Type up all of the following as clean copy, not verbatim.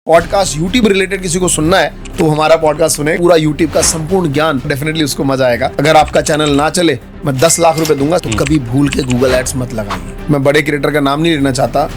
Podcast YouTube related किसी को सुनना है तो हमारा पॉडकास्ट सुने, पूरा यूट्यूब का संपूर्ण ज्ञान, डेफिनेटली उसको मजा आएगा। अगर आपका चैनल ना चले, मैं 10 लाख रुपए दूंगा, तो कभी भूल के गूगल एड्स मत लगाइए। मैं बड़े क्रिएटर का नाम नहीं लेना चाहता,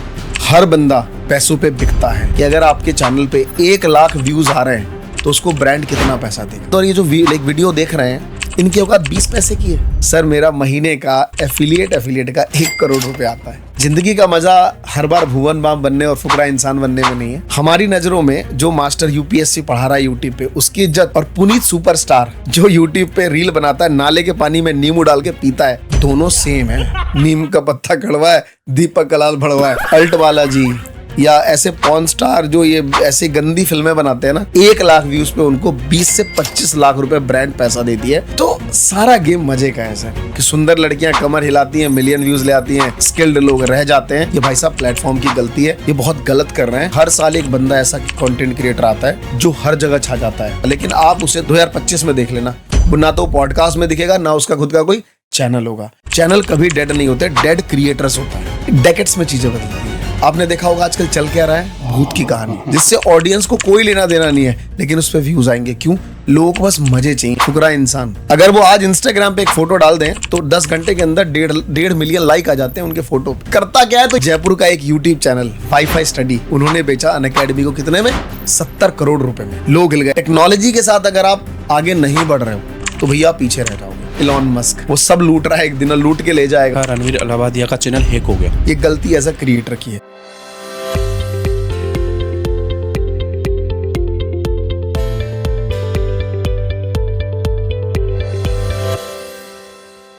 हर बंदा पैसों पे बिकता है कि अगर आपके चैनल पे 1 लाख व्यूज आ रहे हैं तो उसको ब्रांड कितना पैसा देगा। तो ये जो वीडियो देख रहे हैं, इनकी औकात 20 पैसे की है। सर, मेरा महीने का एफिलिएट का 1 करोड़ रुपए आता है। जिंदगी का मजा हर बार भुवन बाम बनने और फुकरा इंसान बनने में नहीं है। हमारी नजरों में जो मास्टर यूपीएससी पढ़ा रहा है यूट्यूब पे, उसकी इज्जत, और पुनीत सुपरस्टार जो यूट्यूब पे रील बनाता है, नाले के पानी में नींबू डाल के पीता है, दोनों सेम है। नीम का पत्ता कड़वा है, दीपक कलाल भड़वा है। अल्ट वाला जी या ऐसे पॉर्न स्टार जो ये ऐसे गंदी फिल्में बनाते हैं ना, 1 लाख व्यूज पे उनको 20 से 25 लाख रुपए ब्रांड पैसा देती है। तो सारा गेम मजे का है सर, कि सुंदर लड़कियां कमर हिलाती हैं, मिलियन व्यूज ले आती हैं, स्किल्ड लोग रह जाते हैं। ये भाई साहब प्लेटफॉर्म की गलती है, ये बहुत गलत कर रहे हैं। हर साल एक बंदा ऐसा कंटेंट क्रिएटर आता है जो हर जगह छा जाता है, लेकिन आप उसे 2025 में देख लेना, ना तो पॉडकास्ट में दिखेगा, ना उसका खुद का कोई चैनल होगा। चैनल कभी डेड नहीं होते, डेड क्रिएटर्स होता है। डेकेड्स में चीजें बदलती हैं। आपने देखा होगा आजकल चल क्या रहा है, भूत की कहानी, जिससे ऑडियंस को कोई लेना देना नहीं है, लेकिन उस पे व्यूज आएंगे। क्यों? लोगों को बस मजे चाहिए। फुकरा इंसान, अगर वो आज इंस्टाग्राम पे एक फोटो डाल दें तो 10 घंटे के अंदर 1.5 मिलियन लाइक आ जाते हैं उनके फोटो पे। करता क्या है, तो जयपुर का एक यूट्यूब चैनल 5 स्टडी, उन्होंने बेचा अनअकैडमी को कितने में? 70 करोड़ रुपए में। लोग हिल गए। टेक्नोलॉजी के साथ अगर आप आगे नहीं बढ़ रहे हो तो भैया पीछे रह जाओगे। इलॉन मस्क, वो सब लूट रहा है, एक दिन लूट के ले जाएगा। रणवीर अलाहाबादिया का चैनल हैक हो गया। ये गलती एज अ क्रिएटर की है।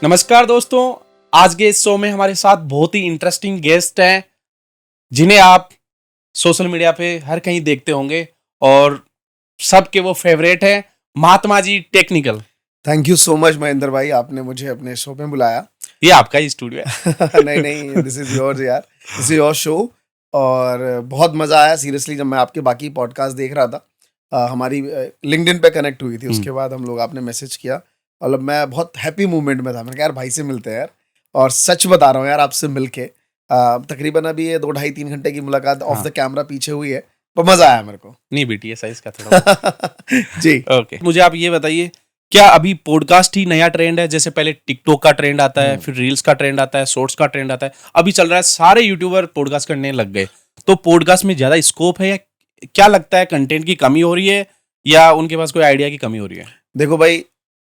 नमस्कार दोस्तों, आज के इस शो में हमारे साथ बहुत ही इंटरेस्टिंग गेस्ट हैं जिन्हें आप सोशल मीडिया पे हर कहीं देखते होंगे और सबके वो फेवरेट है, Mahatma ji technical. Thank you so much Mahendra भाई, आपने मुझे अपने शो में बुलाया। ये आपका ही स्टूडियो है। नहीं, दिस इज योर्स यार, दिस इज योर शो। और बहुत मजा आया सीरियसली, जब मैं आपके बाकी पॉडकास्ट देख रहा था। हमारी लिंक्डइन पे कनेक्ट हुई थी, उसके बाद हम लोग, आपने मैसेज किया और मैं बहुत हैप्पी मूवमेंट में था। मैंने कहा यार भाई से मिलते हैं यार, और सच बता रहा हूँ यार, आपसे मिलके तकरीबन अभी ये 2-2.5-3 घंटे की मुलाकात ऑफ द कैमरा पीछे हुई है, पर मजा आया मेरे को। नहीं बेटी, है साइज का थोड़ा। जी ओके, मुझे आप ये बताइए, क्या अभी पॉडकास्ट ही नया ट्रेंड है? जैसे पहले टिकटॉक का ट्रेंड आता है, फिर रील्स का ट्रेंड आता है, शॉर्ट्स का ट्रेंड आता है, अभी चल रहा है सारे यूट्यूबर पॉडकास्ट करने लग गए। तो पॉडकास्ट में ज्यादा स्कोप है या क्या लगता है, कंटेंट की कमी हो रही है या उनके पास कोई आइडिया की कमी हो रही है? देखो भाई,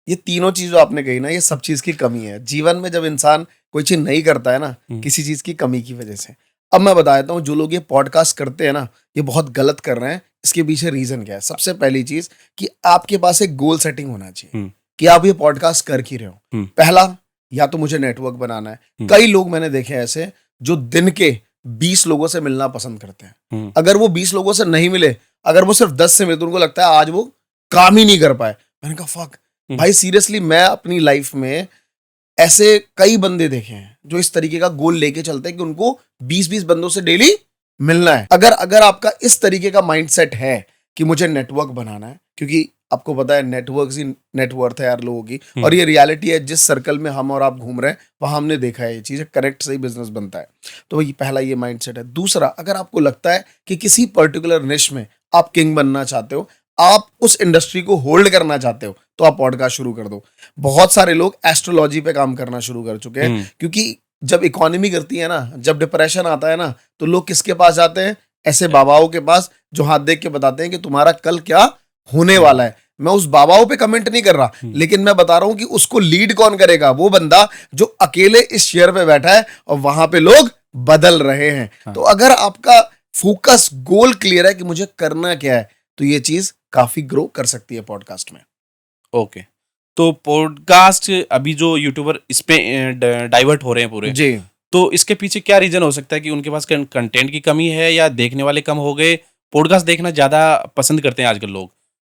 ये तीनों चीज जो आपने कही ना, ये सब चीज की कमी है। जीवन में जब इंसान कोई चीज नहीं करता है ना, किसी चीज की कमी की वजह से। अब मैं बता देता हूँ, जो लोग ये पॉडकास्ट करते हैं ना, ये बहुत गलत कर रहे हैं। इसके पीछे रीजन क्या है? सबसे पहली चीज कि आपके पास एक गोल सेटिंग होना चाहिए कि आप ये पॉडकास्ट कर ही रहे हो। पहला, या तो मुझे नेटवर्क बनाना है। कई लोग मैंने देखे ऐसे जो दिन के 20 लोगों से मिलना पसंद करते हैं। अगर वो 20 लोगों से नहीं मिले, अगर वो सिर्फ 10 से मिले, तो उनको लगता है आज वो काम ही नहीं कर पाए। मैंने कहा फक भाई, सीरियसली मैं अपनी लाइफ में ऐसे कई बंदे देखे हैं जो इस तरीके का गोल लेके चलते हैं कि उनको 20-20 बंदों से डेली मिलना है। अगर आपका इस तरीके का माइंडसेट है कि मुझे नेटवर्क बनाना है, क्योंकि आपको पता है नेटवर्क ही नेटवर्थ है यार लोगों की, और ये रियलिटी है। जिस सर्कल में हम और आप घूम रहे हैं, वहां हमने देखा है ये चीज, करेक्ट सही बिजनेस बनता है। तो वही पहला ये माइंडसेट है। दूसरा, अगर आपको लगता है कि किसी पर्टिकुलर निश में आप किंग बनना चाहते हो, आप उस इंडस्ट्री को होल्ड करना चाहते हो, तो आप पॉडकास्ट शुरू कर दो। बहुत सारे लोग एस्ट्रोलॉजी पे काम करना शुरू कर चुके हैं, क्योंकि जब इकोनॉमी करती है ना, जब डिप्रेशन आता है ना, तो लोग किसके पास जाते हैं? ऐसे बाबाओं के पास जो हाथ देख के बताते हैं कि तुम्हारा कल क्या होने वाला है। मैं उस बाबाओं पे कमेंट नहीं कर रहा, लेकिन मैं बता रहा हूं कि उसको लीड कौन करेगा? वो बंदा जो अकेले इस चेयर पे बैठा है और वहां पे लोग बदल रहे हैं। तो अगर आपका फोकस, गोल क्लियर है कि मुझे करना क्या है, तो ये चीज काफी ग्रो कर सकती है पॉडकास्ट में। ओके, तो पॉडकास्ट अभी जो यूट्यूबर इस पे डाइवर्ट हो रहे हैं पूरे जी, तो इसके पीछे क्या रीजन हो सकता है? कि उनके पास कंटेंट की कमी है या देखने वाले कम हो गए? पॉडकास्ट देखना ज्यादा पसंद करते हैं आजकल लोग,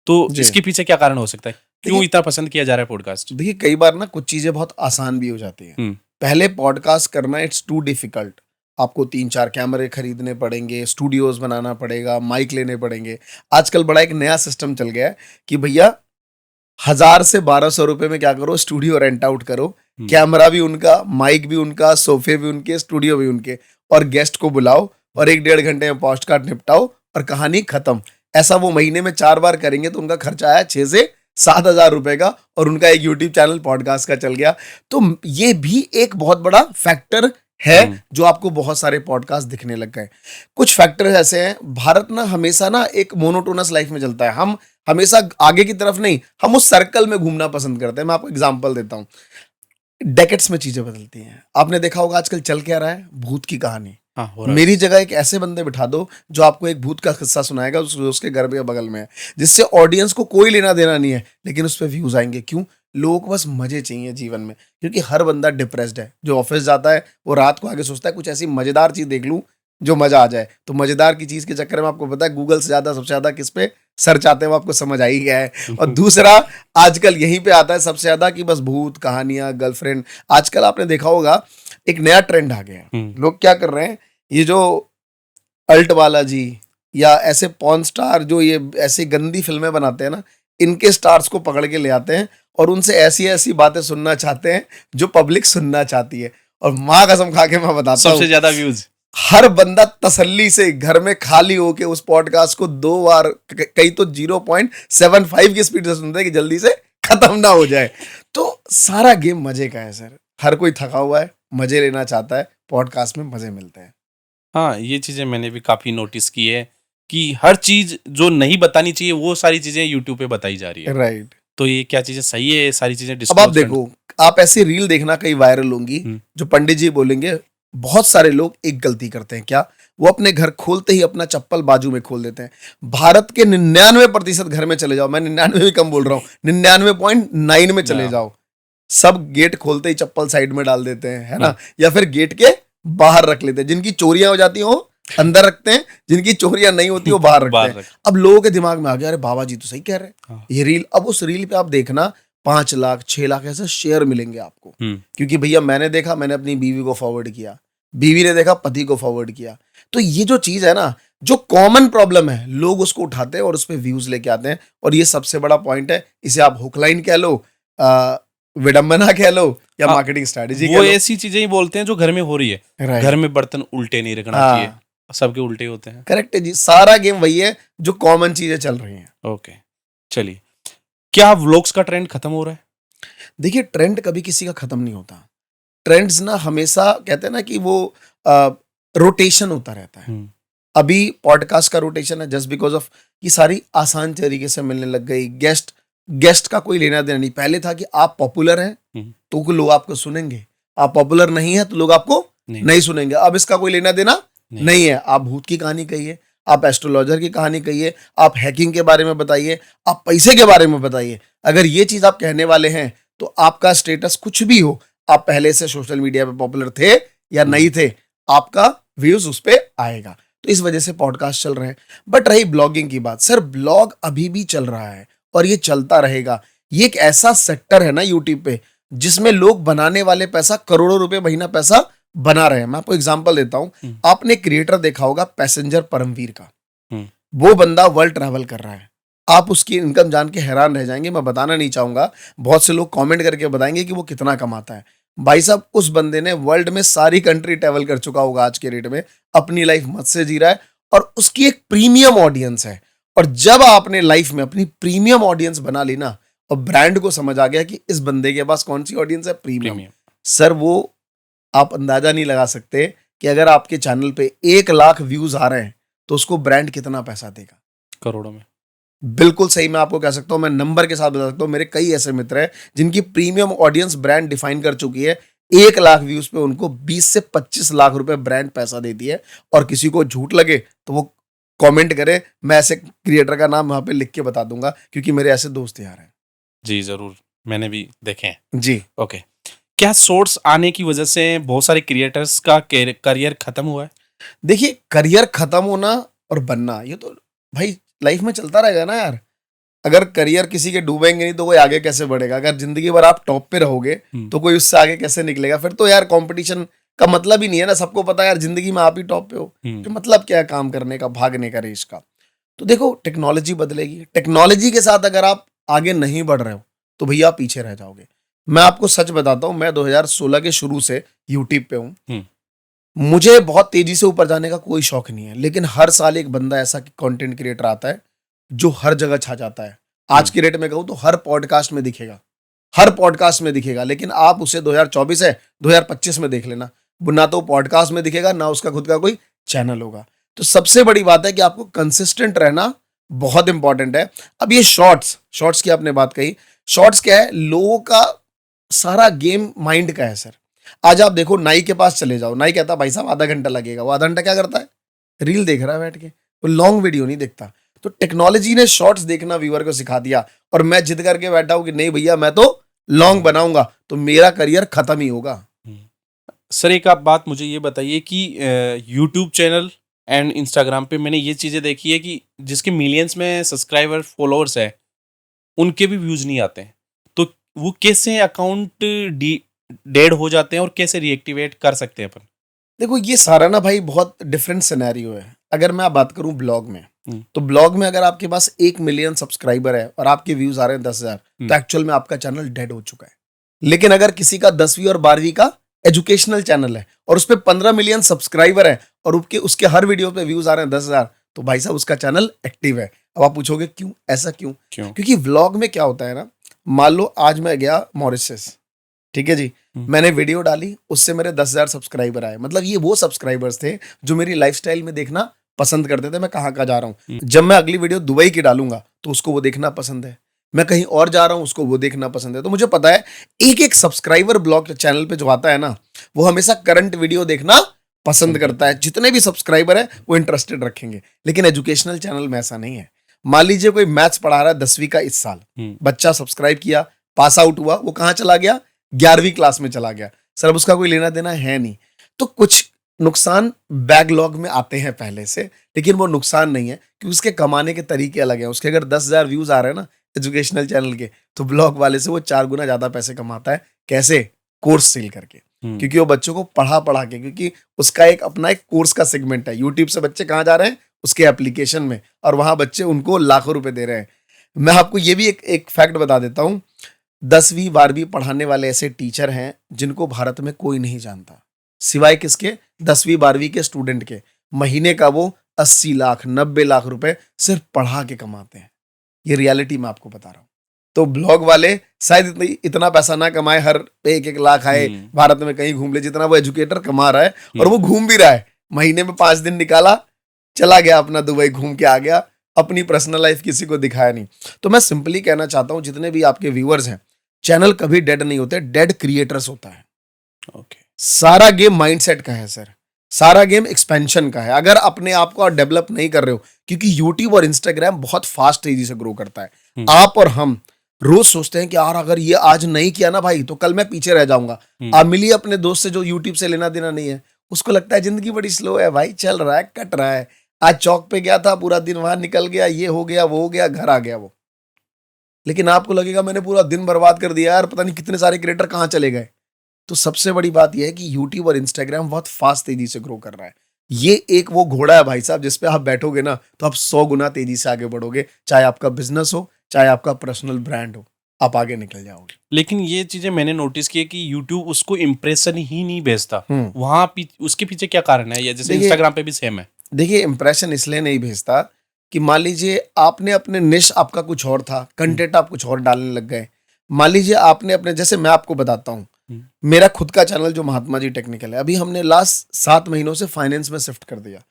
तो इसके पीछे क्या कारण हो सकता है? क्यों इतना पसंद किया जा रहा है पॉडकास्ट? देखिए, कई बार ना कुछ चीजें बहुत आसान भी हो जाती हैं। पहले पॉडकास्ट करना इट्स टू डिफिकल्ट। आपको 3-4 कैमरे खरीदने पड़ेंगे, स्टूडियोज बनाना पड़ेगा, माइक लेने पड़ेंगे। आजकल बड़ा एक नया सिस्टम चल गया है कि भैया 1000 से 1200 रुपए में क्या करो, स्टूडियो रेंट आउट करो, कैमरा भी उनका, माइक भी उनका, सोफे भी उनके, स्टूडियो भी उनके, और गेस्ट को बुलाओ और 1-1.5 घंटे में पॉडकास्ट निपटाओ और कहानी खत्म। ऐसा वो महीने में 4 बार करेंगे तो उनका खर्चा आया 6 से 7 हजार रुपए का, और उनका एक यूट्यूब चैनल पॉडकास्ट का चल गया। तो ये भी एक बहुत बड़ा फैक्टर है जो आपको बहुत सारे पॉडकास्ट दिखने लग गए। कुछ फैक्टर ऐसे हैं, भारत ना हमेशा ना एक मोनोटोनस लाइफ में चलता है, हम हमेशा आगे की तरफ नहीं, हम उस सर्कल में घूमना पसंद करते हैं। मैं आपको एग्जांपल देता हूँ, डेकेड्स में चीजें बदलती हैं। आपने देखा होगा आजकल चल क्या रहा है, भूत की कहानी। हाँ, हो रहा है। मेरी जगह एक ऐसे बंदे बिठा दो जो आपको एक भूत का किस्सा सुनाएगा, उसके घर के बगल में है, जिससे ऑडियंस को कोई लेना देना नहीं है, लेकिन उस पर व्यूज आएंगे। क्यों? लोगों को बस मजे चाहिए जीवन में, क्योंकि हर बंदा डिप्रेस्ड है। जो ऑफिस जाता है वो रात को आगे सोचता है कुछ ऐसी मजेदार चीज देख लूं जो मजा आ जाए। तो मजेदार की चीज के चक्कर में आपको पता है गूगल से ज्यादा सबसे ज्यादा किस पे सर्च आते हैं, वो आपको समझ आ ही गया है। और दूसरा आजकल यहीं पे आता है सबसे ज्यादा कि बस भूत कहानियां, गर्लफ्रेंड। आजकल आपने देखा होगा एक नया ट्रेंड आ गया है। लोग क्या कर रहे हैं, ये जो अल्ट वाला जी या ऐसे पॉर्न स्टार जो ये ऐसी गंदी फिल्में बनाते हैं ना, इनके स्टार्स को पकड़ के ले आते हैं और उनसे ऐसी ऐसी बातें सुनना चाहते हैं जो पब्लिक सुनना चाहती है। और माँ कसम खा के मैं बताता हूँ, सबसे ज्यादा व्यूज हर बंदा तसल्ली से घर में खाली होके उस पॉडकास्ट को 2 बार, कई तो 0.75 की स्पीड से सुनते हैं कि जल्दी से खत्म ना हो जाए। तो सारा गेम मजे का है सर। हर कोई थका हुआ है, मजे लेना चाहता है, पॉडकास्ट में मजे मिलते हैं। हाँ, ये चीजें मैंने भी काफी नोटिस की है कि हर चीज जो नहीं बतानी चाहिए वो सारी चीजें यूट्यूब पे बताई जा रही है। राइट। तो ये क्या चीजें सही है, सारी चीजें अब आप डिस्क्लोज देखो, आप ऐसी रील देखना कहीं वायरल होंगी, जो पंडित जी बोलेंगे। बहुत सारे लोग एक गलती करते हैं, क्या? वो अपने घर खोलते ही अपना चप्पल बाजू में खोल देते हैं। भारत के 99% घर में चले जाओ, मैं 99 भी कम बोल रहा हूँ, 99.9 में चले जाओ, सब गेट खोलते ही चप्पल साइड में डाल देते हैं, है ना? या फिर गेट के बाहर रख लेते हैं। जिनकी चोरियां हो जाती हो अंदर रखते हैं, जिनकी चोरियां नहीं होती वो बाहर रखते हैं। अब लोगों के दिमाग में आ गया, अरे बाबा जी तो सही कह रहे हैं, ये रील। अब उस रील पे आप देखना 5 लाख 6 लाख ऐसे शेयर मिलेंगे आपको, क्योंकि भैया मैंने देखा, मैंने अपनी बीवी को फॉरवर्ड किया, बीवी ने देखा, पति को फॉरवर्ड किया। तो ये जो चीज है ना, जो कॉमन प्रॉब्लम है, लोग उसको उठाते हैं और उस पर व्यूज लेके आते हैं। और ये सबसे बड़ा पॉइंट है। इसे आप हुकलाइन कह लो, विडंबना कह लो, या मार्केटिंग स्ट्रेटेजी कह लो। ऐसी चीजें ही बोलते हैं जो घर में हो रही है। घर में बर्तन उल्टे नहीं रखना चाहिए, सबके उल्टे होते हैं। करेक्ट है जी, सारा गेम वही है जो कॉमन चीजें चल रही हैं। ओके, चलिए, क्या व्लॉग्स का ट्रेंड खत्म हो रहा है? देखिए, ट्रेंड कभी किसी का खत्म नहीं होता। ट्रेंड्स ना हमेशा कहते हैं ना कि वो रोटेशन होता रहता है। अभी पॉडकास्ट का रोटेशन है जस्ट बिकॉज ऑफ कि सारी आसान तरीके से मिलने लग गई। गेस्ट का कोई लेना देना नहीं। पहले था कि आप पॉपुलर हैं तो लोग आपको सुनेंगे, आप पॉपुलर नहीं है तो लोग आपको नहीं सुनेंगे। अब इसका कोई लेना देना नहीं है। आप भूत की कहानी कहिए, आप एस्ट्रोलॉजर की कहानी कहिए, आप हैकिंग के बारे में बताइए, आप पैसे के बारे में बताइए। अगर ये चीज आप कहने वाले हैं तो आपका स्टेटस कुछ भी हो, आप पहले से सोशल मीडिया पे पॉपुलर थे या नहीं थे, आपका व्यूज उस पे आएगा। तो इस वजह से पॉडकास्ट चल रहे हैं। बट रही ब्लॉगिंग की बात, सर ब्लॉग अभी भी चल रहा है और ये चलता रहेगा। ये एक ऐसा सेक्टर है ना यूट्यूब पे जिसमें लोग बनाने वाले पैसा, करोड़ों रुपए महीना पैसा बना रहे हैं। मैं आपको एग्जांपल देता हूं। आपने क्रिएटर देखा होगा पैसेंजर परमवीर का, वो बंदा वर्ल्ड ट्रैवल कर रहा है। आप उसकी इनकम जान के हैरान रह जाएंगे। मैं बताना नहीं चाहूंगा, बहुत से लोग कमेंट करके बताएंगे कि वो कितना कमाता है। भाई साहब, उस बंदे ने वर्ल्ड में सारी कंट्री ट्रैवल कर चुका होगा आज के रेट में, अपनी लाइफ मत से जी रहा है और उसकी एक प्रीमियम ऑडियंस है। और जब आपने लाइफ में अपनी प्रीमियम ऑडियंस बना ली ना, और ब्रांड को समझ आ गया कि इस बंदे के पास कौन सी ऑडियंस है, प्रीमियम, सर वो आप अंदाजा नहीं लगा सकते कि अगर आपके चैनल पे 1 लाख व्यूज आ रहे हैं तो उसको ब्रांड कितना पैसा देगा, करोड़ों में। बिल्कुल सही मैं आपको कह सकता हूं, मैं नंबर के साथ बता सकता हूं। मेरे कई ऐसे मित्र हैं जिनकी प्रीमियम ऑडियंस ब्रांड डिफाइन कर चुकी है। 1 लाख व्यूज पे उनको 20 से 25 लाख रुपए ब्रांड पैसा देती है। और किसी को झूठ लगे तो वो कमेंट करे, मैं ऐसे क्रिएटर का नाम वहां पे लिख के बता दूंगा, क्योंकि मेरे ऐसे दोस्त यार हैं। जी जरूर, मैंने भी देखे हैं जी। ओके, क्या शॉर्ट्स आने की वजह से बहुत सारे क्रिएटर्स का करियर खत्म हुआ है? देखिए, करियर खत्म होना और बनना ये तो भाई लाइफ में चलता रहेगा ना यार। अगर करियर किसी के डूबेंगे नहीं तो कोई आगे कैसे बढ़ेगा? अगर जिंदगी भर आप टॉप पे रहोगे तो कोई उससे आगे कैसे निकलेगा? फिर तो यार कंपटीशन का मतलब ही नहीं है ना। सबको पता है यार जिंदगी में आप ही टॉप पे हो, तो मतलब क्या है काम करने का, भागने का, रेस का। तो देखो, टेक्नोलॉजी बदलेगी। टेक्नोलॉजी के साथ अगर आप आगे नहीं बढ़ रहे हो तो भैया आप पीछे रह जाओगे। मैं आपको सच बताता हूं, मैं 2016 के शुरू से यूट्यूब पे हूं। मुझे बहुत तेजी से ऊपर जाने का कोई शौक नहीं है, लेकिन हर साल एक बंदा ऐसा कंटेंट क्रिएटर आता है जो हर जगह छा जाता है। आज की डेट में कहूँ तो हर पॉडकास्ट में दिखेगा, हर पॉडकास्ट में दिखेगा, लेकिन आप उसे 2024 है 2025 में देख लेना, वो ना तो पॉडकास्ट में दिखेगा ना उसका खुद का कोई चैनल होगा। तो सबसे बड़ी बात है कि आपको कंसिस्टेंट रहना बहुत इंपॉर्टेंट है। अब ये शॉर्ट्स की आपने बात कही, शॉर्ट्स क्या है, लोगों का सारा गेम माइंड का है सर। आज आप देखो, नाई के पास चले जाओ, नाई कहता है भाई साहब आधा घंटा लगेगा, वो आधा घंटा क्या करता है, रील देख रहा है बैठ के, वो लॉन्ग वीडियो नहीं देखता। तो टेक्नोलॉजी ने शॉर्ट्स देखना व्यूअर को सिखा दिया, और मैं जिद करके बैठा हूं कि नहीं भैया मैं तो लॉन्ग बनाऊंगा, तो मेरा करियर खत्म ही होगा। सर एक आप बात मुझे ये बताइए कि यूट्यूब चैनल एंड इंस्टाग्राम पे मैंने ये चीज़ें देखी है कि जिसके मिलियंस में सब्सक्राइबर फॉलोअर्स है उनके भी व्यूज़ नहीं आते हैं, तो वो कैसे अकाउंट डेड हो जाते हैं और कैसे रीएक्टिवेट कर सकते हैं अपन? देखो ये सारा ना भाई बहुत डिफरेंट सिनेरियो है। अगर मैं बात करूं ब्लॉग में, तो ब्लॉग में अगर आपके पास 1 मिलियन सब्सक्राइबर है और आपके व्यूज आ रहे हैं 10,000, तो एक्चुअल में आपका चैनल डेड हो चुका है। लेकिन अगर किसी का 10वीं और 12वीं का एजुकेशनल चैनल है और उस पर 15 मिलियन सब्सक्राइबर है और उसके हर वीडियो पे व्यूज आ रहे हैं 10,000, तो भाई साहब उसका चैनल एक्टिव है। अब आप पूछोगे क्यों, ऐसा क्यों? क्योंकि व्लॉग में क्या होता है ना, मान लो आज मैं गया मॉरिशस, ठीक है जी, मैंने वीडियो डाली, उससे मेरे 10,000 सब्सक्राइबर आए, मतलब ये वो सब्सक्राइबर्स थे जो मेरी लाइफस्टाइल में देखना पसंद करते थे, मैं कहाँ कहाँ जा रहा हूँ। जब मैं अगली वीडियो दुबई की डालूंगा तो उसको वो देखना पसंद है, मैं कहीं और जा रहा हूँ उसको वो देखना पसंद है। तो मुझे पता है एक एक सब्सक्राइबर ब्लॉग चैनल पे जो आता है ना, वो हमेशा करंट वीडियो देखना पसंद करता है। जितने भी सब्सक्राइबर है वो इंटरेस्टेड रखेंगे। लेकिन एजुकेशनल चैनल में ऐसा नहीं है। मान लीजिए कोई मैथ्स पढ़ा रहा है 10वीं का इस साल, बच्चा सब्सक्राइब किया, पास आउट हुआ, वो कहाँ चला गया, 11वीं क्लास में चला गया, सर अब उसका कोई लेना देना है नहीं। तो कुछ नुकसान बैकलॉग में आते हैं पहले से, लेकिन वो नुकसान नहीं है क्योंकि उसके कमाने के तरीके अलग हैं। उसके अगर 10,000 व्यूज आ रहे हैं ना एजुकेशनल चैनल के, तो ब्लॉग वाले से वो 4 गुना ज्यादा पैसे कमाता है। कैसे? कोर्स सेल करके, क्योंकि वो बच्चों को पढ़ा के, क्योंकि उसका एक अपना एक कोर्स का सेगमेंट है। यूट्यूब से बच्चे कहाँ जा रहे हैं, उसके एप्लीकेशन में, और वहां बच्चे उनको लाखों रुपए दे रहे हैं। मैं आपको ये भी एक फैक्ट बता देता हूँ, 10वीं 12वीं पढ़ाने वाले ऐसे टीचर हैं जिनको भारत में कोई नहीं जानता, सिवाय किसके, 10वीं 12वीं के स्टूडेंट के। महीने का वो 80 लाख 90 लाख रुपए सिर्फ पढ़ा के कमाते हैं। ये रियलिटी मैं आपको बता रहा हूँ। तो ब्लॉग वाले शायद इतना पैसा ना कमाए, हर 1-1 लाख आए भारत में कहीं घूम ले, जितना वो एजुकेटर कमा रहा है। और वो घूम भी रहा है, महीने में 5 दिन निकाला, चला गया अपना दुबई, घूम के आ गया, अपनी पर्सनल लाइफ किसी को दिखाया नहीं। तो मैं सिंपली कहना चाहता हूँ, जितने भी आपके व्यूअर्स हैं, चैनल कभी डेड नहीं होते, डेड क्रिएटर्स होता है। ओके। सारा गेम माइंडसेट का है सर, सारा गेम एक्सपेंशन का है। अगर अपने आप को डेवलप नहीं कर रहे हो, क्योंकि यूट्यूब और इंस्टाग्राम बहुत फास्ट तेजी से ग्रो करता है। आप और हम रोज सोचते हैं कि यार अगर ये आज नहीं किया ना भाई तो कल मैं पीछे रह जाऊंगा। आप मिलिए अपने दोस्त से जो यूट्यूब से लेना देना नहीं है, उसको लगता है जिंदगी बड़ी स्लो है भाई, चल रहा है, कट रहा है। आज चौक पे गया था, पूरा दिन वहां निकल गया, ये हो गया वो हो गया, घर आ गया वो। लेकिन आपको लगेगा मैंने पूरा दिन बर्बाद कर दिया यार, पता नहीं कितने सारे क्रिएटर कहाँ चले गए। तो सबसे बड़ी बात यह है कि यूट्यूब और इंस्टाग्राम बहुत फास्ट तेजी से ग्रो कर रहा है। ये एक वो घोड़ा है भाई साहब, जिसपे आप बैठोगे ना तो आप 100 गुना तेजी से आगे बढ़ोगे। चाहे आपका बिजनेस हो, चाहे आपका पर्सनल ब्रांड हो, आप आगे निकल जाओगे। लेकिन ये चीजें मैंने नोटिस की है कि यूट्यूब उसको इंप्रेशन ही नहीं भेजता। वहां उसके पीछे क्या कारण है? या जैसे इंस्टाग्राम पे भी सेम है। देखिए इंप्रेशन इसलिए नहीं भेजता कि मान लीजिए आपने अपने निश, आपका कुछ और था, कंटेंट आप कुछ और डालने लग गए। मान लीजिए आपने अपने, जैसे मैं आपको बताता हूँ, मेरा खुद का चैनल जो महात्मा जी टेक्निकल है, अभी हमने लास्ट 7 महीनों से फाइनेंस में शिफ्ट कर दिया।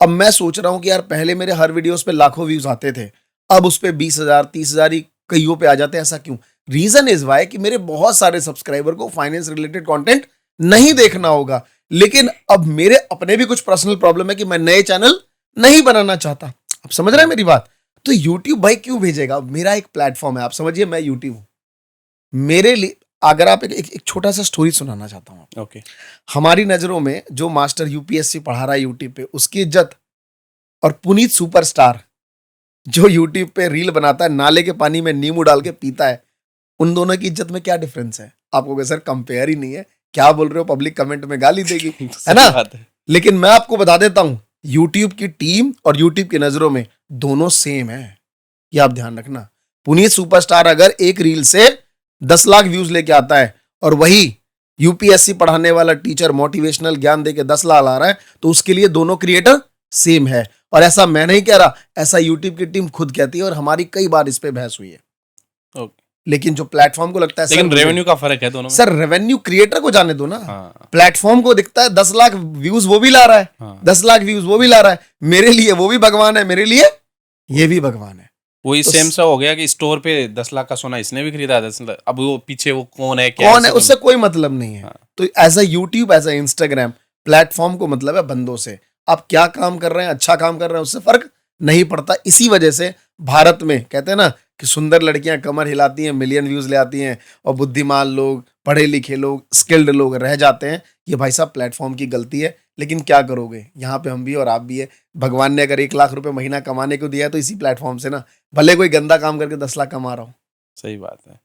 अब मैं सोच रहा हूँ कि यार पहले मेरे हर वीडियोस पे लाखों व्यूज आते थे, अब उस पे 20,000 30,000 ही कईयों पे आ जाते हैं। ऐसा क्यों? रीजन इज वाई कि मेरे बहुत सारे सब्सक्राइबर को फाइनेंस रिलेटेड कंटेंट नहीं देखना होगा। लेकिन अब मेरे अपने भी कुछ पर्सनल प्रॉब्लम है कि मैं नए चैनल नहीं बनाना चाहता। आप समझ रहे हैं मेरी बात? तो यूट्यूब भाई क्यों भेजेगा? मेरा एक प्लेटफॉर्म है, आप समझिए मैं यूट्यूब हूं। मेरे लिए अगर आप एक छोटा सा स्टोरी सुनाना चाहता हूं। ओके। हमारी नजरों में जो मास्टर यूपीएससी पढ़ा रहा है यूट्यूब पे, उसकी इज्जत, और पुनीत सुपरस्टार जो यूट्यूब पे रील बनाता है, नाले के पानी में नींबू डाल के पीता है, उन दोनों की इज्जत में क्या डिफरेंस है? आपको कहे सर कंपेयर ही नहीं है, क्या बोल रहे हो, पब्लिक कमेंट में गाली देगी, है ना? लेकिन मैं आपको बता देता हूं, यूट्यूब की टीम और यूट्यूब की नजरों में दोनों सेम है। ये आप ध्यान रखना। पुनीत सुपरस्टार अगर एक रील से 10 लाख व्यूज लेके आता है और वही यूपीएससी पढ़ाने वाला टीचर मोटिवेशनल ज्ञान दे के 10 लाख ला रहा है, तो उसके लिए दोनों क्रिएटर सेम है। और ऐसा मैं नहीं कह रहा, ऐसा यूट्यूब की टीम खुद कहती है और हमारी कई बार इस पे बहस हुई है। ओके। लेकिन जो प्लेटफॉर्म को लगता है लेकिन सर, रेवेन्यू का फर्क है दोनों में। सर रेवेन्यू क्रिएटर को जाने दो ना। हाँ। प्लेटफॉर्म को दिखता है 10 लाख व्यूज वो भी ला रहा है, हाँ। 10 लाख व्यूज वो भी ला रहा है, मेरे लिए वो भी भगवान है, मेरे लिए ये भी भगवान है। वही तो सेम सा हो गया कि स्टोर पे 10 लाख का सोना इसने भी खरीदा, 10 लाख, अब वो पीछे वो कौन है, क्या कौन है, ऐसे उससे कोई मतलब नहीं है। हाँ। तो as a YouTube, as a Instagram platform को मतलब है बंदों से। आप क्या काम कर रहे हैं, अच्छा काम कर रहे हैं, उससे फर्क नहीं पड़ता। इसी वजह से भारत में कहते हैं ना कि सुंदर लड़कियां कमर हिलाती हैं, मिलियन व्यूज ले आती हैं, और बुद्धिमान लोग, पढ़े लिखे लोग, स्किल्ड लोग रह जाते हैं। ये भाई साहब प्लेटफॉर्म की गलती है। लेकिन क्या करोगे, यहाँ पे हम भी और आप भी है। भगवान ने अगर 1 लाख रुपए महीना कमाने को दिया है तो इसी प्लेटफॉर्म से ना, भले कोई गंदा काम करके 10 लाख कमा रहा हो। सही बात है।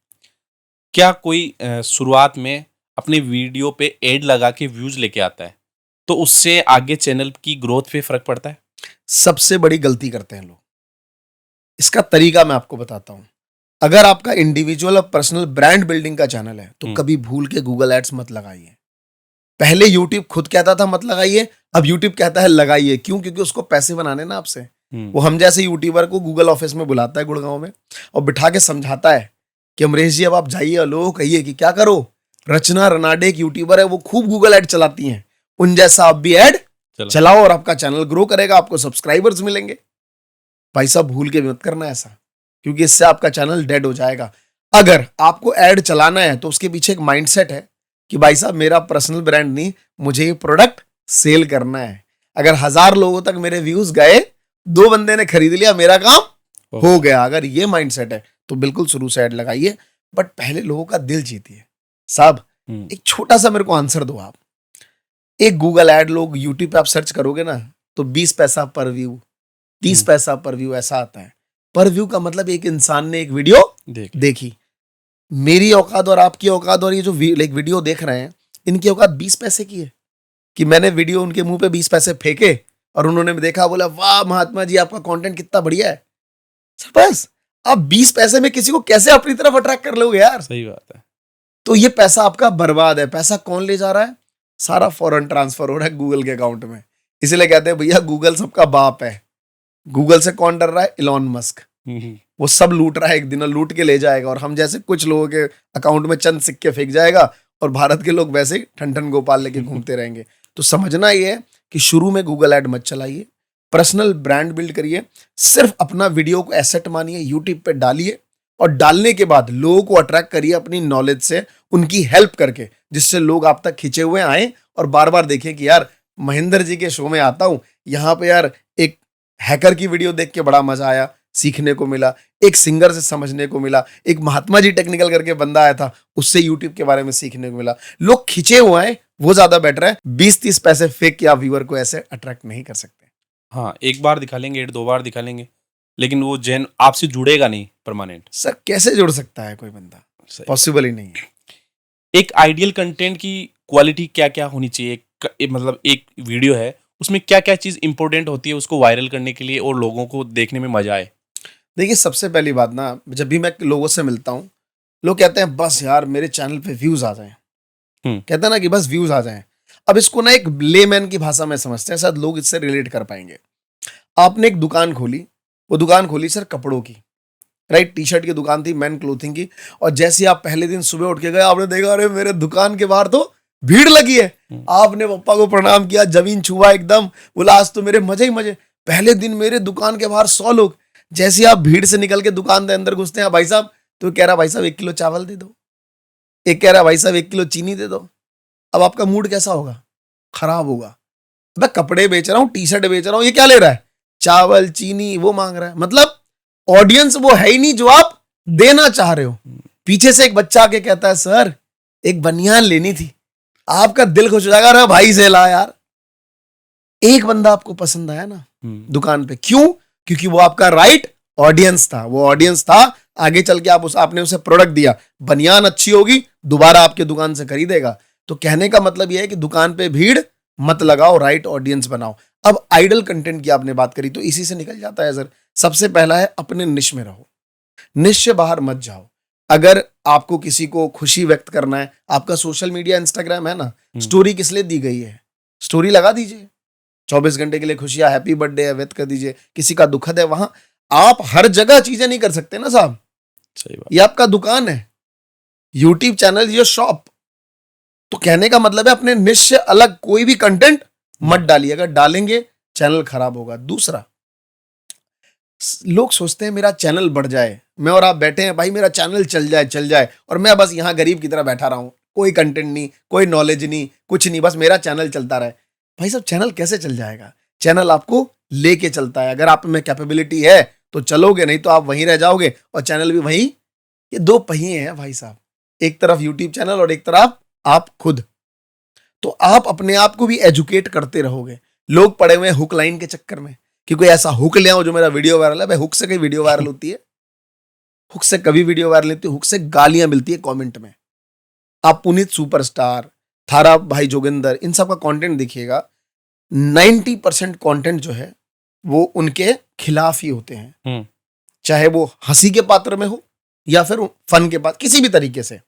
क्या कोई शुरुआत में अपनी वीडियो पे एड लगा के व्यूज लेके आता है, तो उससे आगे चैनल की ग्रोथ पे फर्क पड़ता है? सबसे बड़ी गलती करते हैं लोग। इसका तरीका मैं आपको बताता हूं। अगर आपका इंडिविजुअल और पर्सनल ब्रांड बिल्डिंग का चैनल है तो कभी भूल के गूगल एड्स मत लगाइए। पहले यूट्यूब खुद कहता था मत लगाइए, अब यूट्यूब कहता है लगाइए। क्यों? क्योंकि उसको पैसे बनाने ना आपसे। वो हम जैसे यूट्यूबर को गूगल ऑफिस में बुलाता है गुड़गांव में, और बिठा के समझाता है कि अमरीश जी अब आप जाइए और लोगों को कहिए कि क्या करो, रचना रनाडे एक यूट्यूबर है, वो खूब गूगल एड चलाती हैं, उन जैसा आप भी एड चलाओ और आपका चैनल ग्रो करेगा, आपको सब्सक्राइबर्स मिलेंगे। भाई साहब भूल के भी मत करना ऐसा, क्योंकि इससे आपका चैनल डेड हो जाएगा। अगर आपको एड चलाना है तो उसके पीछे एक माइंडसेट है कि भाई साहब मेरा पर्सनल ब्रांड नहीं, मुझे ये प्रोडक्ट सेल करना है। अगर 1000 लोगों तक मेरे व्यूज गए, 2 बंदे ने खरीद लिया, मेरा काम हो गया। अगर ये माइंडसेट है तो बिल्कुल शुरू से ऐड लगाइए, बट पहले लोगों का दिल जीतिए। साहब एक छोटा सा मेरे को आंसर दो आप। एक गूगल ऐड लोग यूट्यूब पे आप सर्च करोगे ना तो 20 पैसा पर व्यू, 30 पैसा पर व्यू ऐसा आता है। पर व्यू का मतलब एक इंसान ने एक वीडियो देखी। मेरी औकात और आपकी औकात और ये जो वीडियो देख रहे हैं, इनकी औकात 20 पैसे की है कि मैंने वीडियो उनके मुंह पे 20 पैसे फेंके और उन्होंने देखा, बोला वाह महात्मा जी आपका कंटेंट कितना बढ़िया है। बस आप 20 पैसे में किसी को कैसे अपनी तरफ अट्रैक्ट कर लोगे यार? सही बात है। तो ये पैसा आपका बर्बाद है। पैसा कौन ले जा रहा है? सारा फॉरेन ट्रांसफर हो रहा है गूगल के अकाउंट में। इसीलिए कहते हैं भैया गूगल सबका बाप है। गूगल से कौन डर रहा है? Elon Musk. वो सब लूट रहा है, एक दिन लूट के ले जाएगा, और हम जैसे कुछ लोगों के अकाउंट में चंद सिक्के फेंक जाएगा, और भारत के लोग वैसे ही ठन ठन गोपाल लेके घूमते रहेंगे। तो समझना ये है कि शुरू में गूगल ऐड मत चलाइए, पर्सनल ब्रांड बिल्ड करिए, सिर्फ अपना वीडियो को एसेट मानिए, यूट्यूब पे डालिए, और डालने के बाद लोगों को अट्रैक्ट करिए अपनी नॉलेज से, उनकी हेल्प करके, जिससे लोग आप तक खिंचे हुए आए और बार बार देखें कि यार महेंद्र जी के शो में आता हूं, यहाँ पे यार एक हैकर की वीडियो देख के बड़ा मजा आया, सीखने को मिला, एक सिंगर से समझने को मिला, एक महात्मा जी टेक्निकल करके बंदा आया था, उससे यूट्यूब के बारे में सीखने को मिला। लोग खिंचे हुए हैं, वो ज्यादा बेटर है। 20-30 पैसे फेंक के आप व्यूअर को ऐसे अट्रैक्ट नहीं कर सकते। हाँ, एक बार दिखा लेंगे, 2 बार दिखा लेंगे, लेकिन वो जैन आपसे जुड़ेगा नहीं परमानेंट। सर कैसे जुड़ सकता है कोई बंदा? पॉसिबल ही नहीं है। एक आइडियल कंटेंट की क्वालिटी क्या क्या होनी चाहिए? मतलब एक वीडियो है, उसमें क्या क्या चीज इंपॉर्टेंट होती है उसको वायरल करने के लिए और लोगों को देखने में मजा आए? देखिए सबसे पहली बात ना, जब भी मैं लोगों से मिलता हूँ, लोग कहते हैं बस यार मेरे चैनल पे व्यूज आ जाएं। कहते हैं ना कि बस व्यूज आ जाएं। अब इसको ना एक लेमैन की भाषा में समझते हैं, शायद लोग इससे रिलेट कर पाएंगे। आपने एक दुकान खोली, वो दुकान खोली सर कपड़ों की, राइट? टी शर्ट की दुकान थी, मैन क्लोथिंग की, और जैसे आप पहले दिन सुबह उठ के गए, आपने देखा अरे मेरे दुकान के बाहर तो भीड़ लगी है। आपने पप्पा को प्रणाम किया, जमीन छुआ एकदम, बोला आज तो मेरे मजे ही मजे। पहले दिन मेरे दुकान के बाहर 100 लोग। जैसे आप भीड़ से निकल के दुकान के अंदर घुसते हैं, भाई साहब तो कह रहा भाई साहब 1 किलो चावल दे दो, एक कह रहा भाई साहब 1 किलो चीनी दे दो। अब आपका मूड कैसा होगा? खराब होगा। मैं कपड़े बेच रहा हूँ, टी शर्ट बेच रहा हूँ, ये क्या ले रहा है? चावल चीनी वो मांग रहा है। मतलब ऑडियंस वो है ही नहीं जो आप देना चाह रहे हो। पीछे से एक बच्चा आके कहता है सर एक बनियान लेनी थी, आपका दिल खुश हो जाएगा, अरे भाई से ला यार। एक बंदा आपको पसंद आया ना दुकान पे, क्यों? क्योंकि वो आपका राइट ऑडियंस था। वो ऑडियंस था, आगे चल के आपने उसे प्रोडक्ट दिया, बनियान अच्छी होगी, दोबारा आपके दुकान से खरीदेगा। तो कहने का मतलब यह है कि दुकान पे भीड़ मत लगाओ, राइट ऑडियंस बनाओ। अब आइडल कंटेंट की आपने बात करी तो इसी से निकल जाता है सर। सबसे पहला है अपने निश में रहो, निश से बाहर मत जाओ। अगर आपको किसी को खुशी व्यक्त करना है, आपका सोशल मीडिया इंस्टाग्राम है ना, स्टोरी किस लिए दी गई है? स्टोरी लगा दीजिए, 24 घंटे के लिए खुशियां, हैप्पी बर्थडे है व्यक्त कर दीजिए। किसी का दुखद है, वहां आप हर जगह चीजें नहीं कर सकते ना साहब। सही बात। ये आपका दुकान है, यूट्यूब चैनल योर शॉप। तो कहने का मतलब है अपने निश से अलग कोई भी कंटेंट मत डालिए, अगर डालेंगे चैनल खराब होगा। दूसरा, लोग सोचते हैं मेरा चैनल बढ़ जाए, मैं और आप बैठे हैं भाई मेरा चैनल चल जाए और मैं बस यहां गरीब की तरह बैठा रहा हूं, कोई कंटेंट नहीं, कोई नॉलेज नहीं, कुछ नहीं, बस मेरा चैनल चलता रहे। भाई साहब चैनल कैसे चल जाएगा? चैनल आपको लेके चलता है। अगर आप में कैपेबिलिटी है तो चलोगे, नहीं तो आप वहीं रह जाओगे और चैनल भी वहीं। ये दो पहिए हैं भाई साहब, एक तरफ यूट्यूब चैनल और एक तरफ आप खुद। तो आप अपने आप को भी एजुकेट करते रहोगे। लोग पड़े हुए हुक लाइन के चक्कर में कि कोई ऐसा हुक ले आओ जो मेरा वीडियो वायरल है। भाई हुक से कहीं वीडियो वायरल होती है? हुक से कभी वीडियो वायरल नहीं होती। हुक से गालियां मिलती है कमेंट में। आप पुनीत सुपरस्टार, थारा भाई जोगिंदर, इन सब का कंटेंट देखिएगा, 90% कंटेंट जो है वो उनके खिलाफ ही होते हैं। चाहे वो हंसी के पात्र में हो या फिर फन के पात्र, किसी भी तरीके से,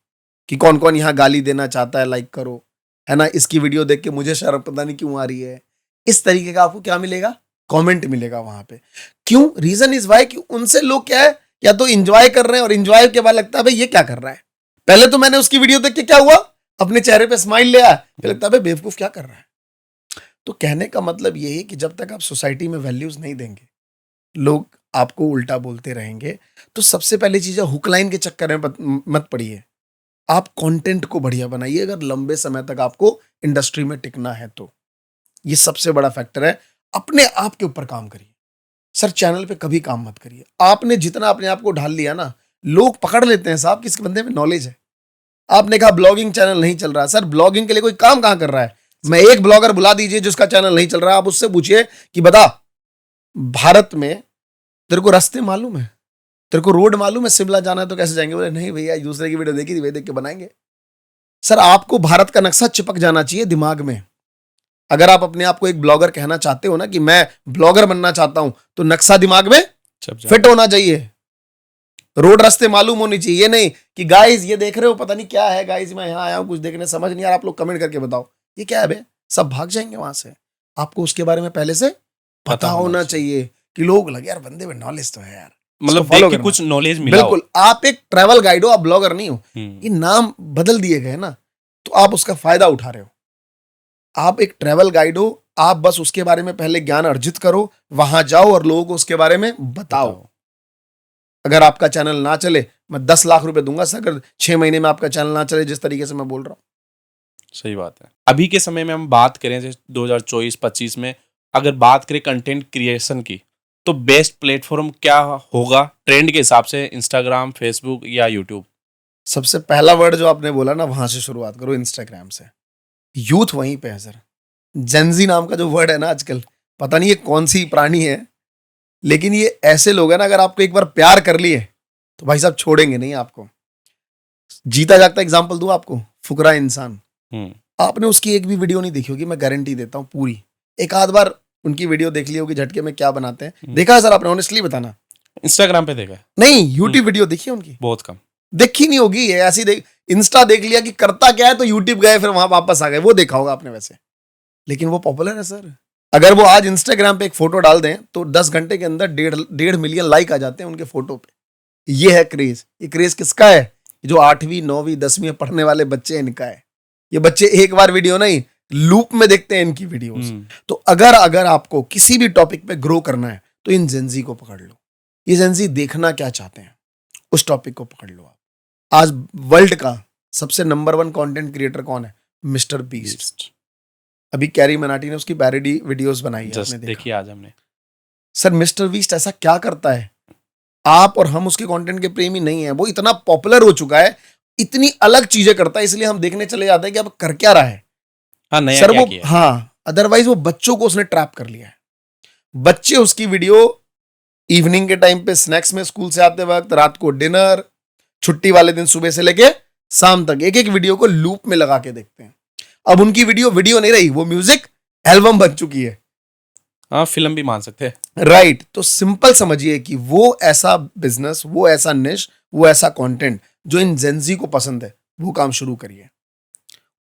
कि कौन कौन यहाँ गाली देना चाहता है, लाइक करो, है ना, इसकी वीडियो देख के मुझे शर्म पता नहीं क्यों आ रही है। इस तरीके का आपको क्या मिलेगा? कमेंट मिलेगा वहां पे। क्यों? रीजन इज वाई कि उनसे लोग क्या है, या तो इंजॉय कर रहे हैं और इंजॉय के बाद लगता है भाई ये क्या कर रहा है। पहले तो मैंने उसकी वीडियो देख के क्या हुआ, अपने चेहरे पे स्माइल ले आया, फिर लगता है भाई बेवकूफ क्या कर रहा है। तो कहने का मतलब ये है कि जब तक आप सोसाइटी में वैल्यूज नहीं देंगे, लोग आपको उल्टा बोलते रहेंगे। तो सबसे पहली चीज है, हुक लाइन के चक्कर में मत पड़िए। आप कंटेंट को बढ़िया बनाइए अगर लंबे समय तक आपको इंडस्ट्री में टिकना है तो। ये सबसे बड़ा फैक्टर है। अपने आप के ऊपर काम करिए सर, चैनल पे कभी काम मत करिए। आपने जितना अपने आप को ढाल लिया ना, लोग पकड़ लेते हैं साहब किस बंदे में नॉलेज है। आपने कहा ब्लॉगिंग चैनल नहीं चल रहा, सर ब्लॉगिंग के लिए कोई काम कहां कर रहा है? मैं एक ब्लॉगर बुला दीजिए जिसका चैनल नहीं चल रहा, आप उससे पूछिए कि बता भारत में तेरे को रास्ते मालूम है, तेरे को रोड मालूम है, शिमला जाना है तो कैसे जाएंगे? बोले नहीं भैया दूसरे की वीडियो देखी थी, वही देख के बनाएंगे। सर आपको भारत का नक्शा चिपक जाना चाहिए दिमाग में। अगर आप अपने आप को एक ब्लॉगर कहना चाहते हो ना कि मैं ब्लॉगर बनना चाहता हूं, तो नक्शा दिमाग में फिट होना चाहिए, रोड रास्ते मालूम होनी चाहिए। ये नहीं कि गाइस ये देख रहे हो पता नहीं क्या है, गाइस मैं यहां आया हूं कुछ देखने, समझ नहीं आ रहा, आप लोग कमेंट करके बताओ ये क्या है बे, सब भाग जाएंगे वहां से। आपको उसके बारे में पहले से पता होना चाहिए कि लोग लगे यार बंदे में नॉलेज तो है यार, मतलब देख के कुछ नॉलेज मिला। बिल्कुल, आप एक ट्रैवल गाइड हो, आप ब्लॉगर नहीं हो। ये नाम बदल दिए गए ना, तो आप उसका फायदा उठा रहे हो। आप एक ट्रैवल गाइड हो, आप बस उसके बारे में पहले ज्ञान अर्जित करो, वहां जाओ और लोगों को उसके बारे में बताओ। अगर आपका चैनल ना चले, मैं 10 लाख रुपए दूंगा सर, अगर 6 महीने में आपका चैनल ना चले जिस तरीके से मैं बोल रहा हूं। सही बात है। अभी के समय में हम बात करें जैसे 2024-25 में, अगर बात करें कंटेंट क्रिएशन की, तो बेस्ट प्लेटफॉर्म क्या होगा ट्रेंड के हिसाब से? इंस्टाग्राम, फेसबुक या यूट्यूब? सबसे पहला वर्ड जो आपने बोला ना, वहां से शुरुआत करो, इंस्टाग्राम से। यूथ वहीं पे है सर। जेनजी नाम का जो वर्ड है ना आजकल, पता नहीं ये कौन सी प्राणी है, लेकिन ये ऐसे लोग हैं ना, अगर आपको एक बार प्यार कर लिए तो भाई साहब छोड़ेंगे नहीं आपको। जीता जागता एग्जांपल दूं आपको, फुकरा इंसान। आपने उसकी एक भी वीडियो नहीं देखी होगी, मैं गारंटी देता हूं पूरी। एक आध बार उनकी वीडियो देख ली होगी, झटके में क्या बनाते हैं, देखा है सर आपने? ऑनेस्टली बताना। इंस्टाग्राम पे देखा है? नहीं, यूट्यूब वीडियो देखी है उनकी? बहुत कम देखी नहीं होगी, ऐसी देख, इंस्टा देख लिया कि करता क्या है तो यूट्यूब गए, फिर वहां वापस आ गए, वो देखा होगा आपने वैसे। लेकिन वो पॉपुलर है सर। अगर वो आज इंस्टाग्राम पे एक फोटो डाल दें तो 10 घंटे के अंदर 1.5 मिलियन लाइक आ जाते हैं उनके फोटो पे। ये है क्रेज। ये क्रेज किसका है? जो 8वीं 9वीं 10वीं में पढ़ने वाले बच्चे, इनका है। ये बच्चे एक बार वीडियो नहीं, लूप में देखते हैं इनकी वीडियोस। तो अगर आपको किसी भी टॉपिक पे ग्रो करना है तो इन जेंजी को पकड़ लो। ये जेंजी देखना क्या चाहते हैं, उस टॉपिक को पकड़ लो आप। आज वर्ल्ड का सबसे नंबर 1 कंटेंट क्रिएटर कौन है? Mister beast. अभी कैरी मनाटी ने उसकी पैरोडी वीडियोस बनाई है, आपने देखी आज हमने। सर मिस्टर बीस्ट ऐसा क्या करता है? आप और हम उसके कंटेंट के प्रेमी नहीं है। वो इतना पॉपुलर हो चुका है, इतनी अलग चीजें करता है, इसलिए हम देखने चले जाते हैं कि अब कर क्या रहा है। हाँ, नया सर क्या वो किया? हाँ, अदरवाइज वो बच्चों को उसने ट्रैप कर लिया है। बच्चे उसकी वीडियो इवनिंग के टाइम पे स्नैक्स में स्कूल से आते वक्त, रात को डिनर, छुट्टी वाले दिन सुबह से लेके शाम तक एक एक वीडियो को लूप में लगा के देखते हैं। अब उनकी वीडियो नहीं रही, वो म्यूजिक एल्बम बन चुकी है। हाँ, फिल्म भी मान सकते हैं। राइट। तो सिंपल समझिए कि वो ऐसा बिजनेस, वो ऐसा निश, वो ऐसा कंटेंट जो इन जेंजी को पसंद है वो काम शुरू करिए।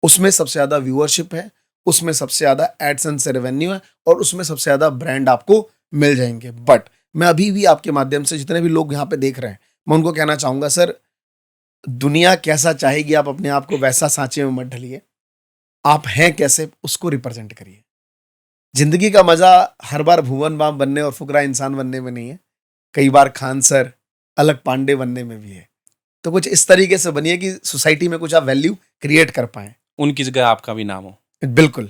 उसमें सबसे ज्यादा व्यूअरशिप है, उसमें सबसे ज्यादा एडसेंस से रेवेन्यू है और उसमें सबसे ज्यादा ब्रांड आपको मिल जाएंगे। बट मैं अभी भी आपके माध्यम से जितने भी लोग यहाँ पे देख रहे हैं, मैं उनको कहना चाहूंगा, सर दुनिया कैसा चाहेगी आप अपने आप को वैसा सांचे में मत ढलिए। आप हैं कैसे उसको रिप्रेजेंट करिए। जिंदगी का मजा हर बार भुवन बाम बनने और फुकरा इंसान बनने में नहीं है, कई बार खान सर अलग पांडे बनने में भी है। तो कुछ इस तरीके से बनिए कि सोसाइटी में कुछ आप वैल्यू क्रिएट कर पाए। उनकी जगह आपका भी नाम हो। बिल्कुल।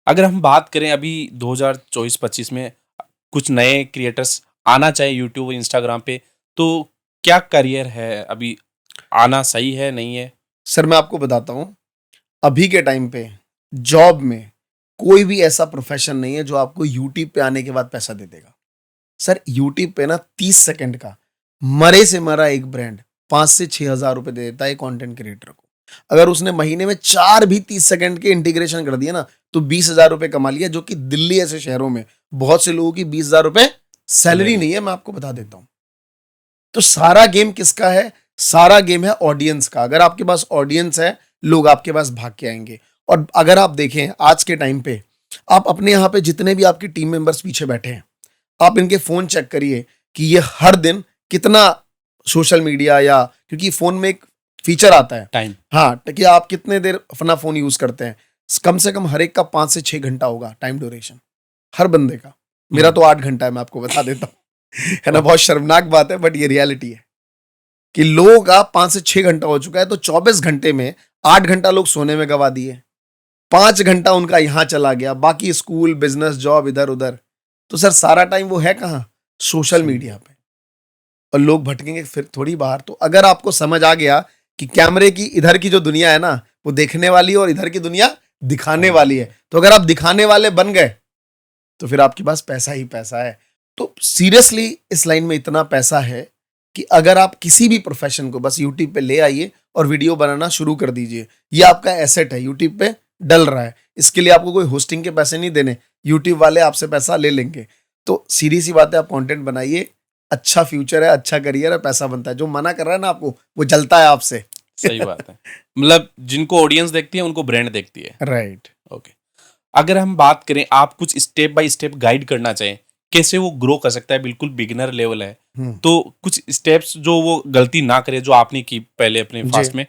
अगर हम बात करें अभी 2024-25 में कुछ नए क्रिएटर्स आना चाहे यूट्यूब और इंस्टाग्राम पे, तो क्या करियर है अभी, आना सही है नहीं है? सर मैं आपको बताता हूँ, अभी के टाइम पे जॉब में कोई भी ऐसा प्रोफेशन नहीं है जो आपको यूट्यूब पे आने के बाद पैसा दे देगा। सर यूट्यूब पे ना 30 सेकंड का मरे से मरा एक ब्रांड 5 से 6 हजार रुपए दे देता है कंटेंट क्रिएटर को। अगर उसने महीने में 4 भी 30 सेकंड के इंटीग्रेशन कर दिए ना तो 20,000 रुपए कमा लिया, जो कि दिल्ली ऐसे शहरों में बहुत से लोगों की 20,000 रुपए सैलरी नहीं है, मैं आपको बता देता हूं। तो सारा गेम किसका है? सारा गेम है ऑडियंस का। अगर आपके पास ऑडियंस है, लोग आपके पास भाग के आएंगे। और अगर आप देखें आज के टाइम पे, आप अपने यहाँ पे जितने भी आपके टीम मेंबर्स पीछे बैठे हैं, आप इनके फोन चेक करिए कि ये हर दिन कितना सोशल मीडिया, या क्योंकि फोन में एक फीचर आता है टाइम, हाँ, कि आप कितने देर अपना फोन यूज करते हैं। कम से कम हर एक का 5 से 6 घंटा होगा टाइम ड्यूरेशन, हर बंदे का। मेरा तो 8 घंटा है, मैं आपको बता देता हूँ। है ना, बहुत शर्मनाक बात है बट ये रियलिटी है कि लोगों का 5 से 6 घंटा हो चुका है। तो 24 घंटे में 8 घंटा लोग सोने में गवा दिए, 5 घंटा उनका यहाँ चला गया, बाकी स्कूल, बिजनेस, जॉब, इधर उधर। तो सर सारा टाइम वो है कहाँ? सोशल मीडिया पे। और लोग भटकेंगे फिर थोड़ी बाहर। तो अगर आपको समझ आ गया कि कैमरे की इधर की जो दुनिया है ना वो देखने वाली है और इधर की दुनिया दिखाने वाली है, तो अगर आप दिखाने वाले बन गए तो फिर आपके पास पैसा ही पैसा है। तो सीरियसली इस लाइन में इतना पैसा है कि अगर आप किसी भी प्रोफेशन को बस यूट्यूब पे ले आइए और वीडियो बनाना शुरू कर दीजिए। ये आपका एसेट है, यूट्यूब पे डल रहा है, इसके लिए आपको कोई होस्टिंग के पैसे नहीं देने, यूट्यूब वाले आपसे पैसा ले लेंगे। तो सीधी सी बात है, आप कंटेंट बनाइए, अच्छा फ्यूचर है, अच्छा करियर है, पैसा बनता है। जो मना कर रहा है ना आपको, वो जलता है आपसे। सही बात है। मतलब जिनको ऑडियंस देखती है उनको ब्रांड देखती है। राइट। ओके, अगर हम बात करें, आप कुछ स्टेप बाय स्टेप गाइड करना चाहें कैसे वो ग्रो कर सकता है, बिल्कुल बिगिनर लेवल है, तो कुछ स्टेप्स जो वो गलती ना करे जो आपने की पहले अपने फास्ट में,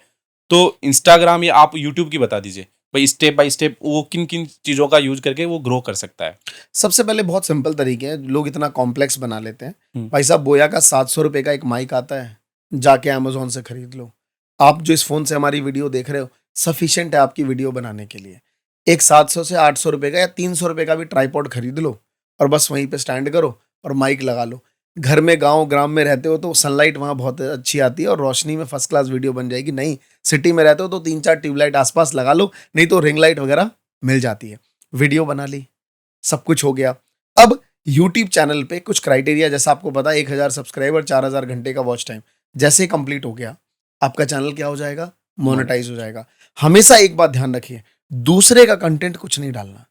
तो इंस्टाग्राम या आप यूट्यूब की बता दीजिए भाई, स्टेप बाय स्टेप वो किन किन चीजों का यूज करके वो ग्रो कर सकता है। सबसे पहले बहुत सिंपल तरीके हैं, लोग इतना कॉम्प्लेक्स बना लेते हैं। भाई साहब, बोया का 700 रुपए का एक माइक आता है, जाके अमेजोन से खरीद लो। आप जो इस फोन से हमारी वीडियो देख रहे हो, सफिशिएंट है आपकी वीडियो बनाने के लिए। एक 700 से 800 रुपए का या 300 रुपए का भी ट्राईपॉड खरीद लो और बस वहीं पे स्टैंड करो और माइक लगा लो। घर में गांव ग्राम में रहते हो तो सनलाइट वहाँ बहुत अच्छी आती है और रोशनी में फर्स्ट क्लास वीडियो बन जाएगी। नहीं, सिटी में रहते हो तो 3-4 ट्यूबलाइट आसपास लगा लो, नहीं तो रिंग लाइट वगैरह मिल जाती है। वीडियो बना ली, सब कुछ हो गया। अब यूट्यूब चैनल पे कुछ क्राइटेरिया, जैसा आपको पता है 1000 सब्सक्राइबर, 4000 घंटे का वॉच टाइम, जैसे कंप्लीट हो गया आपका चैनल क्या हो जाएगा? मोनेटाइज हो जाएगा। हमेशा एक बात ध्यान रखिए, दूसरे का कंटेंट कुछ नहीं डालना।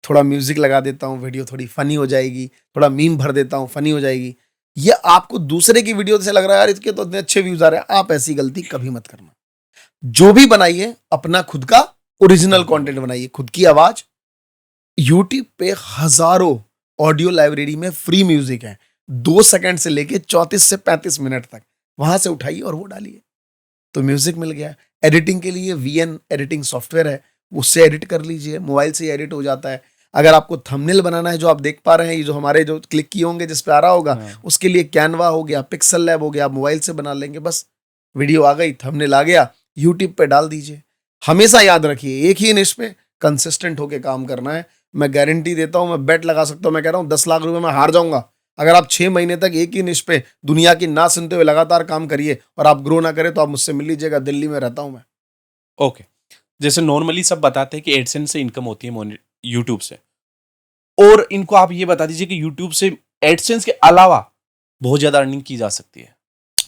थोड़ा म्यूजिक लगा देता हूँ, वीडियो थोड़ी फनी हो जाएगी, थोड़ा मीम भर देता हूँ, फनी हो जाएगी। ये आपको दूसरे की वीडियो से लग रहा है यार इसके तो इतने अच्छे व्यूज आ रहे हैं, आप ऐसी गलती कभी मत करना। जो भी बनाइए अपना खुद का ओरिजिनल कंटेंट बनाइए, खुद की आवाज। यूट्यूब पे हजारों ऑडियो लाइब्रेरी में फ्री म्यूजिक है, 2 सेकंड से लेके 34 से 35 मिनट तक, वहां से उठाइए और वो डालिए तो म्यूजिक मिल गया। एडिटिंग के लिए VN एडिटिंग सॉफ्टवेयर है, उससे एडिट कर लीजिए, मोबाइल से एडिट हो जाता है। अगर आपको थंबनेल बनाना है, जो आप देख पा रहे हैं, ये जो हमारे जो क्लिक किए होंगे जिस पे आ रहा होगा, उसके लिए कैनवा हो गया, पिक्सल लैब हो गया, आप मोबाइल से बना लेंगे। बस वीडियो आ गई, थंबनेल आ गया, यूट्यूब पे डाल दीजिए। हमेशा याद रखिए, एक ही निश पे कंसिस्टेंट होकर काम करना है। मैं गारंटी देता हूं, मैं बेट लगा सकता हूं, मैं कह रहा हूं 10 लाख रुपए में हार जाऊंगा अगर आप 6 महीने तक एक ही निश पे दुनिया की ना सुनते हुए लगातार काम करिए और आप ग्रो ना करें तो आप मुझसे मिल लीजिएगा, दिल्ली में रहता हूं मैं। ओके, जैसे नॉर्मली सब बताते हैं कि एडसेंस से इनकम होती है यूट्यूब से, और इनको आप ये बता दीजिए कि यूट्यूब से एडसेंस के अलावा बहुत ज्यादा अर्निंग की जा सकती है।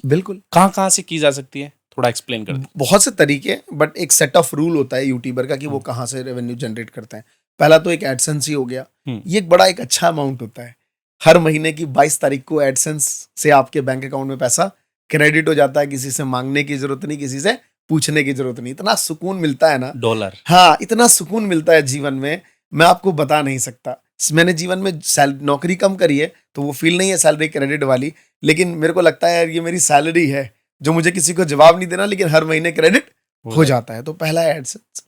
बिल्कुल। कहाँ से की जा सकती है, थोड़ा एक्सप्लेन कर दीजिए। बहुत से तरीके, बट एक सेट ऑफ रूल होता है यूट्यूबर का कि वो कहाँ से रेवेन्यू जनरेट करते हैं। पहला तो एक एडसेंस ही हो गया, ये एक बड़ा एक अच्छा अमाउंट होता है। हर महीने की 22 तारीख को एडसेंस से आपके बैंक अकाउंट में पैसा क्रेडिट हो जाता है, किसी से मांगने की जरूरत नहीं, किसी से पूछने की जरूरत नहीं, इतना सुकून मिलता है ना। डॉलर। हाँ, इतना सुकून मिलता है जीवन में, मैं आपको बता नहीं सकता। मैंने जीवन में नौकरी कम करी है तो वो फील नहीं है सैलरी क्रेडिट वाली, लेकिन मेरे को लगता है यार ये मेरी सैलरी है जो मुझे किसी को जवाब नहीं देना, लेकिन हर महीने क्रेडिट हो जाता है। तो पहला है एडसेंस।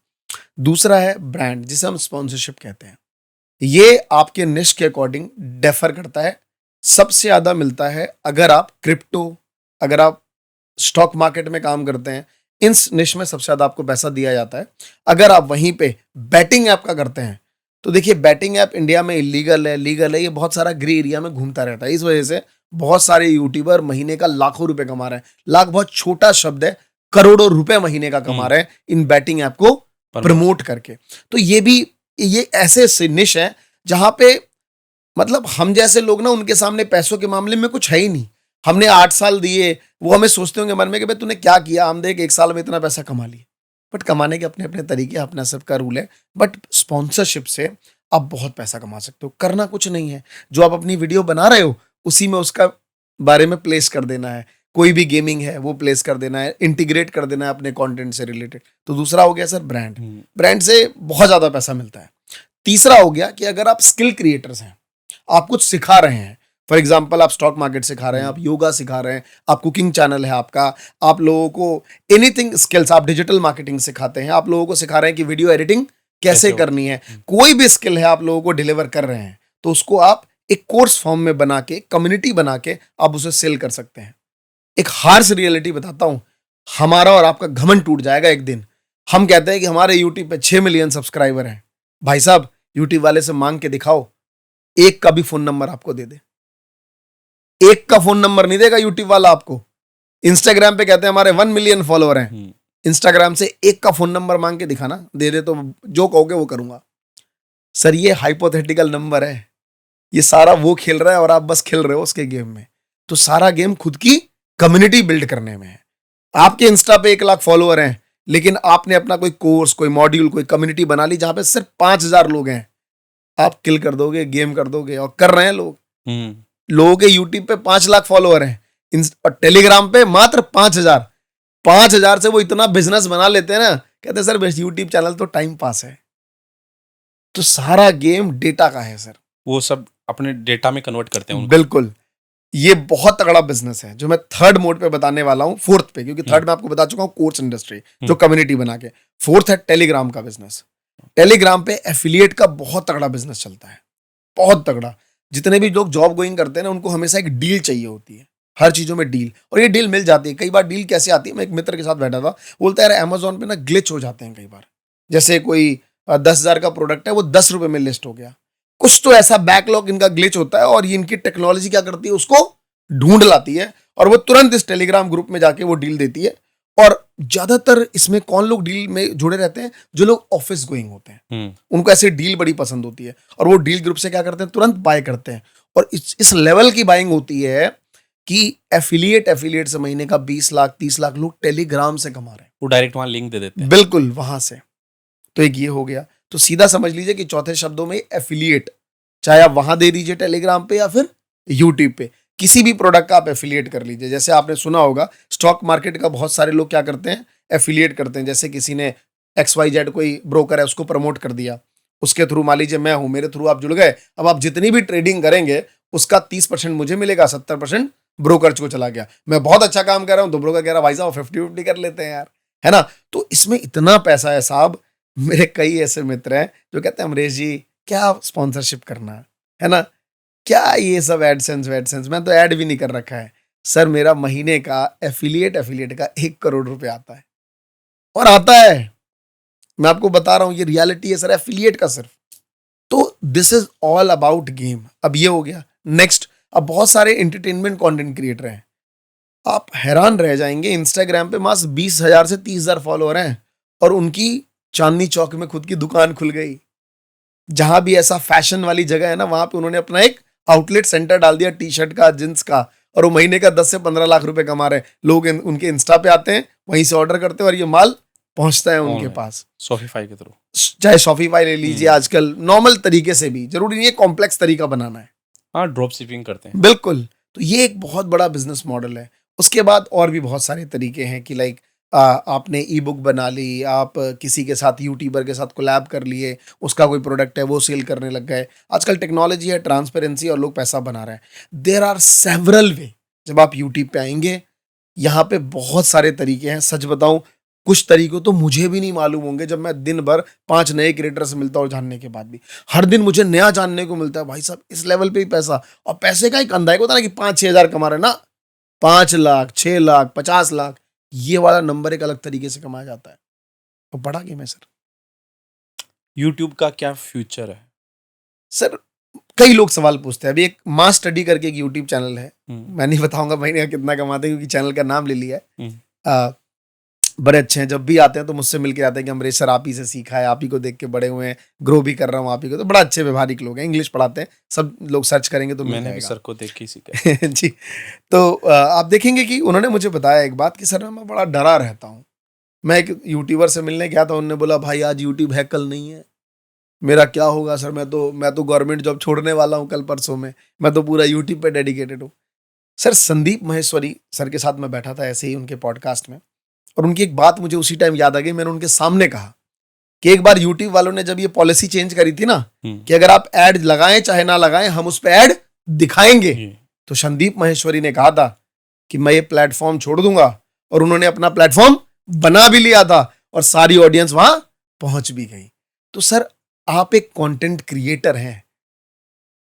दूसरा है ब्रांड, जिसे हम स्पॉन्सरशिप कहते हैं। ये आपके निश के अकॉर्डिंग डेफर करता है। सबसे ज्यादा मिलता है अगर आप क्रिप्टो, अगर आप स्टॉक मार्केट में काम करते हैं, इन निश में सबसे ज्यादा आपको पैसा दिया जाता है। अगर आप वहीं पे बैटिंग ऐप का करते हैं तो देखिए, बैटिंग ऐप इंडिया में इलीगल है, लीगल है, ये बहुत सारा ग्रे एरिया में घूमता रहता है। इस वजह से बहुत सारे यूट्यूबर महीने का लाखों रुपए कमा रहे हैं। लाख बहुत छोटा शब्द है, करोड़ों रुपए महीने का कमा रहे हैं इन बैटिंग ऐप को प्रमोट करके। तो ये ऐसे निश है जहां पे मतलब हम जैसे लोग ना, उनके सामने पैसों के मामले में कुछ है ही नहीं। हमने 8 साल दिए, वो हमें सोचते होंगे मन में कि भाई तूने क्या किया, हम देख 1 साल में इतना पैसा कमा लिया। बट कमाने के अपने अपने तरीके, अपना सबका रूल है। बट स्पॉन्सरशिप से आप बहुत पैसा कमा सकते हो। करना कुछ नहीं है, जो आप अपनी वीडियो बना रहे हो उसी में उसका बारे में प्लेस कर देना है। कोई भी गेमिंग है वो प्लेस कर देना है, इंटीग्रेट कर देना है अपने कंटेंट से रिलेटेड। तो दूसरा हो गया सर ब्रांड। ब्रांड से बहुत ज्यादा पैसा मिलता है। तीसरा हो गया कि अगर आप स्किल क्रिएटर्स हैं, आप कुछ सिखा रहे हैं, फॉर एग्जाम्पल आप स्टॉक मार्केट सिखा रहे हैं, आप योगा सिखा रहे हैं, आप कुकिंग चैनल है आपका, आप लोगों को एनीथिंग स्किल्स, आप डिजिटल मार्केटिंग सिखाते हैं, आप लोगों को सिखा रहे हैं कि वीडियो एडिटिंग कैसे करनी है, कोई भी स्किल है आप लोगों को डिलीवर कर रहे हैं, तो उसको आप एक कोर्स फॉर्म में बना के, कम्युनिटी बना के आप उसे सेल कर सकते हैं। एक हार्श रियलिटी बताता हूं, हमारा और आपका घमंड टूट जाएगा एक दिन। हम कहते हैं कि हमारे यूट्यूब पे 6 मिलियन सब्सक्राइबर हैं। भाई साहब, यूट्यूब वाले से मांग के दिखाओ, एक का भी फोन नंबर आपको दे दे। एक का फोन नंबर नहीं देगा यूट्यूब वाला आपको। इंस्टाग्राम पे कहते हैं हमारे 1 मिलियन फॉलोअर हैं, इंस्टाग्राम से एक का फोन नंबर मांग के दिखाना, दे दे तो जो कहोगे वो करूंगा। सर ये हाइपोथेटिकल नंबर है, ये सारा वो खेल रहा है और आप बस खेल रहे हो उसके गेम में। तो सारा गेम खुद की कम्युनिटी बिल्ड करने में है। आपके इंस्टा पे 1 लाख फॉलोअर हैं, लेकिन आपने अपना कोई कोर्स, कोई मॉड्यूल, कोई कम्युनिटी बना ली जहां पे सिर्फ 5000 लोग हैं, आप किल कर दोगे, गेम कर दोगे। और कर रहे हैं लोग। लोगों के यूट्यूब पे 5 लाख फॉलोअर हैं और टेलीग्राम पे मात्र 5000। 5000 से वो इतना बिजनेस बना लेते हैं ना, कहते हैं सर यूट्यूब चैनल तो टाइम पास है। तो सारा गेम डेटा का है सर, वो सब अपने डेटा में कन्वर्ट करते हैं। बिल्कुल, ये बहुत तगड़ा बिजनेस है जो मैं थर्ड मोड पे बताने वाला हूं, फोर्थ पे, क्योंकि थर्ड में आपको बता चुका हूं कोर्स इंडस्ट्री जो कम्युनिटी बना के। फोर्थ है टेलीग्राम का बिजनेस। टेलीग्राम पे एफिलिएट का बहुत तगड़ा बिजनेस चलता है, बहुत तगड़ा। जितने भी लोग जॉब गोइंग करते हैं ना, उनको हमेशा एक डील चाहिए होती है, हर चीजों में डील, और ये डील मिल जाती है। कई बार डील कैसे आती है, मैं एक मित्र के साथ बैठा था, बोलता है यार अमेजोन पे ना ग्लिच हो जाते हैं कई बार। जैसे कोई 10,000 का प्रोडक्ट है, वो 10 रुपए में लिस्ट हो गया, कुछ तो ऐसा बैकलॉग इनका ग्लिच होता है, और ये इनकी टेक्नोलॉजी क्या करती है, उसको ढूंढ लाती है और वो तुरंत इस टेलीग्राम ग्रुप में जाके वो डील देती है। और ज्यादातर इसमें कौन लोग डील में जुड़े रहते हैं, जो लोग ऑफिस गोइंग होते हैं, उनको ऐसे डील बड़ी पसंद होती है, और वो डील ग्रुप से क्या करते हैं, तुरंत बाय करते हैं। और इस लेवल की बाइंग होती है कि एफिलिएट से महीने का 20 लाख 30 लाख लोग टेलीग्राम से कमा रहे हैं। वो डायरेक्ट वहां लिंक दे देते हैं, बिल्कुल, वहां से। तो एक ये हो गया। तो सीधा समझ लीजिए कि चौथे शब्दों में एफिलिएट, चाहे आप वहां दे दीजिए टेलीग्राम पे या फिर यूट्यूब पे, किसी भी प्रोडक्ट का आप एफिलिएट कर लीजिए। जैसे आपने सुना होगा स्टॉक मार्केट का, बहुत सारे लोग क्या करते हैं, एफिलिएट करते हैं। जैसे किसी ने XYZ कोई ब्रोकर है, उसको प्रमोट कर दिया, उसके थ्रू, मान लीजिए मैं हूं, मेरे थ्रू आप जुड़ गए, अब आप जितनी भी ट्रेडिंग करेंगे उसका 30% मुझे मिलेगा, 70% ब्रोकर को चला गया। मैं बहुत अच्छा काम कर रहा हूं तो ब्रोकर कह रहा भाई साहब 50-50 कर लेते हैं यार, है ना। तो इसमें इतना पैसा है साहब। मेरे कई ऐसे मित्र हैं जो कहते हैं अमरीश जी क्या स्पॉन्सरशिप करना है ना, क्या ये सब एडसेंस वैडसेंस, मैं तो ऐड भी नहीं कर रखा है। सर मेरा महीने का एफिलिएट का 1 करोड़ रुपए आता है, और आता है, मैं आपको बता रहा हूं, ये रियलिटी है सर एफिलिएट का सिर्फ। तो this is all about game. अब ये हो गया। नेक्स्ट, अब बहुत सारे एंटरटेनमेंट कंटेंट क्रिएटर हैं, आप हैरान रह जाएंगे, इंस्टाग्राम पे मात्र 20,000 से 30,000 फॉलोअर हैं, और उनकी चांदनी चौक में खुद की दुकान खुल गई। जहां भी ऐसा फैशन वाली जगह है ना, वहां पे उन्होंने अपना एक आउटलेट सेंटर डाल दिया, टी-शर्ट का, जींस का, और वो महीने का 10 से 15 लाख रुपए कमा रहे हैं। लोग उनके इंस्टा पे आते हैं, वहीं से ऑर्डर करते हैं, और ये माल पहुंचता है उनके पास शॉपिफाई के थ्रू। चाहे शॉपिफाई ले लीजिए, आजकल नॉर्मल तरीके से भी, जरूरी नहीं है कॉम्प्लेक्स तरीका बनाना है। हाँ, ड्रॉप शिपिंग करते हैं। बिल्कुल। तो ये एक बहुत बड़ा बिजनेस मॉडल है। उसके बाद और भी बहुत सारे तरीके हैं कि लाइक आपने ई बुक बना ली, आप किसी के साथ यूट्यूबर के साथ कोलैब कर लिए, उसका कोई प्रोडक्ट है वो सेल करने लग गए। आजकल टेक्नोलॉजी है, ट्रांसपेरेंसी, और लोग पैसा बना रहे हैं। देयर आर सेवरल वे। जब आप यूट्यूब पे आएंगे, यहाँ पे बहुत सारे तरीके हैं। सच बताऊं, कुछ तरीकों तो मुझे भी नहीं मालूम होंगे, जब मैं दिन भर 5 नए क्रिएटर से मिलता हूँ जानने के बाद भी। हर दिन मुझे नया जानने को मिलता है, भाई साहब इस लेवल पे ही पैसा। और पैसे का एक अंदाजा होता है ना कि 5-6 हज़ार कमा रहे हैं ना, 5 लाख, 6 लाख, 50 लाख, ये वाला नंबर एक अलग तरीके से कमाया जाता है। तो बड़ा गेम है सर। यूट्यूब का क्या फ्यूचर है? सर कई लोग सवाल पूछते हैं। अभी एक मास स्टडी करके एक यूट्यूब चैनल है, मैं नहीं बताऊंगा महीने का कितना कमाते हैं क्योंकि चैनल का नाम ले लिया है। बड़े अच्छे हैं, जब भी आते हैं तो मुझसे मिल के आते हैं कि अमरीश सर आप ही से सीखा है, आप ही को देख के बड़े हुए हैं, ग्रो भी कर रहा हूँ आप ही को। तो बड़ा अच्छे व्यवहारिक लोग हैं, इंग्लिश पढ़ाते हैं, सब लोग सर्च करेंगे तो मिल मैंने भी जाएगा। सर को देख के सीखा। जी। तो आप देखेंगे कि उन्होंने मुझे बताया एक बात कि सर मैं बड़ा डरा रहता हूँ। मैं एक यूट्यूबर से मिलने गया था, उन्होंने बोला भाई आज यूट्यूब है कल नहीं है। मेरा क्या होगा सर, मैं तो गवर्नमेंट जॉब छोड़ने वाला हूँ कल परसों में, मैं तो पूरा यूट्यूब पे डेडिकेटेड हूँ। सर संदीप महेश्वरी सर के साथ मैं बैठा था ऐसे ही उनके पॉडकास्ट में, और उनकी एक बात मुझे उसी टाइम याद आ गई। मैंने उनके सामने कहा कि एक बार यूट्यूब वालों ने जब ये पॉलिसी चेंज करी थी ना कि अगर आप ऐड लगाएं चाहे ना लगाएं हम उस पर ऐड दिखाएंगे, तो संदीप महेश्वरी ने कहा था कि मैं ये प्लेटफॉर्म छोड़ दूंगा, और उन्होंने अपना प्लेटफॉर्म बना भी लिया था और सारी ऑडियंस वहां पहुंच भी गई। तो सर आप एक कंटेंट क्रिएटर हैं,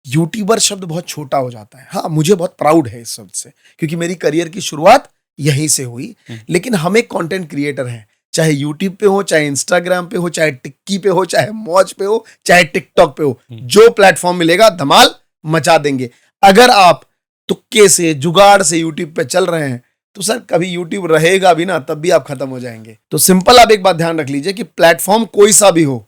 यूट्यूबर शब्द बहुत छोटा हो जाता है। हाँ मुझे बहुत प्राउड है इस शब्द से क्योंकि मेरी करियर की शुरुआत यहीं से हुई, लेकिन हम एक कंटेंट क्रिएटर हैं, चाहे यूट्यूब पे हो, चाहे इंस्टाग्राम पे हो, चाहे टिक्की पे हो, चाहे मौज पे हो, चाहे टिकटॉक पे हो, जो प्लेटफॉर्म मिलेगा धमाल मचा देंगे। अगर आप तुक्के से जुगाड़ से यूट्यूब पे चल रहे हैं तो सर कभी यूट्यूब रहेगा भी ना, तब भी आप खत्म हो जाएंगे। तो सिंपल आप एक बात ध्यान रख लीजिए कि प्लेटफॉर्म कोई सा भी हो,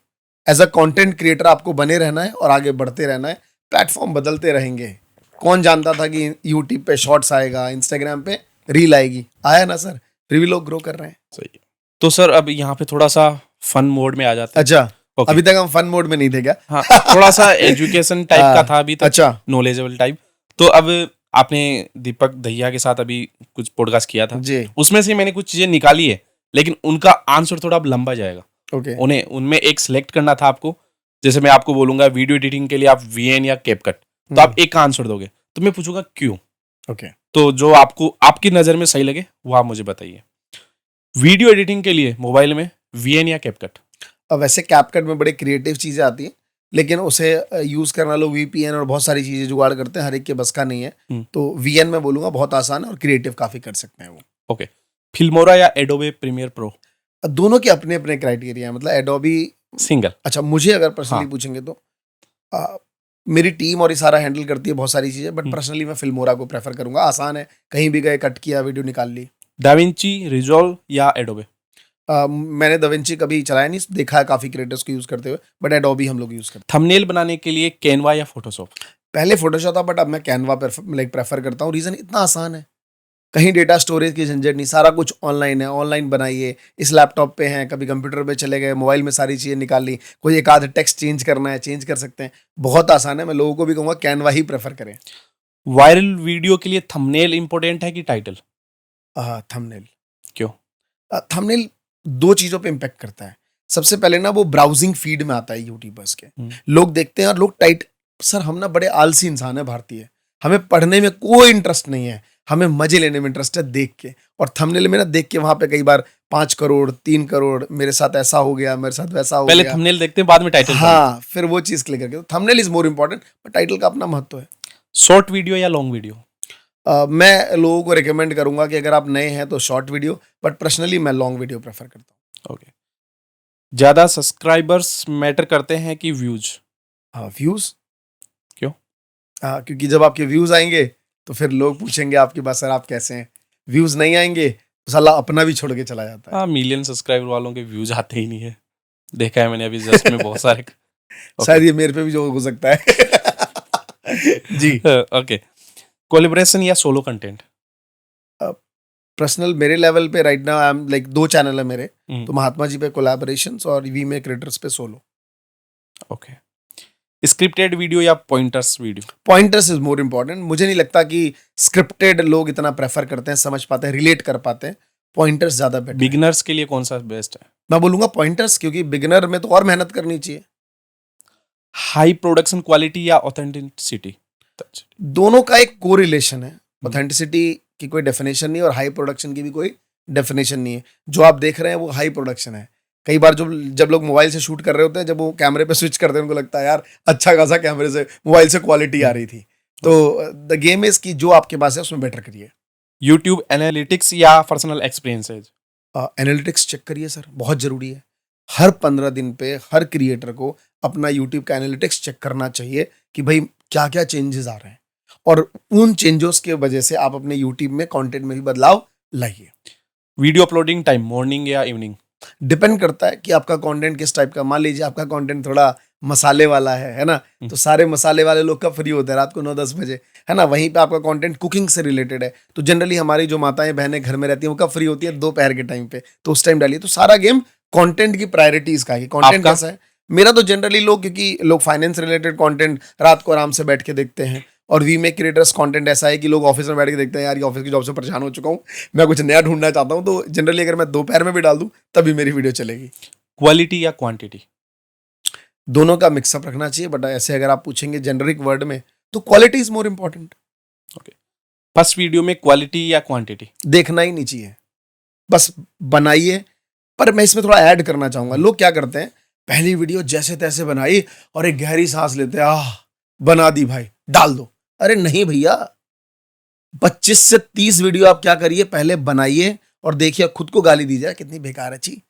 एज अ कंटेंट क्रिएटर आपको बने रहना है और आगे बढ़ते रहना है। प्लेटफॉर्म बदलते रहेंगे। कौन जानता था कि यूट्यूब पे शॉर्ट्स आएगा, इंस्टाग्राम पे रील आएगी, आया ना सर, फिर भी लोग ग्रो कर रहे हैं। सही है। तो सर अब यहाँ पे थोड़ा सा फन मोड में आ जाते हैं। अच्छा Okay. अभी तक हम फन मोड में नहीं थे क्या? हाँ, थोड़ा सा एजुकेशन टाइप का था अभी तक। अच्छा नॉलेजेबल टाइप। तो अब आपने दीपक दहिया के साथ अभी कुछ पॉडकास्ट किया था जी। उसमें से मैंने कुछ चीजें निकाली है, लेकिन उनका आंसर थोड़ा अब लंबा जाएगा। ओके उन्हें उनमें एक सिलेक्ट करना था आपको। जैसे मैं आपको बोलूंगा वीडियो एडिटिंग के लिए आप VN या कैपकट, तो आप एक का आंसर दोगे, तो मैं पूछूंगा क्यों। ओके तो जो आपको आपकी नजर में सही लगे वो आप मुझे बताइए। वीडियो एडिटिंग के लिए मोबाइल में VN या कैपकट? अब वैसे कैपकट में बड़े क्रिएटिव चीजें आती हैं, लेकिन उसे यूज करना लोग VPN और बहुत सारी चीजें जुगाड़ करते हैं, हर एक के बस का नहीं है। तो VN में बोलूंगा बहुत आसान है और क्रिएटिव काफी कर सकते हैं वो। ओके। फिल्मोरा या एडोबे प्रीमियर प्रो? दोनों के अपने अपने क्राइटेरिया है। मतलब एडोबी सिंगल। अच्छा मुझे अगर पर्सनली हाँ। पूछेंगे तो मेरी टीम और इसारा हैंडल करती है बहुत सारी चीजें, बट पर्सनली मैं फिल्मोरा को प्रेफर करूंगा। आसान है, कहीं भी गए कट किया वीडियो निकाल ली। डाविंची, रिजॉल्व या एडोबे? मैंने दाविंची कभी चलाया नहीं, देखा है काफी क्रिएटर्स को यूज करते हुए, बट एडोबी हम लोग यूज करते हैं। थंबनेल बनाने के लिए कैनवा या फोटोशॉप? पहले फोटोशॉप था, बट अब मैं कैनवा प्रेफर करता हूँ। रीजन इतना आसान है, कहीं डेटा स्टोरेज की झंझट नहीं, सारा कुछ ऑनलाइन है। ऑनलाइन बनाइए, इस लैपटॉप पे हैं, कभी कंप्यूटर पे चले गए, मोबाइल में सारी चीजें निकाल ली, कोई एक आध टेक्स्ट चेंज करना है चेंज कर सकते हैं, बहुत आसान है। मैं लोगों को भी कहूंगा कैनवा ही प्रेफर करें। वायरल वीडियो के लिए थंबनेल इंपॉर्टेंट है कि टाइटल? थंबनेल। क्यों? थंबनेल दो चीजों पे इम्पेक्ट करता है। सबसे पहले ना वो ब्राउजिंग फीड में आता है यूट्यूबर्स के, लोग देखते हैं और लोग सर हम ना बड़े आलसी इंसान है भारतीय, हमें पढ़ने में कोई इंटरेस्ट नहीं है, हमें मजे लेने में इंटरेस्ट है देख के। और थंबनेल में ना देख के वहां पे कई बार 5 करोड़ 3 करोड़ मेरे साथ ऐसा हो गया, मेरे साथ वैसा हो पहले गया। थंबनेल देखते हैं बाद में टाइटल। हाँ फिर वो चीज क्लिक करके। तो thumbnail is more important, but title का अपना महत्व है। शॉर्ट वीडियो या लॉन्ग वीडियो? मैं लोगों को रिकमेंड करूंगा कि अगर आप नए हैं तो शॉर्ट वीडियो, बट पर्सनली मैं लॉन्ग वीडियो प्रेफर करता हूँ। ओके। ज्यादा सब्सक्राइबर्स मैटर करते हैं कि व्यूज? व्यूज। क्यों? क्योंकि जब आपके व्यूज आएंगे तो फिर लोग पूछेंगे आपके पास सर आप कैसे हैं। व्यूज नहीं आएंगे तो साला अपना भी छोड़ के चला जाता है। हाँ, मिलियन सब्सक्राइबर वालों के व्यूज आते ही नहीं है, देखा है मैंने अभी जस्ट में बहुत सारे। शायद ये मेरे पे भी जो हो सकता है। जी। ओके। कोलैबोरेशन या सोलो कंटेंट? पर्सनल मेरे लेवल पे right now I am like 2 channel है मेरे, तो महात्मा जी पे कोलैबोरेशंस और वी में क्रिएटर्स पे सोलो। ओके। स्क्रिप्टेड वीडियो या pointers video? Pointers is more important. मुझे नहीं लगता कि स्क्रिप्टेड लोग इतना प्रेफर करते हैं, समझ पाते हैं, रिलेट कर पाते हैं। पॉइंटर्स ज्यादा बेटर है। बिगिनर्स के लिए कौन सा बेस्ट है? मैं बोलूंगा पॉइंटर्स, क्योंकि बिगिनर में तो और मेहनत करनी चाहिए। हाई प्रोडक्शन क्वालिटी या ऑथेंटिसिटी? दोनों का एक कोरिलेशन है। ऑथेंटिसिटी की कोई डेफिनेशन नहीं और हाई प्रोडक्शन की भी कोई डेफिनेशन नहीं है। जो आप देख रहे हैं वो हाई प्रोडक्शन है। कई बार जब लोग मोबाइल से शूट कर रहे होते हैं, जब वो कैमरे पे स्विच करते हैं, उनको लगता है यार अच्छा खासा कैमरे से मोबाइल से क्वालिटी आ रही थी। तो द गेम इज कि जो आपके पास है उसमें बेटर करिए। यूट्यूब एनालिटिक्स या पर्सनल एक्सपीरियंसेस? एनालिटिक्स चेक करिए सर, बहुत जरूरी है। हर 15 दिन पे हर क्रिएटर को अपना यूट्यूब का एनालिटिक्स चेक करना चाहिए कि भाई क्या क्या चेंजेस आ रहे हैं, और उन चेंजेस के वजह से आप अपने यूट्यूब में कंटेंट में भी बदलाव लाइए। वीडियो अपलोडिंग टाइम मॉर्निंग या इवनिंग? डिपेंड करता है कि आपका कंटेंट किस टाइप का। मान लीजिए आपका कंटेंट थोड़ा मसाले वाला है ना, तो सारे मसाले वाले लोग कब फ्री होते हैं? रात को 9-10 बजे, है ना। वहीं पे आपका कंटेंट कुकिंग से रिलेटेड है, तो जनरली हमारी जो माताएं बहनें घर में रहती हैं वो कब फ्री होती है? दोपहर के टाइम पे, तो उस टाइम डालिए। तो सारा गेम कंटेंट की प्रायोरिटीज का है कि कंटेंट आपका? कैसा है। मेरा तो जनरली लोग, क्योंकि लोग फाइनेंस रिलेटेड कंटेंट रात को आराम से बैठ के देखते हैं, और वी मेक क्रिएटर्स कंटेंट ऐसा है कि लोग ऑफिस में बैठ के देखते हैं, यार ये ऑफिस की जॉब से परेशान हो चुका हूँ, मैं कुछ नया ढूंढना चाहता हूँ। तो जनरली अगर मैं दोपहर में भी डाल दूं तभी मेरी वीडियो चलेगी। क्वालिटी या क्वांटिटी? दोनों का मिक्सअप रखना चाहिए, बट ऐसे अगर आप पूछेंगे जेनरिक वर्ड में तो quality is more important. First video में क्वालिटी या क्वांटिटी? देखना ही नहीं चाहिए, बस बनाइए। पर मैं इसमें थोड़ा ऐड करना चाहूंगा। लोग क्या करते हैं, पहली वीडियो जैसे तैसे बनाई और एक गहरी सांस लेते हैं, आह बना दी भाई, डाल दो। अरे नहीं भैया, 25 से 30 वीडियो आप क्या करिए, पहले बनाइए और देखिए, खुद को गाली दीजिए कितनी बेकार अच्छी,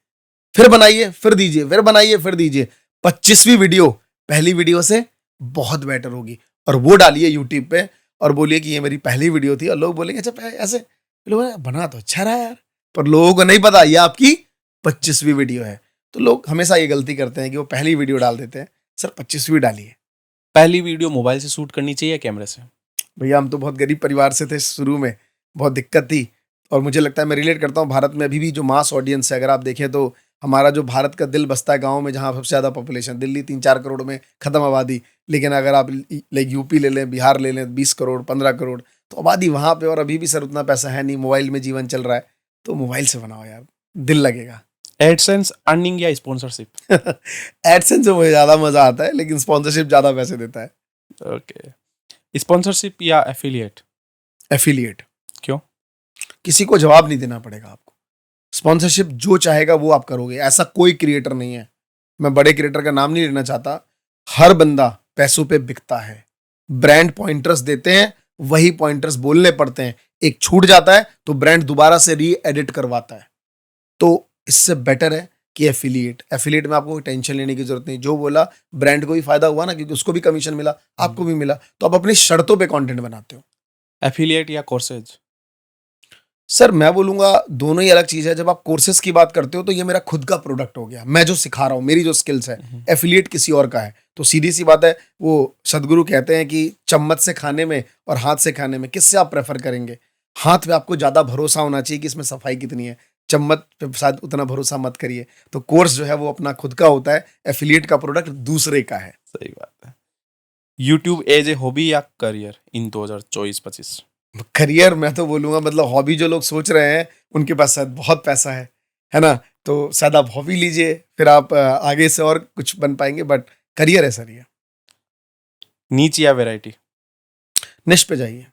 फिर बनाइए, फिर दीजिए, फिर बनाइए, फिर दीजिए। 25वीं वीडियो पहली वीडियो से बहुत बेटर होगी, और वो डालिए यूट्यूब पे और बोलिए कि ये मेरी पहली वीडियो थी, और लोग बोलेंगे अच्छा ऐसे, लोग बना तो अच्छा रहा यार, पर लोगों को नहीं पता ये आपकी 25वीं वीडियो है। तो लोग हमेशा ये गलती करते हैं कि वो पहली वीडियो डाल देते हैं। सर 25वीं डालिए। पहली वीडियो मोबाइल से शूट करनी चाहिए या कैमरे से? भैया हम तो बहुत गरीब परिवार से थे, शुरू में बहुत दिक्कत थी, और मुझे लगता है मैं रिलेट करता हूँ। भारत में अभी भी जो मास ऑडियंस है, अगर आप देखें तो हमारा जो भारत का दिल बसता है गांव में, जहाँ सबसे ज़्यादा पॉपुलेशन, दिल्ली 3-4 करोड़ में ख़त्म आबादी, लेकिन अगर आप लाइक यूपी ले लें, बिहार ले लें, 20 करोड़ 15 करोड़ तो आबादी वहाँ पे, और अभी भी सर उतना पैसा है नहीं, मोबाइल में जीवन चल रहा है। तो मोबाइल से बनाओ यार, दिल लगेगा। एडसेंस अर्निंग या स्पॉन्सरशिप? एडसेंस से मुझे ज़्यादा मज़ा आता है, लेकिन स्पॉन्सरशिप ज़्यादा पैसे देता है। ओके। स्पॉन्सरशिप या एफिलिएट? एफिलिएट। क्यों? किसी को जवाब नहीं देना पड़ेगा आपको। स्पॉन्सरशिप जो चाहेगा वो आप करोगे, ऐसा कोई क्रिएटर नहीं है। मैं बड़े क्रिएटर का नाम नहीं लेना चाहता, हर बंदा पैसों पे बिकता है। ब्रांड पॉइंटर्स देते हैं, वही पॉइंटर्स बोलने पड़ते हैं। एक छूट जाता है तो ब्रांड दोबारा से री एडिट करवाता है। तो इससे बेटर है कि एफिलिएट में आपको टेंशन लेने की जरूरत नहीं। जो बोला ब्रांड को भी फायदा हुआ ना, क्योंकि उसको भी कमीशन मिला, आपको भी मिला, तो आप अपनी शर्तों पे कंटेंट बनाते हो। एफिलिएट या कोर्सेज? सर मैं बोलूंगा दोनों ही अलग चीज है। जब आप कोर्सेज की बात करते हो तो ये मेरा खुद का प्रोडक्ट हो गया, मैं जो सिखा रहा हूँ, मेरी जो स्किल्स है। एफिलिएट किसी और का है, तो सीधी सी बात है, वो सदगुरु कहते हैं कि चम्मच से खाने में और हाथ से खाने में किससे आप प्रेफर करेंगे? हाथ पे आपको ज्यादा भरोसा होना चाहिए कि इसमें सफाई कितनी है, चम्मच पे शायद उतना भरोसा मत करिए। तो कोर्स जो है वो अपना खुद का होता है, एफिलिएट का प्रोडक्ट दूसरे का है। सही बात है। यूट्यूब एज ए हॉबी या करियर इन 2024-25? करियर मैं तो बोलूंगा, मतलब हॉबी जो लोग सोच रहे हैं उनके पास शायद बहुत पैसा है ना, तो शायद आप हॉबी लीजिए, फिर आप आगे से और कुछ बन पाएंगे, बट करियर है सर ये। नीच या वैरायटी? निश पे जाइए।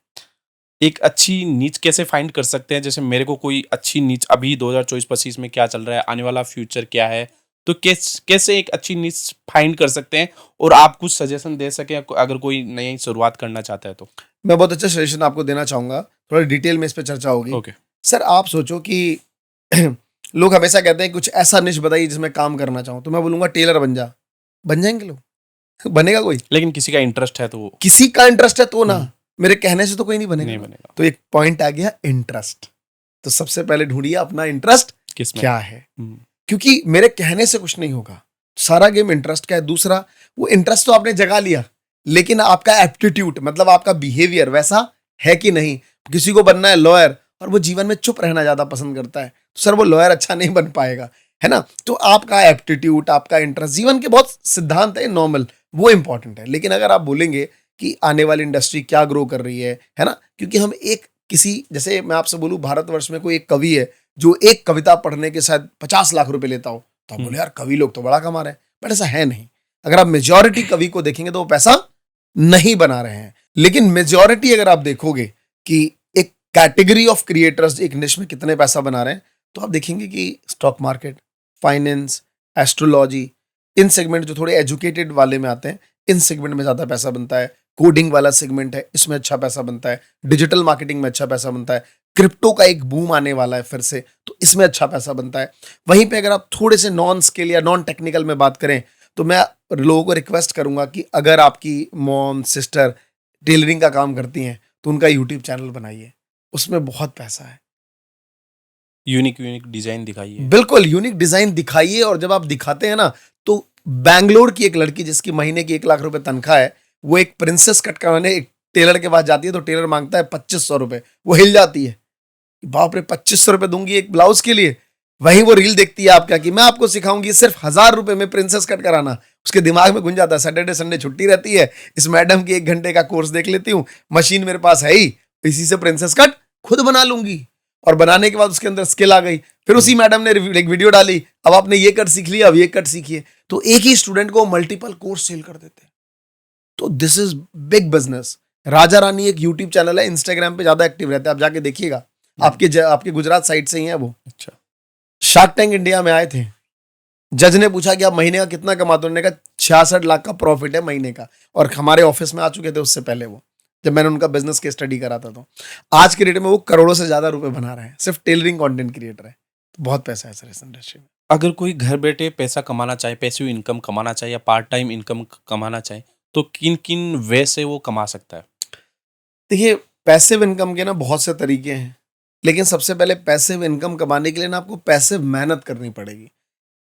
एक अच्छी नीच कैसे फाइंड कर सकते हैं? जैसे मेरे को कोई अच्छी नीच, अभी 2024-25 में क्या चल रहा है, आने वाला फ्यूचर क्या है, तो कैसे एक अच्छी नीच फाइंड कर सकते हैं, और आप कुछ सजेशन दे सकें अगर कोई नई शुरुआत करना चाहता है तो? मैं बहुत अच्छा सजेशन आपको देना चाहूंगा, थोड़ा डिटेल में इस पे चर्चा होगी। ओके। सर आप सोचो कि लोग हमेशा कहते हैं कुछ ऐसा निश बताइए जिसमें काम करना चाहूँ, तो मैं बोलूंगा टेलर बन जा। बन जाएंगे लोग? बनेगा कोई? लेकिन किसी का इंटरेस्ट है तो किसी का इंटरेस्ट है तो ना, मेरे कहने से तो कोई नहीं बनेगा। नहीं बनेगा। तो एक पॉइंट आ गया, इंटरेस्ट। तो सबसे पहले ढूंढिए अपना इंटरेस्ट किसमें क्या है, क्योंकि मेरे कहने से कुछ नहीं होगा, सारा गेम इंटरेस्ट का है। दूसरा, वो इंटरेस्ट तो आपने जगा लिया, लेकिन आपका एप्टीट्यूड, मतलब आपका बिहेवियर वैसा है कि नहीं। किसी को बनना है लॉयर और वो जीवन में चुप रहना ज्यादा पसंद करता है, तो सर वो लॉयर अच्छा नहीं बन पाएगा, है ना। तो आपका एप्टीट्यूड, आपका इंटरेस्ट, जीवन के बहुत सिद्धांत है नॉर्मल, वो इंपॉर्टेंट है। लेकिन अगर आप बोलेंगे कि आने वाली इंडस्ट्री क्या ग्रो कर रही है ना, क्योंकि हम एक किसी, जैसे मैं आपसे बोलूं भारतवर्ष में कोई एक कवि है जो एक कविता पढ़ने के शायद 50 लाख रुपए लेता हो, तो आप बोले यार कवि लोग तो बड़ा कमा रहे हैं, बट ऐसा है नहीं। अगर आप मेजॉरिटी कवि को देखेंगे तो वो पैसा नहीं बना रहे हैं। लेकिन मेजॉरिटी अगर आप देखोगे कि एक कैटेगरी ऑफ क्रिएटर्स एक निश में कितने पैसा बना रहे हैं, तो आप देखेंगे कि स्टॉक मार्केट, फाइनेंस, एस्ट्रोलॉजी, इन सेगमेंट जो थोड़े एजुकेटेड वाले में आते हैं, इन सेगमेंट में ज्यादा पैसा बनता है। कोडिंग वाला सेगमेंट है, इसमें अच्छा पैसा बनता है। डिजिटल मार्केटिंग में अच्छा पैसा बनता है। क्रिप्टो का एक बूम आने वाला है फिर से, तो इसमें अच्छा पैसा बनता है। वहीं पे अगर आप थोड़े से नॉन स्किल या नॉन टेक्निकल में बात करें, तो मैं लोगों को रिक्वेस्ट करूंगा कि अगर आपकी मॉम सिस्टर टेलरिंग का काम करती हैं तो उनका यूट्यूब चैनल बनाइए, उसमें बहुत पैसा है। यूनिक यूनिक डिजाइन दिखाइए। बिल्कुल यूनिक डिजाइन दिखाइए, और जब आप दिखाते हैं ना, तो बैंगलोर की एक लड़की जिसकी महीने की 1 लाख रुपए तनख्वाह है, वो एक प्रिंसेस कट कराने एक टेलर के पास जाती है, तो टेलर मांगता है 2500 रुपए, वो हिल जाती है, बाप रे 2500 रुपए दूंगी एक ब्लाउज के लिए। वहीं वो रील देखती है आपका कि मैं आपको सिखाऊंगी सिर्फ 1000 रुपए में प्रिंसेस कट कराना, उसके दिमाग में घुस जाता है सैटरडे संडे छुट्टी रहती है, इस मैडम की 1 घंटे का कोर्स देख लेती हूँ, मशीन मेरे पास है ही, इसी से प्रिंसेस कट खुद बना लूंगी। और बनाने के बाद उसके अंदर स्किल आ गई, फिर उसी मैडम ने एक वीडियो डाली, अब आपने ये कट सीख लिया, अब ये कट सीखिए, तो एक ही स्टूडेंट को मल्टीपल कोर्स सेल कर देते हैं। तो this is big business. Raja Rani एक यूट्यूब चैनल है, इंस्टाग्राम पे ज्यादा एक्टिव रहता है, आप जाके देखिएगा, आपके गुजरात साइड से ही है वो। अच्छा। शार्क टैंक इंडिया में आए थे, जज ने पूछा कि आप महीने का कितना कमाते हो, उन्होंने कहा 66 लाख का प्रॉफिट है महीने का, और हमारे ऑफिस में आ चुके थे उससे पहले वो, जब मैंने उनका बिजनेस के स्टडी करा था। तो आज के डेट में वो करोड़ों से ज्यादा रुपए बना रहे हैं, सिर्फ टेलरिंग कंटेंट क्रिएटर है। तो बहुत पैसा है सर इस इंडस्ट्री में। अगर कोई घर बैठे पैसा कमाना चाहे, पैसिव इनकम कमाना चाहे या पार्ट टाइम इनकम कमाना चाहे, तो किन किन वे से वो कमा सकता है? देखिए, पैसिव इनकम के ना बहुत से तरीके हैं, लेकिन सबसे पहले पैसिव इनकम कमाने के लिए ना आपको पैसिव मेहनत करनी पड़ेगी।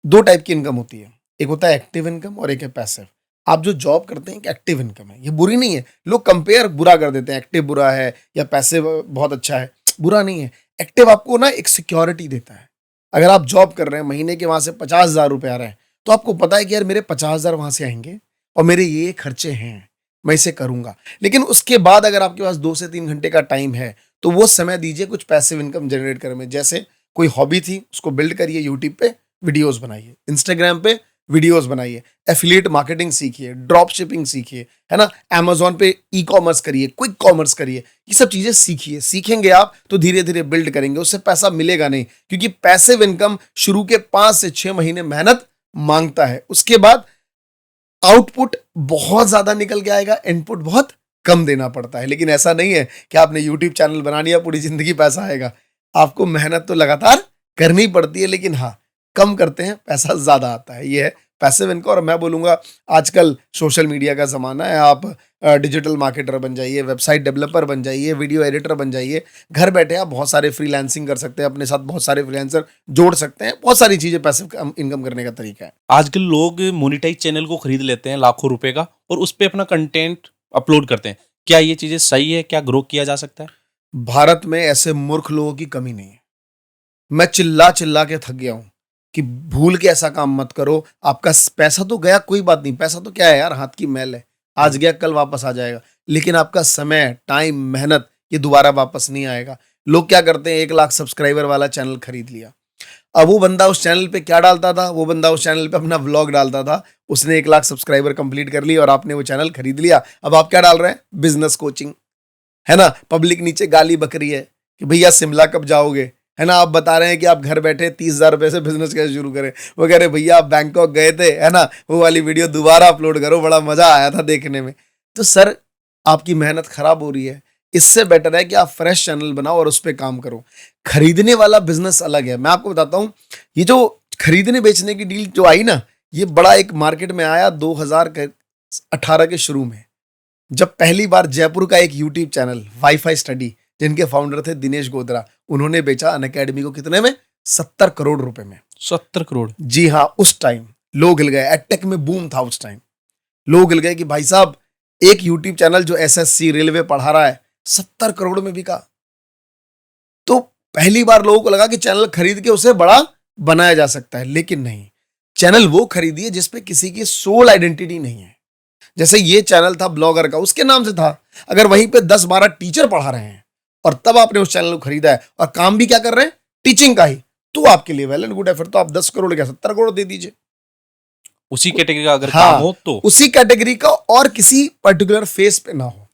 2 टाइप की इनकम होती है, एक होता है एक्टिव इनकम और एक है पैसिव। आप जो जॉब करते हैं, एक्टिव इनकम है, ये बुरी नहीं है, लोग कंपेयर बुरा कर देते हैं, एक्टिव बुरा है या पैसिव बहुत अच्छा है, बुरा नहीं है। एक्टिव आपको ना एक सिक्योरिटी देता है। अगर आप जॉब कर रहे हैं, महीने के वहां से 50,000 रुपए आ रहे हैं, तो आपको पता है कि यार मेरे 50,000 वहां से आएंगे और मेरे ये खर्चे हैं, मैं इसे करूंगा। लेकिन उसके बाद अगर आपके पास 2 से 3 घंटे का टाइम है, तो वो समय दीजिए कुछ पैसिव इनकम जनरेट करने में। जैसे कोई हॉबी थी, उसको बिल्ड करिए, यूट्यूब पे वीडियोस बनाइए, इंस्टाग्राम पे वीडियोस बनाइए, एफिलिएट मार्केटिंग सीखिए, ड्रॉप शिपिंग सीखिए, है ना, अमेजोन पे ई कॉमर्स करिए, क्विक कॉमर्स करिए, ये सब चीजें सीखिए। सीखेंगे आप तो धीरे धीरे बिल्ड करेंगे, उससे पैसा मिलेगा नहीं, क्योंकि पैसिव इनकम शुरू के 5 से 6 महीने मेहनत मांगता है, उसके बाद आउटपुट बहुत ज्यादा निकल के आएगा, इनपुट बहुत कम देना पड़ता है। लेकिन ऐसा नहीं है कि आपने यूट्यूब चैनल बना लिया पूरी जिंदगी पैसा आएगा, आपको मेहनत तो लगातार करनी पड़ती है, लेकिन हाँ, कम करते हैं पैसा ज्यादा आता है, ये है पैसिव इनकम। और मैं बोलूंगा आजकल सोशल मीडिया का जमाना है, आप डिजिटल मार्केटर बन जाइए, वेबसाइट डेवलपर बन जाइए, वीडियो एडिटर बन जाइए, घर बैठे आप बहुत सारे फ्रीलांसिंग कर सकते हैं, अपने साथ बहुत सारे फ्रीलांसर जोड़ सकते हैं, बहुत सारी चीजें पैसिव इनकम करने का तरीका है। आजकल लोग मोनेटाइज चैनल को खरीद लेते हैं लाखों रुपए का और उस पे अपना कंटेंट अपलोड करते हैं, क्या ये चीजें सही है? क्या ग्रो किया जा सकता है? भारत में ऐसे मूर्ख लोगों की कमी नहीं है। मैं चिल्ला चिल्ला के थक गया हूं कि भूल के ऐसा काम मत करो। आपका पैसा तो गया, कोई बात नहीं, पैसा तो क्या है यार, हाथ की मैल है, आज गया कल वापस आ जाएगा, लेकिन आपका समय, टाइम, मेहनत ये दोबारा वापस नहीं आएगा। लोग क्या करते हैं, 1 लाख सब्सक्राइबर वाला चैनल खरीद लिया, अब वो बंदा उस चैनल पे क्या डालता था, वो बंदा उस चैनल पे अपना व्लॉग डालता था, उसने 1 लाख सब्सक्राइबर कंप्लीट कर लिया और आपने वो चैनल खरीद लिया। अब आप क्या डाल रहे हैं, बिजनेस कोचिंग, है ना, पब्लिक नीचे गाली बक रही है कि भैया शिमला कब जाओगे, है ना, आप बता रहे हैं कि आप घर बैठे 30,000 रुपए से बिजनेस कैसे शुरू करें, वो कह रहे भैया आप बैंकॉक गए थे, है ना, वो वाली वीडियो दोबारा अपलोड करो, बड़ा मजा आया था देखने में। तो सर आपकी मेहनत खराब हो रही है, इससे बेटर है कि आप फ्रेश चैनल बनाओ और उस पर काम करो। खरीदने वाला बिजनेस अलग है। मैं आपको बताता हूँ, ये जो खरीदने बेचने की डील जो आई ना, ये बड़ा एक मार्केट में आया 2018 के शुरू में, जब पहली बार जयपुर का एक यूट्यूब चैनल वाईफाई स्टडी, जिनके फाउंडर थे दिनेश गोदरा, उन्होंने बेचा अनअकैडमी को कितने में, 70 करोड़ रुपए में। 70 करोड़? जी हाँ, उस टाइम लोग हिल गए, एडटेक में बूम था उस टाइम, लोग हिल गए कि भाई साहब एक यूट्यूब चैनल जो एसएससी रेलवे पढ़ा रहा है 70 करोड़ में बिका। तो पहली बार लोगों को लगा कि चैनल खरीद के उसे बड़ा बनाया जा सकता है, लेकिन नहीं, चैनल वो खरीदिए जिसपे किसी की सोल आइडेंटिटी नहीं है, जैसे ये चैनल था ब्लॉगर का, उसके नाम से था। अगर वहीं पे 10-12 टीचर पढ़ा रहे हैं और तब आपने उस चैनल को खरीदा है और काम भी क्या कर रहे हैं, टीचिंग का ही, तो आपके लिए वेल एंड गुड है। फिर तो आप 10 करोड़ क्या 70 करोड़ दे दीजिए। उसी कैटेगरी का अगर हाँ, काम हो तो उसी कैटेगरी का और किसी पर्टिकुलर फेस पे ना हो।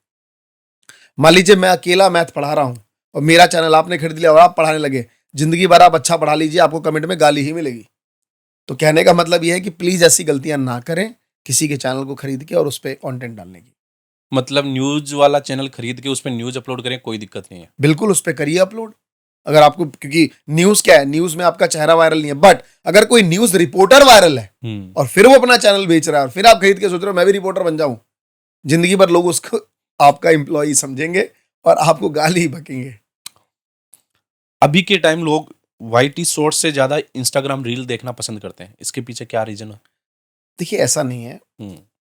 मान लीजिए मैं अकेला मैथ पढ़ा रहा हूं और मेरा चैनल आपने खरीद लिया और आप पढ़ाने लगे, जिंदगी भर आप अच्छा पढ़ा लीजिए, आपको कमेंट में गाली ही मिलेगी। तो कहने का मतलब यह है कि प्लीज ऐसी गलतियां ना करें किसी के चैनल को खरीद के और उस पर कंटेंट डालने की। मतलब न्यूज वाला चैनल खरीद के उस पर न्यूज अपलोड करें, कोई दिक्कत नहीं है। बिल्कुल उस पर करिए अपलोड। अगर आपको, क्योंकि न्यूज क्या है, न्यूज में आपका चेहरा वायरल नहीं है, बट अगर कोई न्यूज रिपोर्टर वायरल है और फिर वो अपना चैनल बेच रहा है और फिर आप खरीद के सोच रहे हो मैं भी रिपोर्टर बन जाऊं, जिंदगी भर लोग उसको आपका एम्प्लॉय समझेंगे और आपको गाली ही बकेंगे। अभी के टाइम लोग वाईटी शॉर्ट्स से ज्यादा इंस्टाग्राम रील देखना पसंद करते हैं, इसके पीछे क्या रीजन है? देखिए ऐसा नहीं है,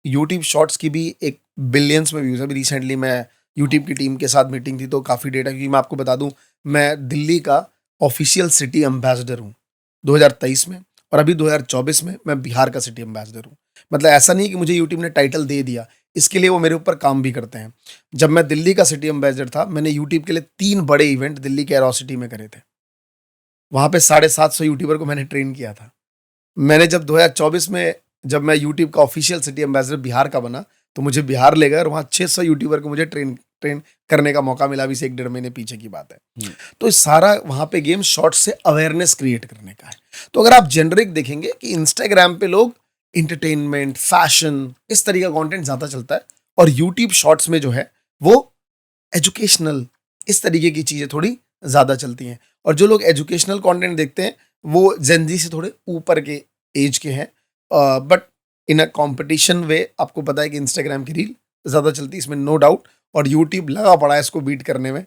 यूट्यूब शॉर्ट्स की भी एक बिलियंस में व्यूज है। अभी रिसेंटली मैं यूट्यूब की टीम के साथ मीटिंग थी तो काफ़ी डेटा, क्योंकि मैं आपको बता दूं मैं दिल्ली का ऑफिशियल सिटी एम्बेसडर हूं 2023 में, और अभी 2024 में मैं बिहार का सिटी एम्बेसडर हूं। मतलब ऐसा नहीं कि मुझे यूट्यूब ने टाइटल दे दिया, इसके लिए वो मेरे ऊपर काम भी करते हैं। जब मैं दिल्ली का सिटी एम्बेसडर था, मैंने यूट्यूब के लिए 3 बड़े इवेंट दिल्ली के एरोसिटी में करे थे। वहाँ पे 750 यूट्यूबर को मैंने ट्रेन किया था। मैंने जब 2024 में जब मैं यूट्यूब का ऑफिशियल सिटी एम्बेसडर बिहार का बना, तो मुझे बिहार ले गए और वहाँ 600 यूट्यूबर को मुझे ट्रेन करने का मौका मिला। अभी से 1-1.5 महीने पीछे की बात है। तो इस सारा वहाँ पे गेम शॉर्ट से अवेयरनेस क्रिएट करने का है। तो अगर आप जेनरिक देखेंगे कि इंस्टाग्राम पे लोग इंटरटेनमेंट, फैशन, इस तरीके का कंटेंट ज़्यादा चलता है, और यूट्यूब शॉर्ट्स में जो है वो एजुकेशनल, इस तरीके की चीज़ें थोड़ी ज़्यादा चलती हैं। और जो लोग एजुकेशनल कंटेंट देखते हैं वो जेनजी से थोड़े ऊपर के एज के हैं, बट इन अ कंपटीशन वे आपको पता है कि इंस्टाग्राम की रील ज़्यादा चलती है, इसमें नो डाउट। और यूट्यूब लगा पड़ा है इसको बीट करने में।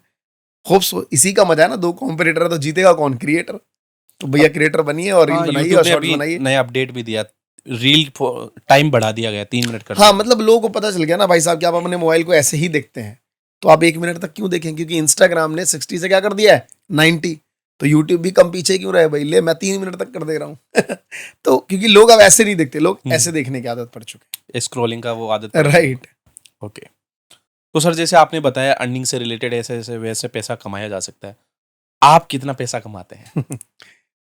होप्स इसी का मजा है ना, 2 कॉम्पिटिटर है तो जीतेगा कौन? क्रिएटर। तो भैया क्रिएटर बनिए और रील बनाइए यूट्यूब और ने शॉर्ट्स अभी बनाइए। नया अपडेट भी दिया, रील टाइम बढ़ा दिया गया, 3 मिनट कर हाँ, दिया। मतलब लोगों को पता चल गया ना भाई साहब कि आप अपने मोबाइल को ऐसे ही देखते हैं, तो आप 1 मिनट तक क्यों देखें? क्योंकि इंस्टाग्राम ने 60 से क्या कर दिया है, 90। तो यूट्यूब भी कम पीछे क्यों रहे भाई, ले मैं 3 मिनट तक कर दे रहा हूँ। तो क्योंकि लोग अब ऐसे नहीं देखते, लोग ऐसे देखने की आदत पड़ चुके स्क्रॉलिंग का वो आदत हैं। राइट। ओके। तो सर जैसे आपने बताया अर्निंग से रिलेटेड ऐसे ऐसे वैसे पैसा कमाया जा सकता है, आप कितना पैसा कमाते हैं?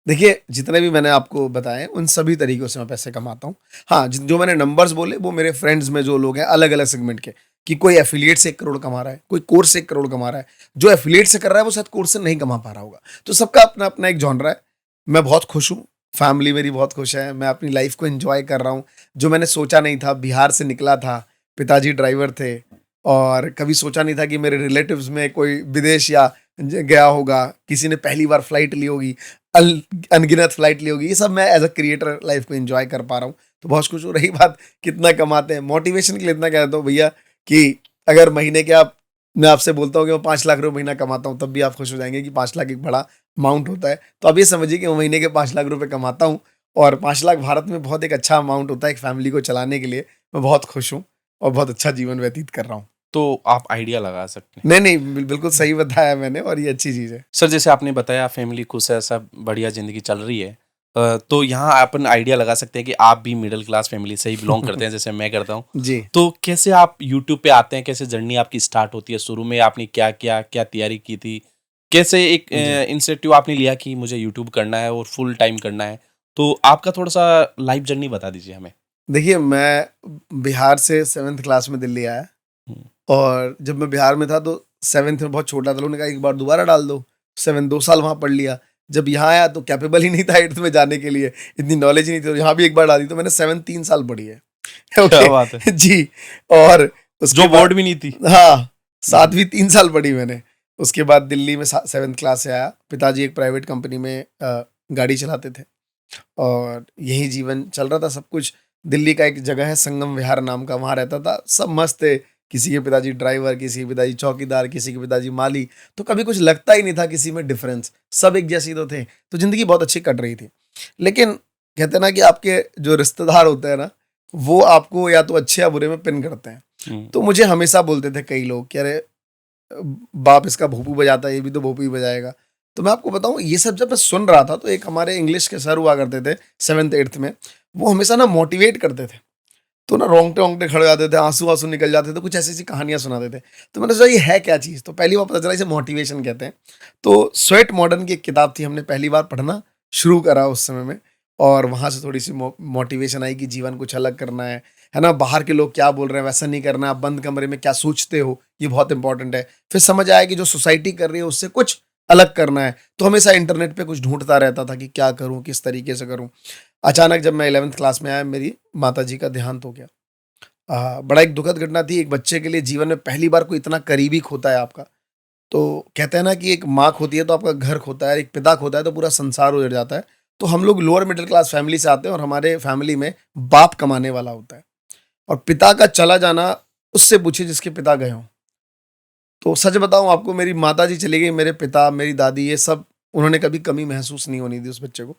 देखिए जितने भी मैंने आपको बताए उन सभी तरीकों से मैं पैसे कमाता हूँ। हाँ, जो मैंने नंबर्स बोले वो मेरे फ्रेंड्स में जो लोग हैं अलग अलग सेगमेंट के, कि कोई एफिलिएट से 1 करोड़ कमा रहा है, कोई कोर्स से 1 करोड़ कमा रहा है। जो एफिलिएट से कर रहा है वो शायद कोर्स से नहीं कमा पा रहा होगा। तो सबका अपना अपना एक जॉनरा है। मैं बहुत खुश हूँ, फैमिली मेरी बहुत खुश है, मैं अपनी लाइफ को एंजॉय कर रहा हूँ। जो मैंने सोचा नहीं था, बिहार से निकला था, पिताजी ड्राइवर थे, और कभी सोचा नहीं था कि मेरे रिलेटिव्स में कोई विदेश या गया होगा, किसी ने पहली बार फ्लाइट ली होगी, अनगिनत फ्लाइट ली होगी। ये सब मैं एज अ क्रिएटर लाइफ को एंजॉय कर पा रहा हूँ, तो बहुत खुश हूँ। रही बात कितना कमाते हैं, मोटिवेशन के लिए इतना कहता हूँ भैया कि अगर महीने के मैं आपसे बोलता हूँ कि मैं 5 लाख रुपए महीना कमाता हूँ, तब भी आप खुश हो जाएंगे कि 5 लाख एक बड़ा अमाउंट होता है। तो आप ये समझिए कि मैं महीने के 5 लाख रुपए कमाता हूँ, और 5 लाख भारत में बहुत एक अच्छा अमाउंट होता है एक फैमिली को चलाने के लिए। मैं बहुत खुश हूँ और बहुत अच्छा जीवन व्यतीत कर रहा हूँ। तो आप आइडिया लगा सकते हैं। नहीं, बिल्कुल सही बताया मैंने, और ये अच्छी चीज़ है। सर जैसे आपने बताया फैमिली खुश है, सब बढ़िया जिंदगी चल रही है, तो यहाँ अपन आइडिया लगा सकते हैं कि आप भी मिडिल क्लास फैमिली से ही बिलोंग करते हैं जैसे मैं करता हूँ। जी। तो कैसे आप यूट्यूब पे आते हैं, कैसे जर्नी आपकी स्टार्ट होती है? शुरू में आपने क्या किया, क्या तैयारी की थी, कैसे एक इंसेटिव आपने लिया कि मुझे यूट्यूब करना है और फुल टाइम करना है? तो आपका थोड़ा सा लाइफ जर्नी बता दीजिए हमें। देखिए मैं बिहार से 7th क्लास में दिल्ली आया, और जब मैं बिहार में था तो 7th में बहुत छोटा था, लोगों ने कहा एक बार दोबारा डाल दो। 7 2 साल वहाँ पढ़ लिया। जब यहाँ आया तो कैपेबल ही नहीं था 8th में जाने के लिए, इतनी नॉलेज ही नहीं थी, तो यहाँ भी एक बार डाल दी। तो मैंने 7 3 साल पढ़ी है। क्या बात है। जी। और उसके जो बाद बोर्ड भी नहीं थी। हाँ, 7वीं 3 साल पढ़ी मैंने। उसके बाद दिल्ली में 7th क्लास से आया। पिताजी एक प्राइवेट कंपनी में गाड़ी चलाते थे, और यही जीवन चल रहा था सब कुछ। दिल्ली का एक जगह है संगम विहार नाम का, वहाँ रहता था, सब मस्त थे। किसी के पिताजी ड्राइवर, किसी के पिताजी चौकीदार, किसी के पिताजी माली। तो कभी कुछ लगता ही नहीं था किसी में डिफरेंस, सब एक जैसी तो थे। तो जिंदगी बहुत अच्छी कट रही थी। लेकिन कहते हैं ना कि आपके जो रिश्तेदार होते हैं ना, वो आपको या तो अच्छे या बुरे में पिन करते हैं। तो मुझे हमेशा बोलते थे कई लोग कि अरे बाप इसका भोपू बजाता है, ये भी तो भोपू ही बजाएगा। तो मैं आपको बताऊं, ये सब जब मैं सुन रहा था तो एक हमारे इंग्लिश के सर हुआ करते थे 7th 8th में, वो हमेशा ना मोटिवेट करते थे। तो ना रोंगटे रोंगटे खड़े हो जाते थे, आंसू आंसू निकल जाते थे, कुछ ऐसी ऐसी कहानियां सुनाते थे। तो मैंने सोचा ये है क्या चीज़, तो पहली बार पता चला इसे मोटिवेशन कहते हैं। तो स्वेट मॉडर्न की एक किताब थी, हमने पहली बार पढ़ना शुरू करा उस समय में, और वहां से थोड़ी सी मोटिवेशन आई कि जीवन कुछ अलग करना है ना, बाहर के लोग क्या बोल रहे हैं वैसा नहीं करना, आप बंद कमरे में क्या सोचते हो ये बहुत इंपॉर्टेंट है। फिर समझ आया कि जो सोसाइटी कर रही है उससे कुछ अलग करना है। तो हमेशा इंटरनेट पे कुछ ढूंढता रहता था कि क्या करूं, किस तरीके से करूं। अचानक जब मैं 11th क्लास में आया, मेरी माता जी का देहांत हो गया। बड़ा एक दुखद घटना थी। एक बच्चे के लिए जीवन में पहली बार कोई इतना करीबी खोता है आपका। तो कहते हैं ना कि एक माँ खोती है तो आपका घर खोता है, एक पिता खोता है तो पूरा संसार उजड़ जाता है। तो हम लोग लोअर मिडिल क्लास फैमिली से आते हैं, और हमारे फैमिली में बाप कमाने वाला होता है, और पिता का चला जाना उससे पूछिए जिसके पिता गए हों। तो सच बताऊं आपको, मेरी माता जी चली गई, मेरे पिता, मेरी दादी, ये सब उन्होंने कभी कमी महसूस नहीं होने दी उस बच्चे को।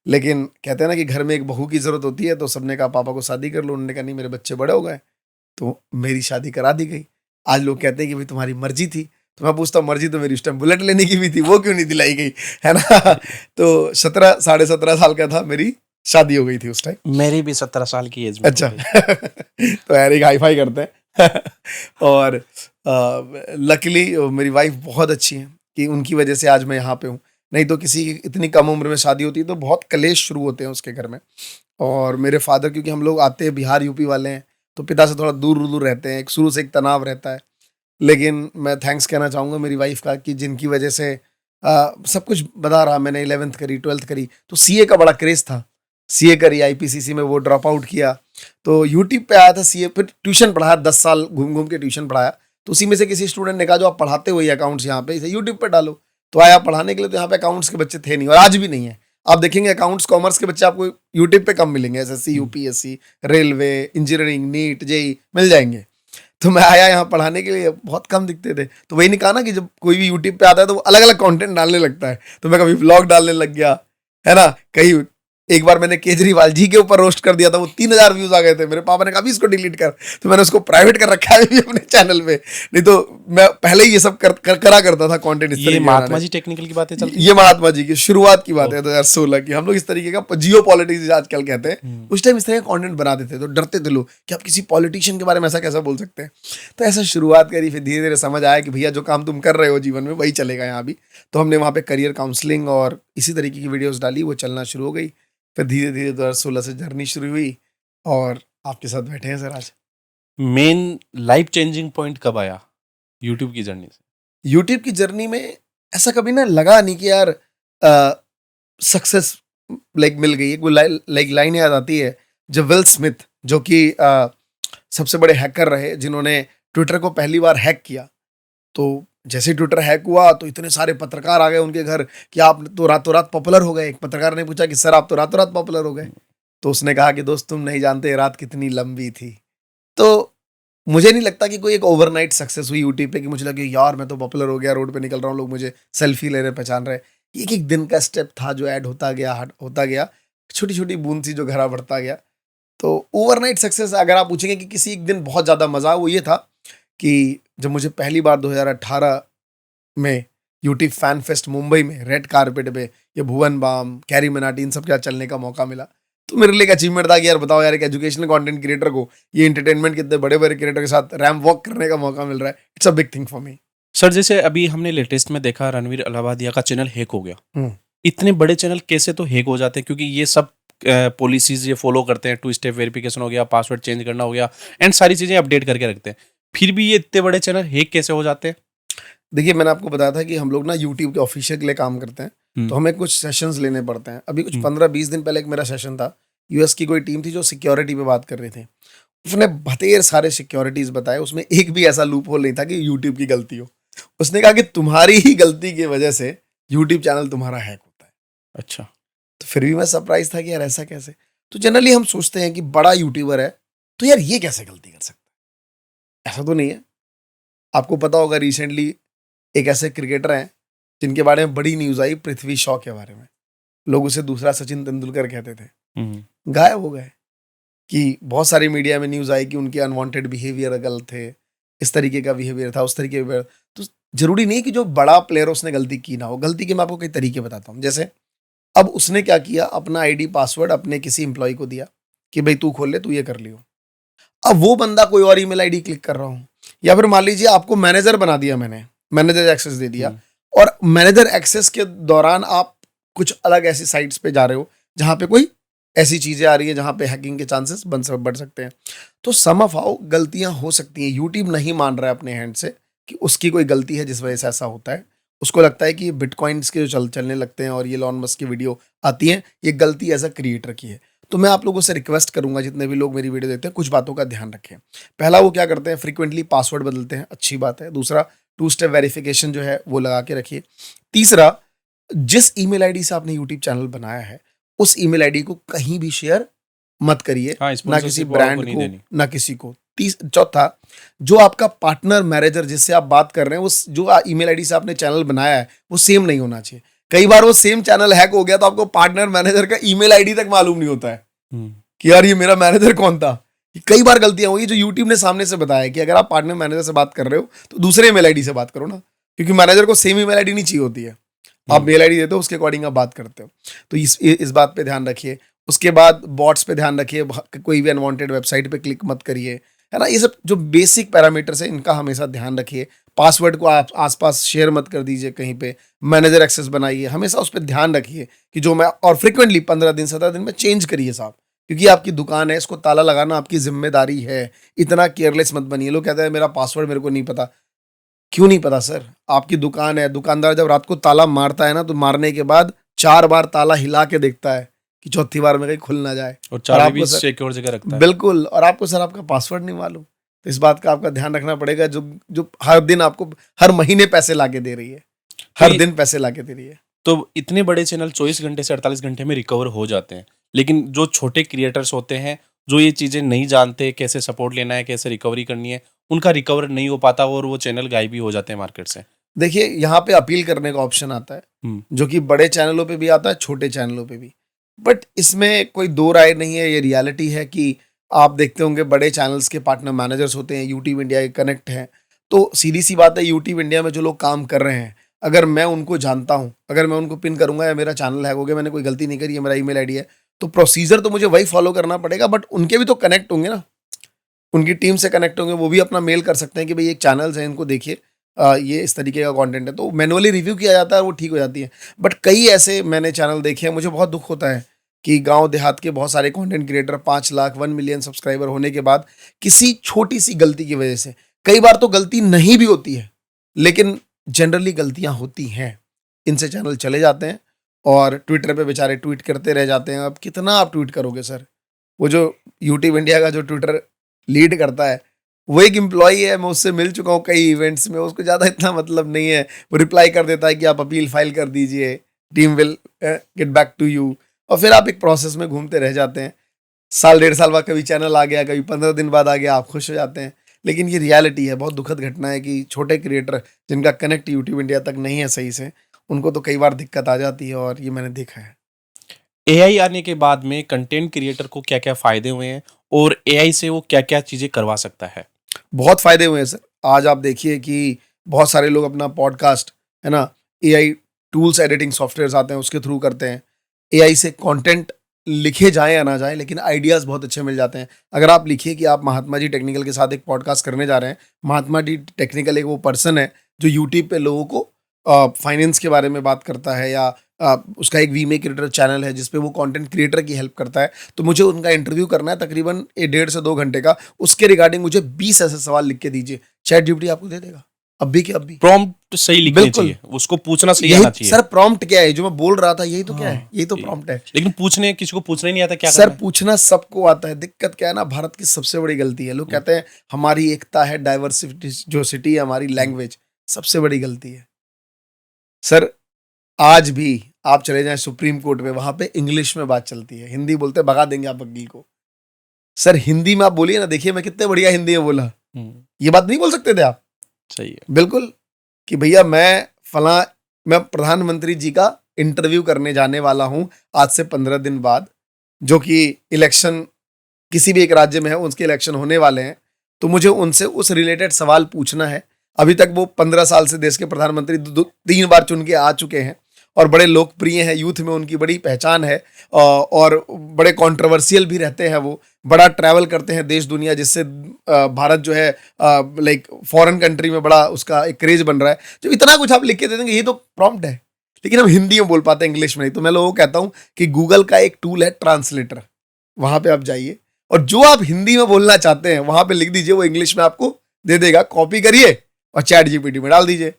लेकिन कहते हैं ना कि घर में एक बहू की जरूरत होती है, तो सबने कहा पापा को शादी कर लो। उन्होंने कहा नहीं, मेरे बच्चे बड़े हो गए। तो मेरी शादी करा दी गई। आज लोग कहते हैं कि भाई तुम्हारी मर्जी थी। तो मैं पूछता हूँ, मर्जी तो मेरी उस टाइम बुलेट लेने की भी थी, वो क्यों नहीं दिलाई गई, है ना। तो 17 साढ़े 17 साल का था, मेरी शादी हो गई थी उस टाइम। मेरी भी 17 साल की एज में अच्छा। हो गई। तो यार एक हाई फाई करते हैं। और लकीली मेरी वाइफ बहुत अच्छी है कि उनकी वजह से आज मैं यहाँ पे हूँ। नहीं तो किसी की इतनी कम उम्र में शादी होती है तो बहुत कलेश शुरू होते हैं उसके घर में। और मेरे फादर, क्योंकि हम लोग आते हैं बिहार यूपी वाले हैं, तो पिता से थोड़ा दूर दूर रहते हैं, एक शुरू से एक तनाव रहता है। लेकिन मैं थैंक्स कहना चाहूँगा मेरी वाइफ का, कि जिनकी वजह से सब कुछ बता रहा। मैंने 11th करी, 12th करी, तो सीए का बड़ा क्रेज था। सीए करी, आईपीसीसी में वो ड्रॉप आउट किया, तो यूट्यूब पे आया था सीए। फिर ट्यूशन पढ़ाया, 10 साल घूम घूम के ट्यूशन पढ़ाया। तो उसी में से किसी स्टूडेंट ने कहा जो आप पढ़ाते हो ये अकाउंट्स यहाँ पे, इसे यूट्यूब पे डालो। तो आया पढ़ाने के लिए, तो यहाँ पे अकाउंट्स के बच्चे थे नहीं, और आज भी नहीं है। आप देखेंगे अकाउंट्स कॉमर्स के बच्चे आपको यूट्यूब पे कम मिलेंगे। SSC, UPSC, railway, engineering, NEET, JE मिल जाएंगे। तो मैं आया यहाँ पढ़ाने के लिए, बहुत कम दिखते थे। तो वही नहीं कहा ना कि जब कोई भी यूट्यूब पे आता है तो वो अलग अलग कंटेंट डालने लगता है। तो मैं कभी व्लॉग डालने लग गया, है ना। कहीं एक बार मैंने केजरीवाल जी के ऊपर रोस्ट कर दिया था, वो 3000 व्यूज आ गए थे। मेरे पापा ने कहा भी इसको डिलीट कर, तो मैंने उसको प्राइवेट कर रखा है भी अपने चैनल पे। नहीं तो मैं पहले ही ये सब करा करता था कंटेंट इस ये तरीके महात्मा जी टेक्निकल की बातें चलती ये महात्मा जी की शुरुआत की बात है 2016 की। हम लोग इस तरीके का जियो पॉलिटिक्स आजकल कहते हैं, उस टाइम इस तरह का कंटेंट बनाते थे। तो डरते थे लोग कि आप किसी पॉलिटिशियन के बारे में ऐसा कैसा बोल सकते हैं। तो ऐसा शुरुआत करी, फिर धीरे धीरे समझ आया कि भैया जो काम तुम कर रहे हो जीवन में वही चलेगा यहाँ भी। तो हमने वहाँ पे करियर काउंसलिंग और इसी तरीके की वीडियोस डाली, वो चलना शुरू हो गई। फिर धीरे धीरे 2016 से जर्नी शुरू हुई, और आपके साथ बैठे हैं सर आज। मेन लाइफ चेंजिंग पॉइंट कब आया यूट्यूब की जर्नी से? यूट्यूब की जर्नी में ऐसा कभी ना लगा नहीं कि यार सक्सेस लाइक मिल गई। एक वो लाइक लाइन याद आती है जब विल स्मिथ, जो कि सबसे बड़े हैकर रहे, जिन्होंने ट्विटर को पहली बार हैक किया। तो जैसे ही ट्विटर हैक हुआ तो इतने सारे पत्रकार आ गए उनके घर कि आप तो रातों रात पॉपुलर हो गए। एक पत्रकार ने पूछा कि सर आप तो रातों रात पॉपुलर हो गए। तो उसने कहा कि दोस्त तुम नहीं जानते रात कितनी लंबी थी। तो मुझे नहीं लगता कि कोई एक ओवरनाइट सक्सेस हुई यूट्यूब पे कि मुझे लगे यार मैं तो पॉपुलर हो गया, रोड पे निकल रहा हूँ, लोग मुझे सेल्फी ले रहे, पहचान रहे। एक एक दिन का स्टेप था जो ऐड होता गया, होता गया, छोटी छोटी बूंद थी जो घरा बढ़ता गया। तो ओवरनाइट सक्सेस अगर आप पूछेंगे कि किसी एक दिन बहुत ज़्यादा मज़ा, वो ये था कि जब मुझे पहली बार 2018 में यूट्यूब फैन फेस्ट मुंबई में रेड कारपेट पे ये भुवन बाम, कैरी मनाटी, इन सब के साथ चलने का मौका मिला। तो मेरे लिए एक अचीवमेंट था कि यार बताओ यार, एक एजुकेशनल कंटेंट क्रिएटर को ये एंटरटेनमेंट कितने बड़े बड़े क्रिएटर के साथ रैंप वॉक करने का मौका मिल रहा है। It's a big thing for me. Sir जैसे अभी हमने लेटेस्ट में देखा रणवीर अलाहाबादिया का चैनल हैक हो गया। इतने बड़े चैनल कैसे तो हैक हो जाते हैं, क्योंकि ये सब पॉलिसीज ये फॉलो करते हैं, 2 स्टेप वेरिफिकेशन हो गया, पासवर्ड चेंज करना हो गया, एंड सारी चीजें अपडेट करके रखते हैं। फिर भी ये इतने बड़े चैनल हैक कैसे हो जाते हैं? देखिए मैंने आपको बताया था कि हम लोग ना यूट्यूब के ऑफिशियल के लिए काम करते हैं, तो हमें कुछ सेशंस लेने पड़ते हैं। अभी कुछ 15-20 दिन पहले एक मेरा सेशन था। यूएस की कोई टीम थी जो सिक्योरिटी पे बात कर रही थी। उसने बतेर सारे सिक्योरिटीज बताए, उसमें एक भी ऐसा लूप होल नहीं था कि यूट्यूब की गलती हो। उसने कहा कि तुम्हारी ही गलती की वजह से यूट्यूब चैनल तुम्हारा हैक होता है। अच्छा। तो फिर भी मैं सरप्राइज था कि यार ऐसा कैसे। तो जनरली हम सोचते हैं कि बड़ा यूट्यूबर है तो यार ये कैसे गलती कर सकता है, ऐसा तो नहीं है। आपको पता होगा रिसेंटली एक ऐसे क्रिकेटर हैं जिनके बारे में बड़ी न्यूज आई, पृथ्वी शॉ के बारे में। लोग उसे दूसरा सचिन तेंदुलकर कहते थे, गायब हो गए। कि बहुत सारी मीडिया में न्यूज आई कि उनके अनवांटेड बिहेवियर गलत थे, इस तरीके का बिहेवियर था, उस तरीके का। तो जरूरी नहीं कि जो बड़ा प्लेयर उसने गलती की ना हो। गलती के मैं आपको कई तरीके बताता हूँ। जैसे अब उसने क्या किया, अपना आईडी पासवर्ड अपने किसी एम्प्लॉय को दिया कि भाई तू खोल ले, तू ये कर लियो। अब वो बंदा कोई और ईमेल आईडी क्लिक कर रहा हूँ, या फिर मान लीजिए आपको मैनेजर बना दिया मैंने, मैनेजर एक्सेस दे दिया, और मैनेजर एक्सेस के दौरान आप कुछ अलग ऐसी साइट्स पे जा रहे हो जहाँ पे कोई ऐसी चीजें आ रही है जहाँ पे हैकिंग के चांसेस बढ़ सकते हैं। तो सम ऑफ हाउ गलतियां हो सकती हैं। यूट्यूब नहीं मान रहा है अपने हैंड से कि उसकी कोई गलती है जिस वजह से ऐसा होता है। उसको लगता है कि ये बिटकॉइंस के जो चलने लगते हैं और ये एलन मस्क की वीडियो आती है, ये गलती एज अ क्रिएटर की है। तो मैं आप लोगों से रिक्वेस्ट करूंगा, जितने भी लोग मेरी वीडियो देखते हैं, कुछ बातों का ध्यान रखें। पहला, वो क्या करते हैं, फ्रीक्वेंटली पासवर्ड बदलते हैं, अच्छी बात है। दूसरा, 2 स्टेप वेरिफिकेशन जो है वो लगा के रखिए। तीसरा, जिस ईमेल आईडी से आपने यूट्यूब चैनल बनाया है उस ईमेल आईडी को कहीं भी शेयर मत करिए, हाँ, ना स्पॉन्सरशिप किसी वालों ब्रांड को नहीं को, देनी। ना किसी को। चौथा, जो आपका पार्टनर मैनेजर जिससे आप बात कर रहे हैं, वो जो ईमेल आईडी से आपने चैनल बनाया है वो सेम नहीं होना चाहिए। कई बार वो सेम चैनल हैक हो गया तो आपको पार्टनर मैनेजर का ईमेल आईडी तक मालूम नहीं होता है कि यार ये मेरा मैनेजर कौन था। कई बार गलतियां हुई जो यूट्यूब ने सामने से बताया कि अगर आप पार्टनर मैनेजर से बात कर रहे हो तो दूसरे ईमेल आईडी से बात करो ना, क्योंकि मैनेजर को सेम ईमेल आईडी नहीं चाहिए होती है। आप मेल आईडी देते हो, उसके अकॉर्डिंग आप बात करते हो। तो इस बात पे ध्यान रखिए। उसके बाद बॉट्स पे ध्यान रखिए, कोई भी अनवांटेड वेबसाइट पे क्लिक मत करिए, है ना। ये सब जो बेसिक पैरामीटर्स है इनका हमेशा ध्यान रखिए। पासवर्ड को आप आसपास शेयर मत कर दीजिए कहीं पे। मैनेजर एक्सेस बनाइए, हमेशा उस पर ध्यान रखिए कि जो मैं, और फ्रिक्वेंटली 15 दिन 17 दिन में चेंज करिए साहब, क्योंकि आपकी दुकान है, इसको ताला लगाना आपकी जिम्मेदारी है। इतना केयरलेस मत बनिए। लोग कहते हैं मेरा पासवर्ड मेरे को नहीं पता। क्यों नहीं पता सर? आपकी दुकान है, दुकानदार जब रात को ताला मारता है ना, तो मारने के बाद 4 बार ताला हिला के देखता है कि चौथी बार में कहीं खुल ना जाए। और चाबी आपको भी सर सिक्योर जगह रखता है। बिल्कुल, और आपको सर आपका पासवर्ड नहीं मालूम, तो इस बात का आपका ध्यान रखना पड़ेगा। जो हर दिन आपको, हर महीने पैसे लाके दे रही है, हर तो दिन पैसे लाके दे रही है। तो इतने बड़े चैनल 24 घंटे से 48 घंटे में रिकवर हो जाते हैं, लेकिन जो छोटे क्रिएटर्स होते हैं जो ये चीजें नहीं जानते, कैसे सपोर्ट लेना है, कैसे रिकवरी करनी है, उनका रिकवर नहीं हो पाता और वो चैनल गायब भी हो जाते हैं मार्केट से। देखिए, यहाँ पे अपील करने का ऑप्शन आता है, जो कि बड़े चैनलों पे भी आता है, छोटे चैनलों पे भी। बट इसमें कोई दो राय नहीं है, ये रियलिटी है कि आप देखते होंगे बड़े चैनल्स के पार्टनर मैनेजर्स होते हैं, यूट्यूब इंडिया के कनेक्ट हैं। तो सीधी सी बात है, यूट्यूब इंडिया में जो लोग काम कर रहे हैं, अगर मैं उनको जानता हूँ, अगर मैं उनको पिन करूंगा या मेरा चैनल हैक हो गया, मैंने कोई गलती नहीं करी है, मेरा ईमेल आईडी है, तो प्रोसीजर तो मुझे वही फॉलो करना पड़ेगा। बट उनके भी तो कनेक्ट होंगे ना, उनकी टीम से कनेक्ट होंगे, वो भी अपना मेल कर सकते हैं कि भाई एक चैनल्स है, इनको देखिए, ये इस तरीके का कंटेंट है, तो मैनुअली रिव्यू किया जाता है, वो ठीक हो जाती है। बट कई ऐसे मैंने चैनल देखे हैं, मुझे बहुत दुख होता है कि गांव देहात के बहुत सारे content creator 5 lakh 1 million subscriber होने के बाद किसी छोटी सी गलती की वजह से, कई बार तो गलती नहीं भी होती है, लेकिन जनरली गलतियां होती हैं, इनसे चैनल चले जाते हैं और ट्विटर पे बेचारे ट्वीट करते रह जाते हैं। अब कितना आप ट्वीट करोगे सर? वो जो यूट्यूब इंडिया का जो ट्विटर लीड करता है, वो एक एम्प्लॉई है, मैं उससे मिल चुका हूँ कई इवेंट्स में, उसको ज़्यादा इतना मतलब नहीं है। वो रिप्लाई कर देता है कि आप अपील फाइल कर दीजिए, team will get back to you, और फिर आप एक प्रोसेस में घूमते रह जाते हैं। साल 1.5 साल बाद कभी चैनल आ गया, कभी 15 दिन बाद आ गया, आप खुश हो जाते हैं। लेकिन ये रियलिटी है, बहुत दुखद घटना है कि छोटे क्रिएटर जिनका कनेक्ट यूट्यूब इंडिया तक नहीं है सही से, उनको तो कई बार दिक्कत आ जाती है, और ये मैंने देखा है। एआई आने के बाद में कंटेंट क्रिएटर को क्या-क्या फायदे हुए हैं और एआई से वो क्या-क्या चीजें करवा सकता है? बहुत फायदे हुए हैं सर। आज आप देखिए कि बहुत सारे लोग अपना पॉडकास्ट, है ना, एआई टूल्स, एडिटिंग सॉफ्टवेयर्स आते हैं, उसके थ्रू करते हैं। एआई से कंटेंट लिखे जाएं या ना जाएं, लेकिन आइडियाज़ बहुत अच्छे मिल जाते हैं। अगर आप लिखिए कि आप महात्मा जी टेक्निकल के साथ एक पॉडकास्ट करने जा रहे हैं। महात्मा जी टेक्निकल एक वो पर्सन है जो यूट्यूब पे लोगों को फाइनेंस के बारे में बात करता है, या उसका एक वीमे क्रिएटर चैनल है जिसपे वो कंटेंट क्रिएटर की हेल्प करता है। तो मुझे उनका इंटरव्यू करना है तकरीबन 1.5 से 2 घंटे का। उसके रिगार्डिंग मुझे 20 ऐसे सवाल लिख के दीजिए, चैट जीपीटी आपको दे देगा, अभी के अभी। प्रॉम्प्ट सही लिखनी बिल्कुल। चाहिए, उसको पूछना सही यही आना चाहिए। सर प्रॉम्प्ट क्या है, जो मैं बोल रहा था, यही तो क्या है, यही तो प्रॉम्प्ट है। लेकिन किसी को पूछना ही नहीं आता क्या सर करना है। पूछना सबको आता है। दिक्कत क्या है ना, भारत की सबसे बड़ी गलती है, लोग कहते हैं हमारी एकता है, डाइवर्सिटी जो सिटी है, हमारी लैंग्वेज सबसे बड़ी गलती है। सर आज भी आप चले जाएं सुप्रीम कोर्ट में, वहां पे इंग्लिश में बात चलती है, हिंदी बोलते भगा देंगे आप वकील को। सर हिंदी में आप बोलिए ना, देखिए मैं कितने बढ़िया हिंदी में बोला, ये बात नहीं बोल सकते थे आप? सही है। बिल्कुल, कि भैया मैं प्रधानमंत्री जी का इंटरव्यू करने जाने वाला हूं आज से 15 दिन बाद, जो कि इलेक्शन किसी भी एक राज्य में है, उसके इलेक्शन होने वाले हैं, तो मुझे उनसे उस रिलेटेड सवाल पूछना है। अभी तक वो 15 साल से देश के प्रधानमंत्री 3 बार चुन के आ चुके हैं, और बड़े लोकप्रिय हैं, यूथ में उनकी बड़ी पहचान है, और बड़े कंट्रोवर्शियल भी रहते हैं। वो बड़ा ट्रैवल करते हैं देश दुनिया, जिससे भारत जो है लाइक फॉरेन कंट्री में बड़ा उसका एक क्रेज बन रहा है। जो इतना कुछ आप लिख के दे देंगे, ये तो प्रॉम्प्ट है, लेकिन हम हिंदी में बोल पाते हैं, इंग्लिश में नहीं। तो मैं लोगों को कहता हूँ कि गूगल का एक टूल है ट्रांसलेटर, वहां पे आप जाइए और जो आप हिंदी में बोलना चाहते हैं वहां पे लिख दीजिए, वो इंग्लिश में आपको दे देगा। कॉपी करिए और चैट जीपीटी में डाल दीजिए,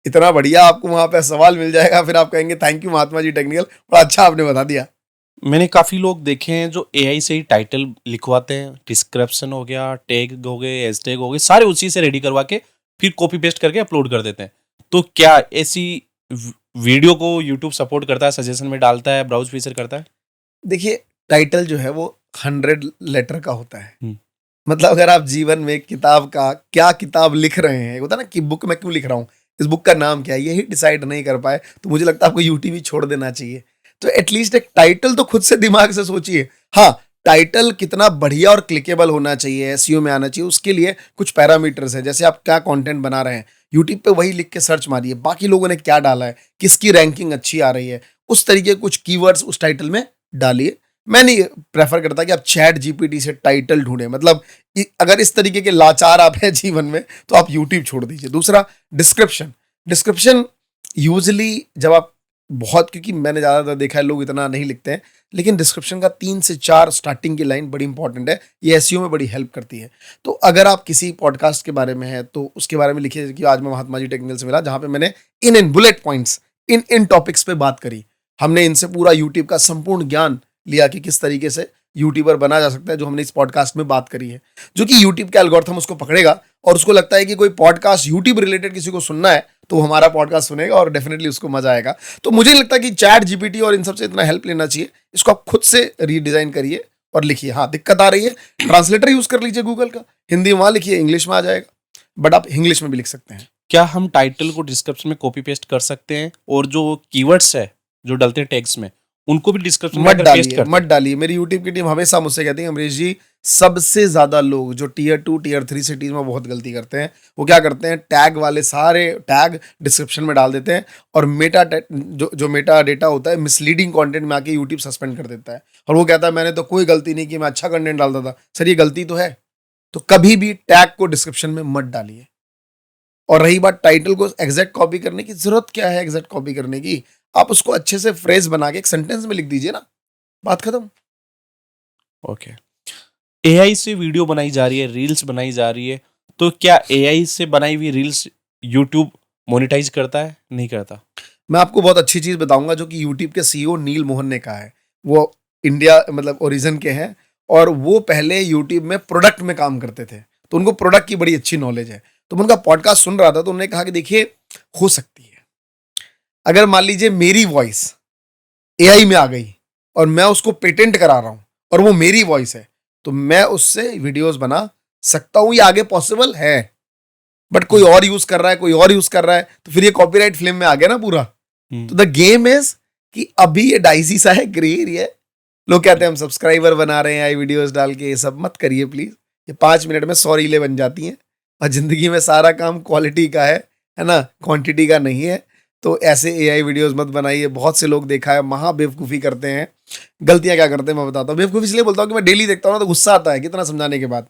इतना बढ़िया आपको वहां पे सवाल मिल जाएगा। फिर आप कहेंगे thank you Mahatma ji technical, बड़ा अच्छा आपने बता दिया। मैंने काफी लोग देखे हैं जो एआई से ही टाइटल लिखवाते हैं, डिस्क्रिप्शन हो गया, टैग हो गए, हैशटैग हो गए, सारे उसी से रेडी करवा के फिर कॉपी पेस्ट करके अपलोड कर देते हैं। तो क्या ऐसी वीडियो को यूट्यूब सपोर्ट करता है, सजेशन में डालता है, ब्राउज फीचर करता है? देखिए, टाइटल जो है वो 100 लेटर का होता है। हम्म। मतलब अगर आप जीवन में किताब का क्या किताब लिख रहे हैं, होता है ना कि बुक मैं क्यों लिख रहा हूँ, इस बुक का नाम क्या है, यही डिसाइड नहीं कर पाए तो मुझे लगता है आपको यूट्यूब ही छोड़ देना चाहिए। तो एटलीस्ट एक टाइटल तो खुद से दिमाग से सोचिए। हाँ, टाइटल कितना बढ़िया और क्लिकेबल होना चाहिए, एसईओ में आना चाहिए, उसके लिए कुछ पैरामीटर्स है। जैसे आप क्या कंटेंट बना रहे हैं, यूट्यूब पे वही लिख के सर्च मारिए, बाकी लोगों ने क्या डाला है, किसकी रैंकिंग अच्छी आ रही है, उस तरीके कुछ कीवर्ड्स उस टाइटल में डालिए। मैं नहीं प्रेफर करता कि आप चैट जीपीटी से टाइटल ढूंढें। मतलब अगर इस तरीके के लाचार आप हैं जीवन में, तो आप यूट्यूब छोड़ दीजिए। दूसरा, डिस्क्रिप्शन। डिस्क्रिप्शन यूजली जब आप बहुत, क्योंकि मैंने ज़्यादातर देखा है लोग इतना नहीं लिखते हैं, लेकिन डिस्क्रिप्शन का 3 से 4 स्टार्टिंग की लाइन बड़ी इंपॉर्टेंट है, ये एसईओ में बड़ी हेल्प करती है। तो अगर आप किसी पॉडकास्ट के बारे में है तो उसके बारे में लिखिए कि आज मैं महात्मा जी टेक्निकल से मिला, जहाँ पे मैंने in bullet points in topics पे बात करी। हमने इनसे पूरा यूट्यूब का संपूर्ण ज्ञान लिया कि किस तरीके से यूट्यूबर बना जा सकता है, जो हमने इस पॉडकास्ट में बात करी है। जो कि यूट्यूब का एल्गोरिथम उसको पकड़ेगा और उसको लगता है कि कोई पॉडकास्ट यूट्यूब रिलेटेड किसी को सुनना है तो वो हमारा पॉडकास्ट सुनेगा और डेफिनेटली उसको मजा आएगा। तो मुझे नहीं लगता कि चैट जीपीटी और इन सबसे इतना हेल्प लेना चाहिए, इसको आप खुद से रीडिजाइन करिए और लिखिए। हाँ, दिक्कत आ रही है, ट्रांसलेटर यूज कर लीजिए गूगल का, हिंदी में वहां लिखिए, इंग्लिश में आ जाएगा, बट आप इंग्लिश में भी लिख सकते हैं। क्या हम टाइटल को डिस्क्रिप्शन में कॉपी पेस्ट कर सकते हैं, और जो कीवर्ड्स है जो डलते हैं टैग्स में, उनको भी डिस्क्रिप्शन में मत अगर पेस्ट डालिए, करते मत डालिए। मेरी यूट्यूब की टीम हमेशा मुझसे कहती है, अमरीश जी, सबसे ज्यादा लोग जो टीयर 2 टीयर 3 सिटीज में बहुत गलती करते हैं, वो क्या करते हैं, टैग वाले सारे टैग डिस्क्रिप्शन में डाल देते हैं और जो मेटा डेटा होता है, मिसलीडिंग कंटेंट में आके यूट्यूब सस्पेंड कर देता है। और वो कहता है मैंने तो कोई गलती नहीं की, मैं अच्छा कंटेंट डालता था। सर, ये गलती तो है। तो कभी भी टैग को डिस्क्रिप्शन में मत डालिए। और रही बात टाइटल को एग्जैक्ट कॉपी करने की, जरूरत क्या है एग्जैक्ट कॉपी करने की? आप उसको अच्छे से फ्रेज बना के एक सेंटेंस में लिख दीजिए ना, बात खत्म। ओके। एआई से वीडियो बनाई जा रही है, रील्स बनाई जा रही है, तो क्या एआई से बनाई हुई रील्स यूट्यूब मोनेटाइज करता है, नहीं करता? मैं आपको बहुत अच्छी चीज बताऊंगा जो कि यूट्यूब के सीईओ नील मोहन ने कहा है। वो इंडिया मतलब ओरिजिन के हैं और वो पहले यूट्यूब में प्रोडक्ट में काम करते थे, तो उनको प्रोडक्ट की बड़ी अच्छी नॉलेज है। तो मैं उनका पॉडकास्ट सुन रहा था तो उन्होंने कहा कि देखिए, हो सकती है अगर मान लीजिए मेरी वॉइस एआई में आ गई और मैं उसको पेटेंट करा रहा हूं और वो मेरी वॉइस है, तो मैं उससे वीडियोस बना सकता हूं, ये आगे पॉसिबल है। बट कोई और यूज कर रहा है, कोई और यूज कर रहा है, तो फिर ये कॉपीराइट फिल्म में आ गया ना पूरा। तो द गेम इज कि अभी ये डाइसी सा है, ग्रे एरिया है। लोग कहते हैं हम सब्सक्राइबर बना रहे हैं आई वीडियोस डाल के, ये सब मत करिए प्लीज। ये 5 मिनट में 100 रीलें बन जाती हैं और जिंदगी में सारा काम क्वालिटी का है ना, क्वांटिटी का नहीं है। तो ऐसे एआई वीडियोस मत बनाइए। बहुत से लोग देखा है महा बेवकूफ़ी करते हैं। गलतियां क्या करते हैं मैं बताता हूँ। बेवकूफ़ी इसलिए बोलता हूँ कि मैं डेली देखता हूँ ना, तो गुस्सा आता है कितना समझाने के बाद।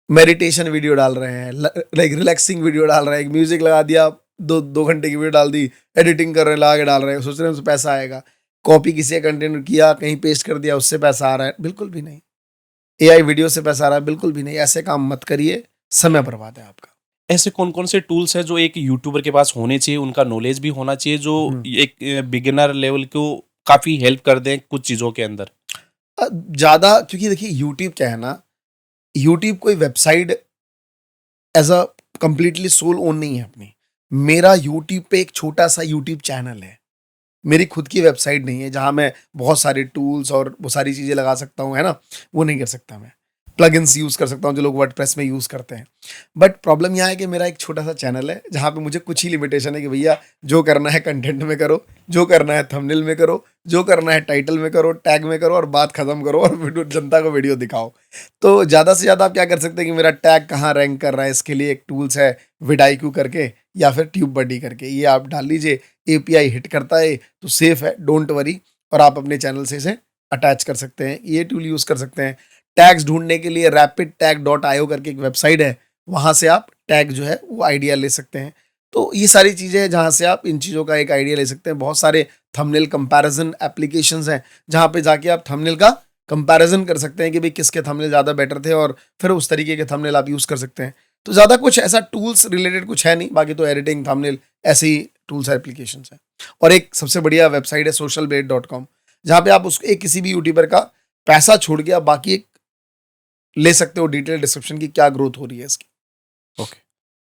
मेडिटेशन वीडियो डाल रहे हैं, लाइक रिलैक्सिंग वीडियो डाल रहे हैं, म्यूजिक लगा दिया, 2 घंटे की वीडियो डाल दी, एडिटिंग कर रहे हैं, लगा के डाल रहे हैं, सोच रहे हैं उससे पैसा आएगा। कॉपी किसी का कंटेंट किया, कहीं पेस्ट कर दिया, उससे पैसा आ रहा है? बिल्कुल भी नहीं। एआई वीडियो से पैसा आ रहा है? बिल्कुल भी नहीं। ऐसे काम मत करिए, समय बर्बाद है आपका। ऐसे कौन कौन से टूल्स हैं जो एक यूट्यूबर के पास होने चाहिए, उनका नॉलेज भी होना चाहिए, जो एक बिगिनर लेवल को काफी हेल्प कर दें कुछ चीजों के अंदर? ज्यादा, क्योंकि देखिए यूट्यूब क्या है ना, यूट्यूब कोई website as a completely sole own नहीं है अपनी। मेरा यूट्यूब पे एक छोटा सा यूट्यूब चैनल है, मेरी खुद की वेबसाइट नहीं है जहां मैं बहुत सारे टूल्स और वो सारी चीजें लगा सकता हूँ, है ना, वो नहीं कर सकता मैं। प्लगइन्स यूज़ कर सकता हूँ जो लोग वर्डप्रेस में यूज़ करते हैं। बट प्रॉब्लम यहाँ है कि मेरा एक छोटा सा चैनल है जहाँ पे मुझे कुछ ही लिमिटेशन है कि भैया जो करना है कंटेंट में करो, जो करना है थंबनेल में करो, जो करना है टाइटल में करो, टैग में करो और बात खत्म करो और वीडियो जनता को वीडियो दिखाओ। तो ज़्यादा से ज़्यादा आप क्या कर सकते हैं कि मेरा टैग कहाँ रैंक कर रहा है, इसके लिए एक टूल्स है विडाइक्यू करके या फिर ट्यूब बडी करके, ये आप डाल लीजिए। एपीआई हिट करता है तो सेफ है, डोंट वरी, और आप अपने चैनल से इसे अटैच कर सकते हैं। ये टूल यूज़ कर सकते हैं। टैग्स ढूंढने के लिए rapidtag.io करके एक वेबसाइट है, वहाँ से आप टैग जो है वो आइडिया ले सकते हैं। तो ये सारी चीज़ें हैं जहाँ से आप इन चीज़ों का एक आइडिया ले सकते हैं। बहुत सारे थंबनेल कंपैरिजन एप्लीकेशंस हैं जहाँ पे जाके आप थंबनेल का कंपैरिजन कर सकते हैं कि भाई किसके थंबनेल ज़्यादा बेटर थे और फिर उस तरीके के थंबनेल आप यूज़ कर सकते हैं। तो ज़्यादा कुछ ऐसा टूल्स रिलेटेड कुछ है नहीं, बाकी तो एडिटिंग थंबनेल ऐसे ही टूल्स और एप्लीकेशंस हैं। और एक सबसे बढ़िया वेबसाइट है socialblade.com, जहाँ पे आप उसको एक किसी भी यूट्यूबर का पैसा छोड़ के आप बाकी एक ले सकते हो डिटेल डिस्क्रिप्शन की क्या ग्रोथ हो रही है इसकी। ओके,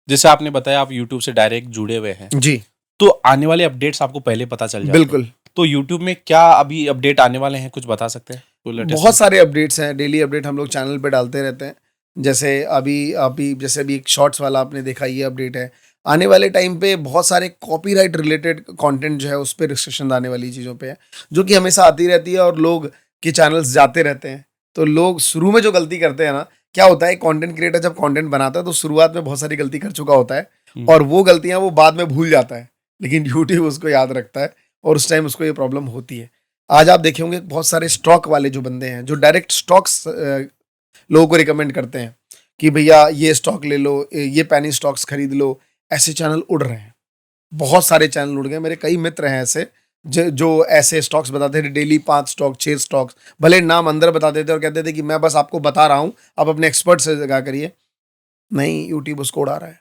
जैसे आपने बताया आप यूट्यूब से डायरेक्ट जुड़े हुए हैं, जी तो आने वाले अपडेट्स आपको पहले पता चल जाते हैं। बिल्कुल, तो यूट्यूब में क्या अभी अपडेट आने वाले हैं, कुछ बता सकते हैं? कोई latest बहुत सारे अपडेट्स हैं, डेली अपडेट हम लोग चैनल पे डालते रहते हैं। जैसे अभी एक शॉर्ट्स वाला आपने देखा, ये अपडेट है। आने वाले टाइम पे बहुत सारे कॉपीराइट रिलेटेड कंटेंट जो है उस पे रिस्ट्रिक्शन आने वाली चीज़ों पे है, जो कि हमेशा आती रहती है और लोग के चैनल्स जाते रहते हैं। तो लोग शुरू में जो गलती करते हैं ना, क्या होता है कंटेंट क्रिएटर जब कंटेंट बनाता है तो शुरुआत में बहुत सारी गलती कर चुका होता है हम्म। और वो गलतियां वो बाद में भूल जाता है, लेकिन यूट्यूब उसको याद रखता है और उस टाइम उसको ये प्रॉब्लम होती है। आज आप देखे होंगे बहुत सारे स्टॉक वाले जो बंदे हैं जो डायरेक्ट स्टॉक्स लोगों को रिकमेंड करते हैं कि भैया ये स्टॉक ले लो, ये पैनी स्टॉक्स खरीद लो, ऐसे चैनल उड़ रहे हैं। बहुत सारे चैनल उड़ गए। मेरे कई मित्र हैं ऐसे जो ऐसे स्टॉक्स बताते थे, डेली 5 स्टॉक 6 स्टॉक्स, भले नाम अंदर बताते थे और कहते थे कि मैं बस आपको बता रहा हूँ, आप अपने एक्सपर्ट से जगह करिए। नहीं, यूट्यूब उसको उड़ा रहा है।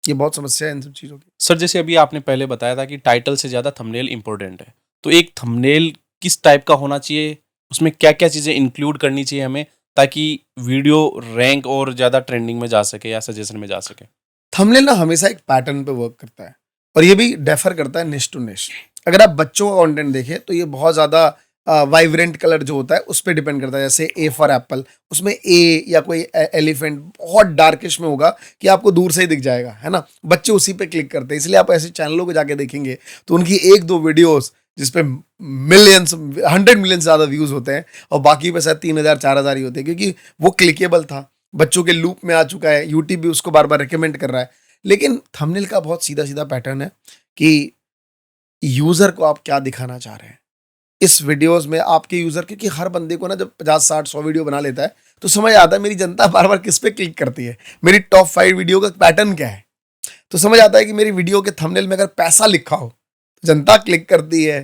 ये बहुत समस्या है इन सब चीज़ों की। सर, जैसे अभी आपने पहले बताया था कि टाइटल से ज़्यादा थंबनेल इम्पोर्टेंट है, तो एक थंबनेल किस टाइप का होना चाहिए, उसमें क्या क्या चीज़ें इंक्लूड करनी चाहिए हमें, ताकि वीडियो रैंक और ज़्यादा ट्रेंडिंग में जा सके या सजेशन में जा सके? थंबनेल ना हमेशा एक पैटर्न पे वर्क करता है और ये भी डेफर करता है निश टू निश। अगर आप बच्चों का कंटेंट देखें तो ये बहुत ज़्यादा वाइब्रेंट कलर जो होता है उस पर डिपेंड करता है। जैसे ए फॉर एप्पल, उसमें ए या कोई एलिफेंट बहुत डार्किश में होगा कि आपको दूर से ही दिख जाएगा, है ना। बच्चे उसी पे क्लिक करते हैं, इसलिए आप ऐसे चैनलों को जाके देखेंगे तो उनकी 1-2 वीडियोस जिसपे मिलियंस 100 मिलियन से ज़्यादा व्यूज़ होते हैं और बाकी पे शायद 3000-4000 ही होते हैं, क्योंकि वो क्लिकेबल था, बच्चों के लूप में आ चुका है, यूट्यूब भी उसको बार बार रिकमेंड कर रहा है। लेकिन थंबनेल का बहुत सीधा सीधा पैटर्न है कि यूज़र को आप क्या दिखाना चाह रहे हैं इस वीडियोस में। आपके यूज़र, क्योंकि हर बंदे को ना जब 50-60-100 वीडियो बना लेता है तो समझ आता है मेरी जनता बार बार किस पे क्लिक करती है, मेरी टॉप 5 वीडियो का पैटर्न क्या है। तो समझ आता है कि मेरी वीडियो के थंबनेल में अगर पैसा लिखा हो तो जनता क्लिक करती है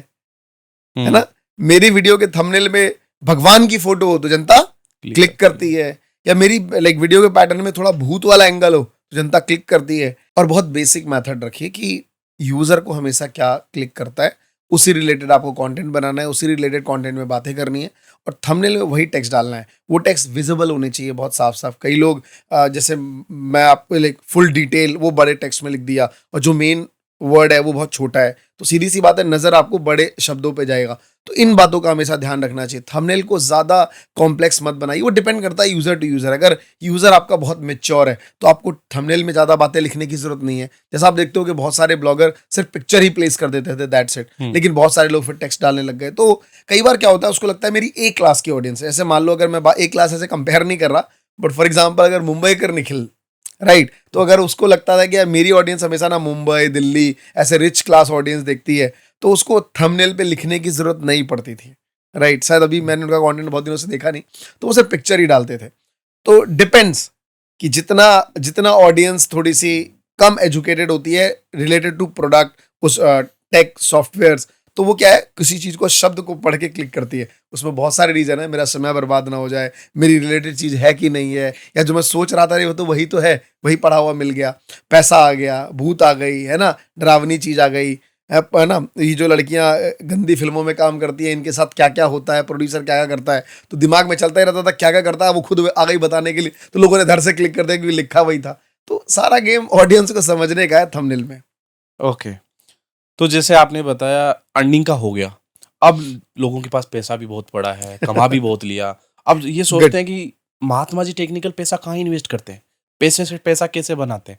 ना। मेरी वीडियो के थंबनेल में भगवान की फोटो हो तो जनता क्लिक करती है, या मेरी वीडियो के पैटर्न में थोड़ा भूत वाला एंगल हो तो जनता क्लिक करती है। और बहुत बेसिक मेथड रखिए कि यूजर को हमेशा क्या क्लिक करता है, उसी रिलेटेड आपको कंटेंट बनाना है, उसी रिलेटेड कंटेंट में बातें करनी है और थंबनेल में वही टेक्स्ट डालना है। वो टेक्स्ट विजिबल होने चाहिए, बहुत साफ साफ। कई लोग जैसे मैं आपको फुल डिटेल वो बड़े टेक्स्ट में लिख दिया और जो मेन वर्ड है वो बहुत छोटा है, तो सीधी सी बात है नजर आपको बड़े शब्दों पे जाएगा। तो इन बातों का हमेशा ध्यान रखना चाहिए। थंबनेल को ज्यादा कॉम्प्लेक्स मत बनाइए, वो डिपेंड करता है यूजर टू यूजर। अगर यूजर आपका बहुत मेच्योर है तो आपको थंबनेल में ज्यादा बातें लिखने की जरूरत नहीं है। जैसा आप देखते हो कि बहुत सारे ब्लॉगर सिर्फ पिक्चर ही प्लेस कर देते थे, दैट्स इट, लेकिन बहुत सारे लोग फिर टेक्स्ट डालने लग गए। तो कई बार क्या होता है, उसको लगता है मेरी ए क्लास की ऑडियंस है। ऐसे मान लो, अगर मैं ए क्लास ऐसे कंपेयर नहीं कर रहा, बट फॉर एग्जाम्पल अगर मुंबई कर निखिल, राइट, तो अगर उसको लगता था कि यार मेरी ऑडियंस हमेशा ना मुंबई दिल्ली ऐसे रिच क्लास ऑडियंस देखती है, तो उसको थंबनेल पे लिखने की जरूरत नहीं पड़ती थी, राइट। शायद अभी मैंने उनका कंटेंट बहुत दिनों से देखा नहीं, तो वो सिर्फ पिक्चर ही डालते थे। तो डिपेंड्स कि जितना जितना ऑडियंस थोड़ी सी कम एजुकेटेड होती है रिलेटेड टू प्रोडक्ट, उस टेक सॉफ्टवेयर्स, तो वो क्या है, किसी चीज को शब्द को पढ़ के क्लिक करती है। उसमें बहुत सारे रीजन है, मेरा समय बर्बाद ना हो जाए, मेरी रिलेटेड चीज है कि नहीं है, या जो मैं सोच रहा था वो तो वही तो है, वही पढ़ा हुआ मिल गया, पैसा आ गया, भूत आ गई, है ना, डरावनी चीज आ गई, है ना। ये जो लड़कियां गंदी फिल्मों में काम करती हैं, इनके साथ क्या क्या होता है, प्रोड्यूसर क्या क्या करता है, तो दिमाग में चलता ही रहता था क्या क्या करता है, वो खुद आ गई बताने के लिए, तो लोगों ने धर से क्लिक कर दिया क्योंकि लिखा वही था। तो सारा गेम ऑडियंस को समझने का है थंबनेल में। ओके, तो जैसे आपने बताया अर्निंग का हो गया, अब लोगों के पास पैसा भी बहुत पड़ा है, कमा भी बहुत लिया, अब ये सोचते हैं कि महात्मा जी टेक्निकल पैसा कहाँ इन्वेस्ट करते हैं, पैसे से पैसा कैसे बनाते हैं?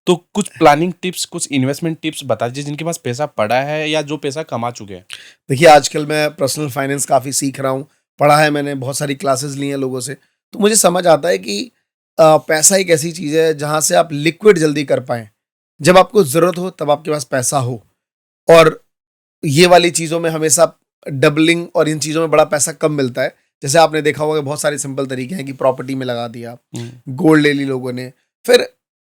तो कुछ प्लानिंग टिप्स, कुछ इन्वेस्टमेंट टिप्स बता दीजिए जिनके पास पैसा पड़ा है या जो पैसा कमा चुके हैं। देखिए आजकल मैं पर्सनल फाइनेंस काफ़ी सीख रहा हूँ, पढ़ा है मैंने, बहुत सारी क्लासेस ली हैं लोगों से, तो मुझे समझ आता है कि पैसा एक ऐसी चीज़ है जहाँ से आप लिक्विड जल्दी कर पाएँ। जब आपको ज़रूरत हो तब आपके पास पैसा हो, और ये वाली चीज़ों में हमेशा डबलिंग और इन चीज़ों में बड़ा पैसा कम मिलता है। जैसे आपने देखा होगा कि बहुत सारे सिंपल तरीके हैं कि प्रॉपर्टी में लगा दिया, गोल्ड ले ली लोगों ने। फिर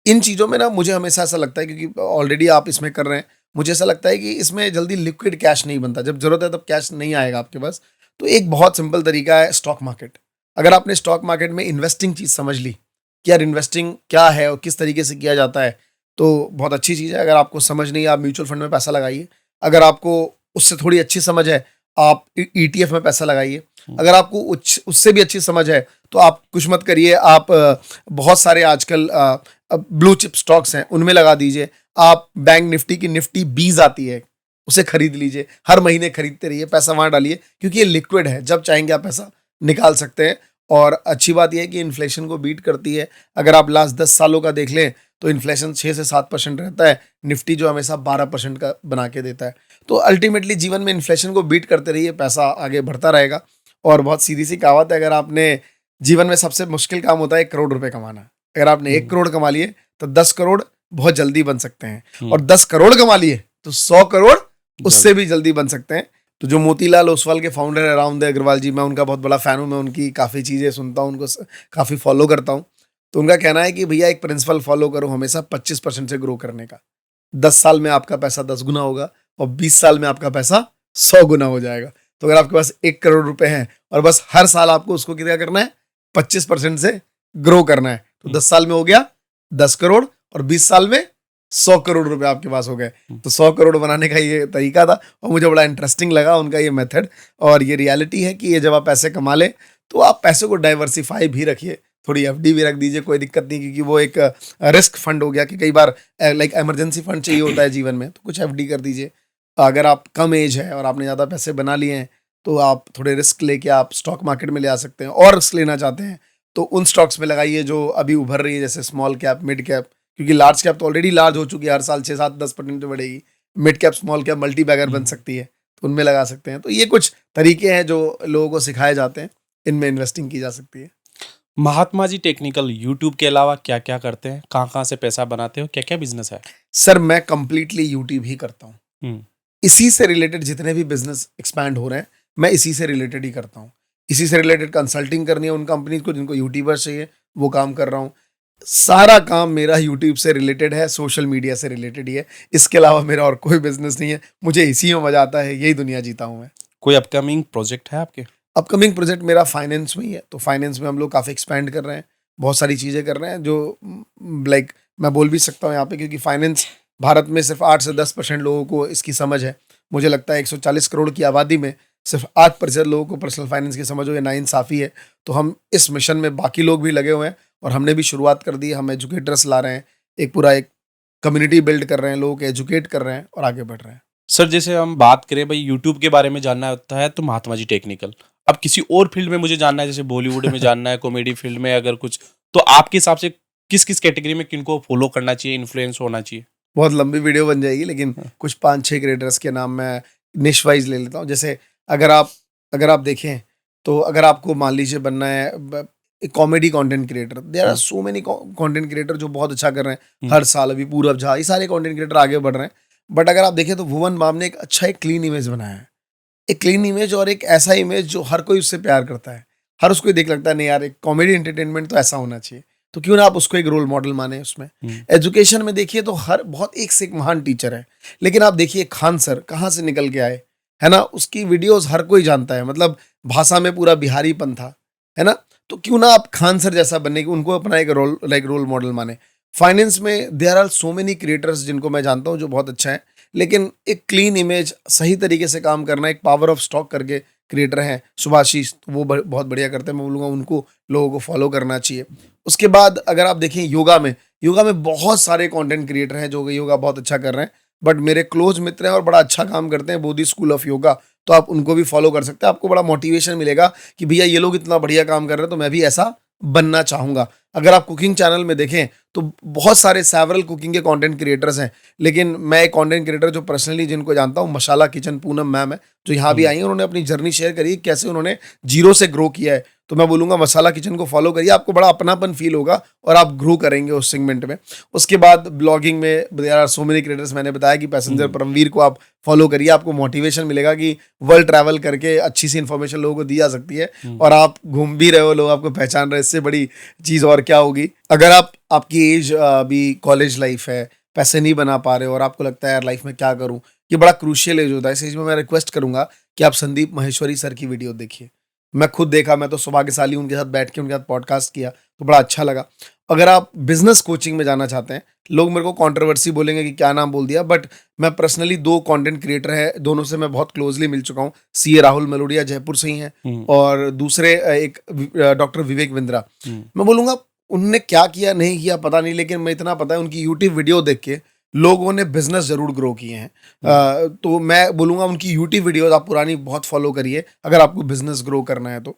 इन चीज़ों में ना मुझे हमेशा ऐसा लगता है, क्योंकि ऑलरेडी आप इसमें कर रहे हैं, मुझे ऐसा लगता है कि इसमें जल्दी लिक्विड कैश नहीं बनता। जब ज़रूरत है तब कैश नहीं आएगा आपके पास। तो एक बहुत सिंपल तरीका है स्टॉक मार्केट। अगर आपने स्टॉक मार्केट में इन्वेस्टिंग चीज़ समझ ली कि यार इन्वेस्टिंग क्या है और किस तरीके से किया जाता है, तो बहुत अच्छी चीज़ है। अगर आपको समझ नहीं है, आप म्यूचुअल फंड में पैसा लगाइए। अगर आपको उससे थोड़ी अच्छी समझ है, आप ईटीएफ में पैसा लगाइए। अगर आपको उससे भी अच्छी समझ है तो आप कुछ मत करिए, आप बहुत सारे आजकल ब्लू चिप स्टॉक्स हैं उनमें लगा दीजिए। आप बैंक निफ्टी की निफ्टी 20 आती है, उसे खरीद लीजिए, हर महीने खरीदते रहिए, पैसा वहाँ डालिए, क्योंकि ये लिक्विड है, जब चाहेंगे आप पैसा निकाल सकते हैं। और अच्छी बात यह है कि इन्फ्लेशन को बीट करती है। अगर आप लास्ट 10 सालों का देख लें तो इन्फ्लेशन 6 से 7% रहता है, निफ्टी जो हमेशा 12% का बना के देता है। तो अल्टीमेटली जीवन में इन्फ्लेशन को बीट करते रहिए, पैसा आगे बढ़ता रहेगा। और बहुत सीधी सी कहावत है, अगर आपने जीवन में सबसे मुश्किल काम होता है 1 करोड़ रुपए कमाना। अगर आपने 1 करोड़ कमा लिए तो 10 करोड़ बहुत जल्दी बन सकते हैं, और 10 करोड़ कमा लिए तो 100 करोड़ उससे भी जल्दी बन सकते हैं। तो जो मोतीलाल ओसवाल के फाउंडर है रामदेव अग्रवाल जी, मैं उनका बहुत बड़ा फैन हूँ, मैं उनकी काफ़ी चीज़ें सुनता हूँ, उनको काफ़ी फॉलो करता हूँ। तो उनका कहना है कि भैया एक प्रिंसिपल फॉलो करो हमेशा 25% से ग्रो करने का। 10 साल में आपका पैसा 10 गुना होगा और 20 साल में आपका पैसा 100 गुना हो जाएगा। तो अगर आपके पास 1 करोड़ रुपए हैं और बस हर साल आपको उसको क्या करना है, 25% से ग्रो करना है, तो 10 साल में हो गया 10 करोड़ और 20 साल में 100 करोड़ रुपए आपके पास हो गए। तो 100 करोड़ बनाने का ये तरीका था और मुझे बड़ा इंटरेस्टिंग लगा उनका ये मेथड। और ये रियलिटी है कि ये जब आप पैसे कमा लें तो आप पैसे को डाइवर्सिफाई भी रखिए, थोड़ी एफडी भी रख दीजिए, कोई दिक्कत नहीं, क्योंकि वो एक रिस्क फंड हो गया कि कई बार लाइक इमरजेंसी फंड चाहिए होता है जीवन में, तो कुछ एफडी कर दीजिए। अगर आप कम एज है और आपने ज़्यादा पैसे बना लिए हैं तो आप थोड़े रिस्क लेके आप स्टॉक मार्केट में ले आ सकते हैं, और रिस्क लेना चाहते हैं तो उन स्टॉक्स में लगाइए जो अभी उभर रही है, जैसे स्मॉल कैप, मिड कैप, क्योंकि लार्ज कैप तो ऑलरेडी लार्ज हो चुकी है, हर साल 6-7-10% तो बढ़ेगी। Mid cap, small cap, multi bagger बन सकती है, तो उनमें लगा सकते हैं। तो ये कुछ तरीके हैं जो लोगों को सिखाए जाते हैं, इनमें इन्वेस्टिंग की जा सकती है। महात्मा जी टेक्निकल यूट्यूब के अलावा क्या क्या करते हैं, कहाँ कहाँ से पैसा बनाते हो, क्या क्या बिजनेस है? सर मैं कंप्लीटली यूट्यूब ही करता हूँ। हम्म, इसी से रिलेटेड जितने भी बिजनेस एक्सपैंड हो रहे हैं, मैं इसी से रिलेटेड ही करता हूँ। इसी से रिलेटेड कंसल्टिंग करनी है उन कंपनीज को जिनको यूट्यूबर्स चाहिए, वो काम कर रहा हूँ। सारा काम मेरा यूट्यूब से रिलेटेड है, सोशल मीडिया से रिलेटेड ही है। इसके अलावा मेरा और कोई बिजनेस नहीं है। मुझे इसी में मजा आता है, यही दुनिया जीता हूँ मैं। कोई अपकमिंग प्रोजेक्ट है आपके? अपकमिंग प्रोजेक्ट मेरा फाइनेंस में ही है, तो फाइनेंस में हम लोग काफ़ी एक्सपैंड कर रहे हैं, बहुत सारी चीज़ें कर रहे हैं जो लाइक मैं बोल भी सकता हूँ यहाँ पे, क्योंकि फाइनेंस भारत में सिर्फ 8 से 10% लोगों को इसकी समझ है। मुझे लगता है 140 करोड़ की आबादी में सिर्फ 8% लोगों को पर्सनल फाइनेंस की समझ हो, ये नाइंसाफ़ी है। तो हम इस मिशन में बाकी लोग भी लगे हुए हैं और हमने भी शुरुआत कर दी है। हम एजुकेटर्स ला रहे हैं, एक पूरा एक कम्युनिटी बिल्ड कर रहे हैं, लोगों को एजुकेट कर रहे हैं और आगे बढ़ रहे हैं। सर जैसे हम बात करें भाई यूट्यूब के बारे में जानना होता है तो महात्मा जी टेक्निकल, अब किसी और फील्ड में मुझे जानना है, जैसे बॉलीवुड में जानना है, कॉमेडी फील्ड में अगर कुछ, तो आपके हिसाब से किस किस कैटेगरी में किनको फॉलो करना चाहिए, इन्फ्लुएंस होना चाहिए? बहुत लंबी वीडियो बन जाएगी, लेकिन कुछ 5-6 क्रिएटर्स के नाम मैं निश वाइज ले लेता हूँ। जैसे अगर आप देखें तो अगर आपको मान लीजिए बनना है एक comedy content creator, there are so many content creator जो बहुत अच्छा कर रहे हैं हर साल। अभी पूरब झा, ये सारे कंटेंट क्रिएटर आगे बढ़ रहे हैं। बट अगर आप देखें तो भुवन बाम ने एक अच्छा एक क्लीन इमेज बनाया है, एक क्लीन इमेज और एक ऐसा इमेज जो हर कोई उससे प्यार करता है, हर उसको देख लगता है नहीं यार एक कॉमेडी एंटरटेनमेंट तो ऐसा होना चाहिए। तो क्यों ना आप उसको एक रोल मॉडल माने उसमें। एजुकेशन में देखिए तो हर बहुत एक से एक महान टीचर है, लेकिन आप देखिए खान सर कहाँ से निकल के आए, है ना। उसकी वीडियोस हर कोई जानता है, मतलब भाषा में पूरा बिहारीपन था, है ना। तो क्यों ना आप खान सर जैसा बनने की उनको अपना एक रोल मॉडल माने। फाइनेंस में there are so many creators जिनको मैं जानता हूँ जो बहुत अच्छा है, लेकिन एक क्लीन इमेज, सही तरीके से काम करना, एक पावर ऑफ स्टॉक करके क्रिएटर हैं सुभाषीष, तो वो बहुत बढ़िया करते हैं। मैं बोलूँगा उनको लोगों को फॉलो करना चाहिए। उसके बाद अगर आप देखें योगा में बहुत सारे कंटेंट क्रिएटर हैं जो योगा बहुत अच्छा कर रहे हैं, बट मेरे क्लोज मित्र हैं और बड़ा अच्छा काम करते हैं, बोधि स्कूल ऑफ योगा, तो आप उनको भी फॉलो कर सकते हैं। आपको बड़ा मोटिवेशन मिलेगा कि भैया ये लोग इतना बढ़िया काम कर रहे हैं तो मैं भी ऐसा बनना चाहूँगा। अगर आप कुकिंग चैनल में देखें तो बहुत सारे सेवरल कुकिंग के कंटेंट क्रिएटर्स हैं, लेकिन मैं एक कंटेंट क्रिएटर जो पर्सनली जिनको जानता हूँ, मशाला किचन पूनम मैम है, जो यहाँ भी हुँ। आई हैं, उन्होंने अपनी जर्नी शेयर करी है, कैसे उन्होंने ज़ीरो से ग्रो किया है। तो मैं बोलूँगा मसाला किचन को फॉलो करिए, आपको बड़ा अपनापन फ़ील होगा और आप ग्रो करेंगे उस सेगमेंट में। उसके बाद ब्लॉगिंग में there are so many creators, मैंने बताया कि पैसेंजर हुँ। परमवीर को आप फॉलो करिए, आपको मोटिवेशन मिलेगा कि वर्ल्ड ट्रैवल करके अच्छी सी इन्फॉर्मेशन लोगों को दी जा सकती है हुँ। और आप घूम भी रहे हो, लोग आपको पहचान रहे हैं, इससे बड़ी चीज़ और क्या होगी। अगर आपकी एज अभी कॉलेज लाइफ है, पैसे नहीं बना पा रहे हो और आपको लगता है यार लाइफ में क्या करूँ, ये बड़ा क्रूशियल एज होता है। इस एज में मैं रिक्वेस्ट करूँगा कि आप संदीप माहेश्वरी सर की वीडियो देखिए। मैं खुद देखा, मैं तो सौभाग्यशाली उनके साथ बैठ के उनके साथ पॉडकास्ट किया, तो बड़ा अच्छा लगा। अगर आप बिजनेस कोचिंग में जाना चाहते हैं, लोग मेरे को कंट्रोवर्सी बोलेंगे कि क्या नाम बोल दिया, बट मैं पर्सनली 2 कंटेंट क्रिएटर हैं, दोनों से मैं बहुत क्लोजली मिल चुका हूँ। सीए राहुल मलोडिया जयपुर से ही हैं हुँ। और दूसरे डॉक्टर विवेक बिंद्रा। हुँ। मैं बोलूँगा उनने क्या किया नहीं किया पता नहीं, लेकिन मैं इतना पता है उनकी यूट्यूब वीडियो देख के लोगों ने बिजनेस जरूर ग्रो किए हैं। तो मैं बोलूँगा उनकी यूट्यूब वीडियोस आप पुरानी बहुत फॉलो करिए अगर आपको बिजनेस ग्रो करना है तो।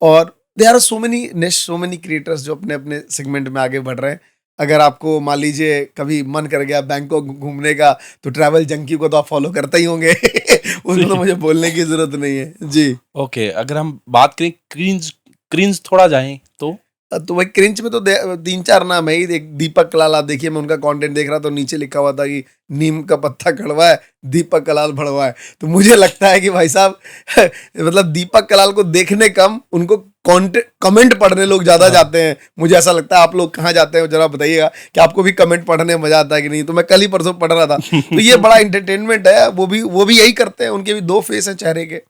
और there are so many creators जो अपने अपने सेगमेंट में आगे बढ़ रहे हैं। अगर आपको मान लीजिए कभी मन कर गया बैंकॉक घूमने का, तो ट्रैवल जंकी को तो आप फॉलो करते ही होंगे। उसको तो मुझे बोलने की जरूरत नहीं है जी। ओके, अगर हम बात करें क्रिंज क्रिंज थोड़ा जाएँ तो? तो भाई क्रिंच में तो 3-4 नाम है ही। एक दीपक कलाल, आप देखिए, मैं उनका कंटेंट देख रहा था, तो नीचे लिखा हुआ था कि नीम का पत्ता कड़वा है, दीपक कलाल भड़वा है। तो मुझे लगता है कि भाई साहब मतलब दीपक कलाल को देखने कम, उनको कमेंट पढ़ने लोग ज्यादा हाँ। जाते हैं। मुझे ऐसा लगता है। आप लोग कहाँ जाते हैं जरा बताइएगा कि आपको भी कमेंट पढ़ने में मजा आता है कि नहीं। तो मैं कल ही परसों पढ़ रहा था, तो ये बड़ा इंटरटेनमेंट है। वो भी यही करते हैं, उनके भी 2 फेस हैं चेहरे के।